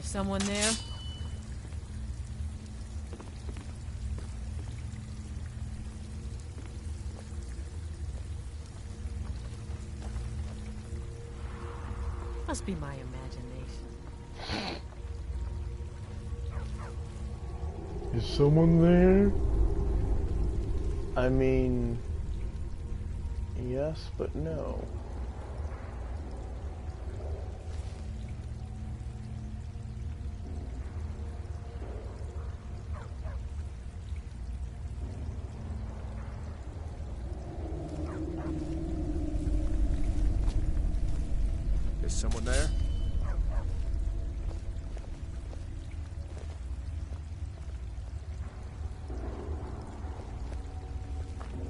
Someone there? Must be my imagination. Is someone there? I mean, yes, but no. Is someone there?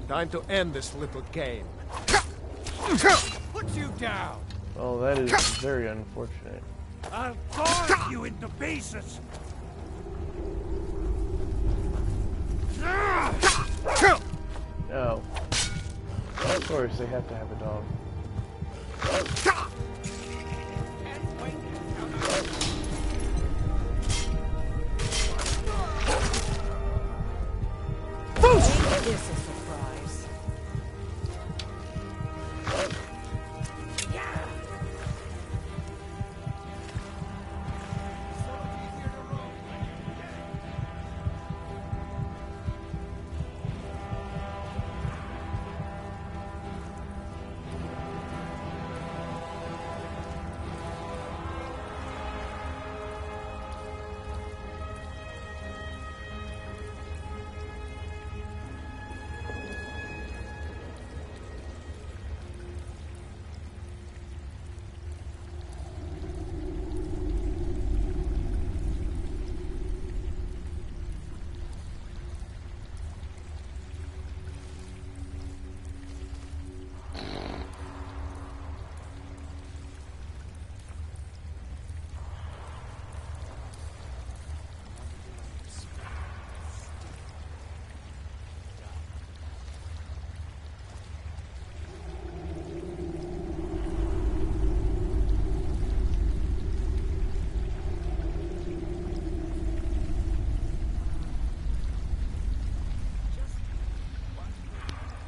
Time to end this little game. Put you down! Oh, that is very unfortunate. I'll carve you into pieces! No. Of course, they have to have a dog. Ain't this a surprise?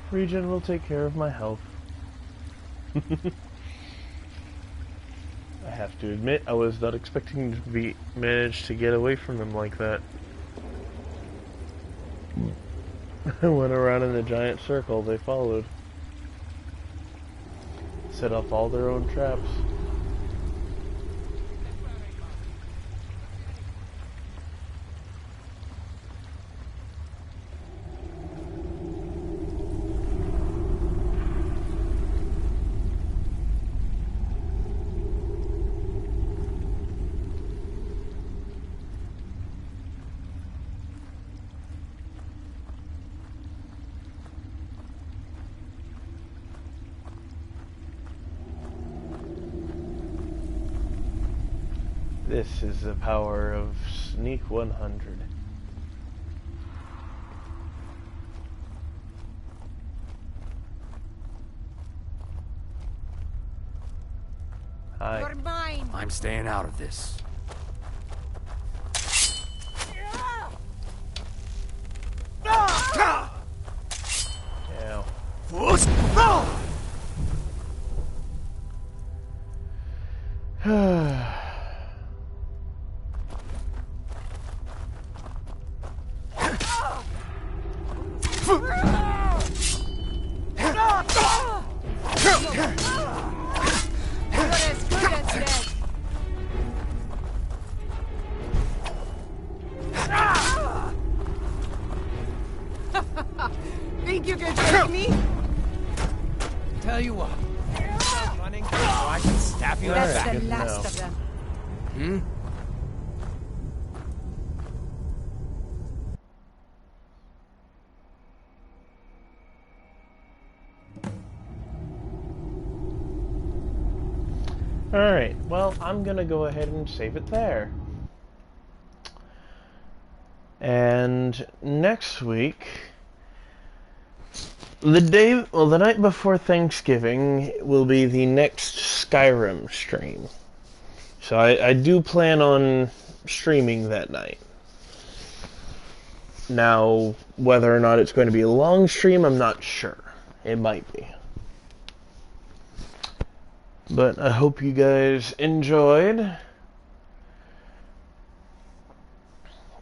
Regen will take care of my health. I have to admit, I was not expecting to manage to get away from them like that. I went around in a giant circle, they followed. Set up all their own traps. This is the power of Sneak 100. Hi. You're mine. I'm staying out of this. Ow. Think you can take me? Tell you what. Stop running so I can stab you in the That's back. the last of them. Hmm? Alright, well, I'm gonna go ahead and save it there. And next week, the night before Thanksgiving will be the next Skyrim stream. So I do plan on streaming that night. Now, whether or not it's going to be a long stream, I'm not sure. It might be. But I hope you guys enjoyed.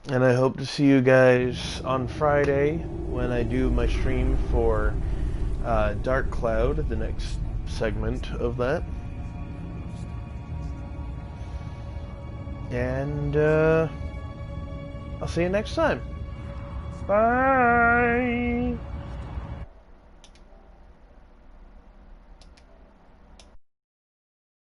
And I hope to see you guys on Friday when I do my stream for Dark Cloud, the next segment of that. And I'll see you next time. Bye!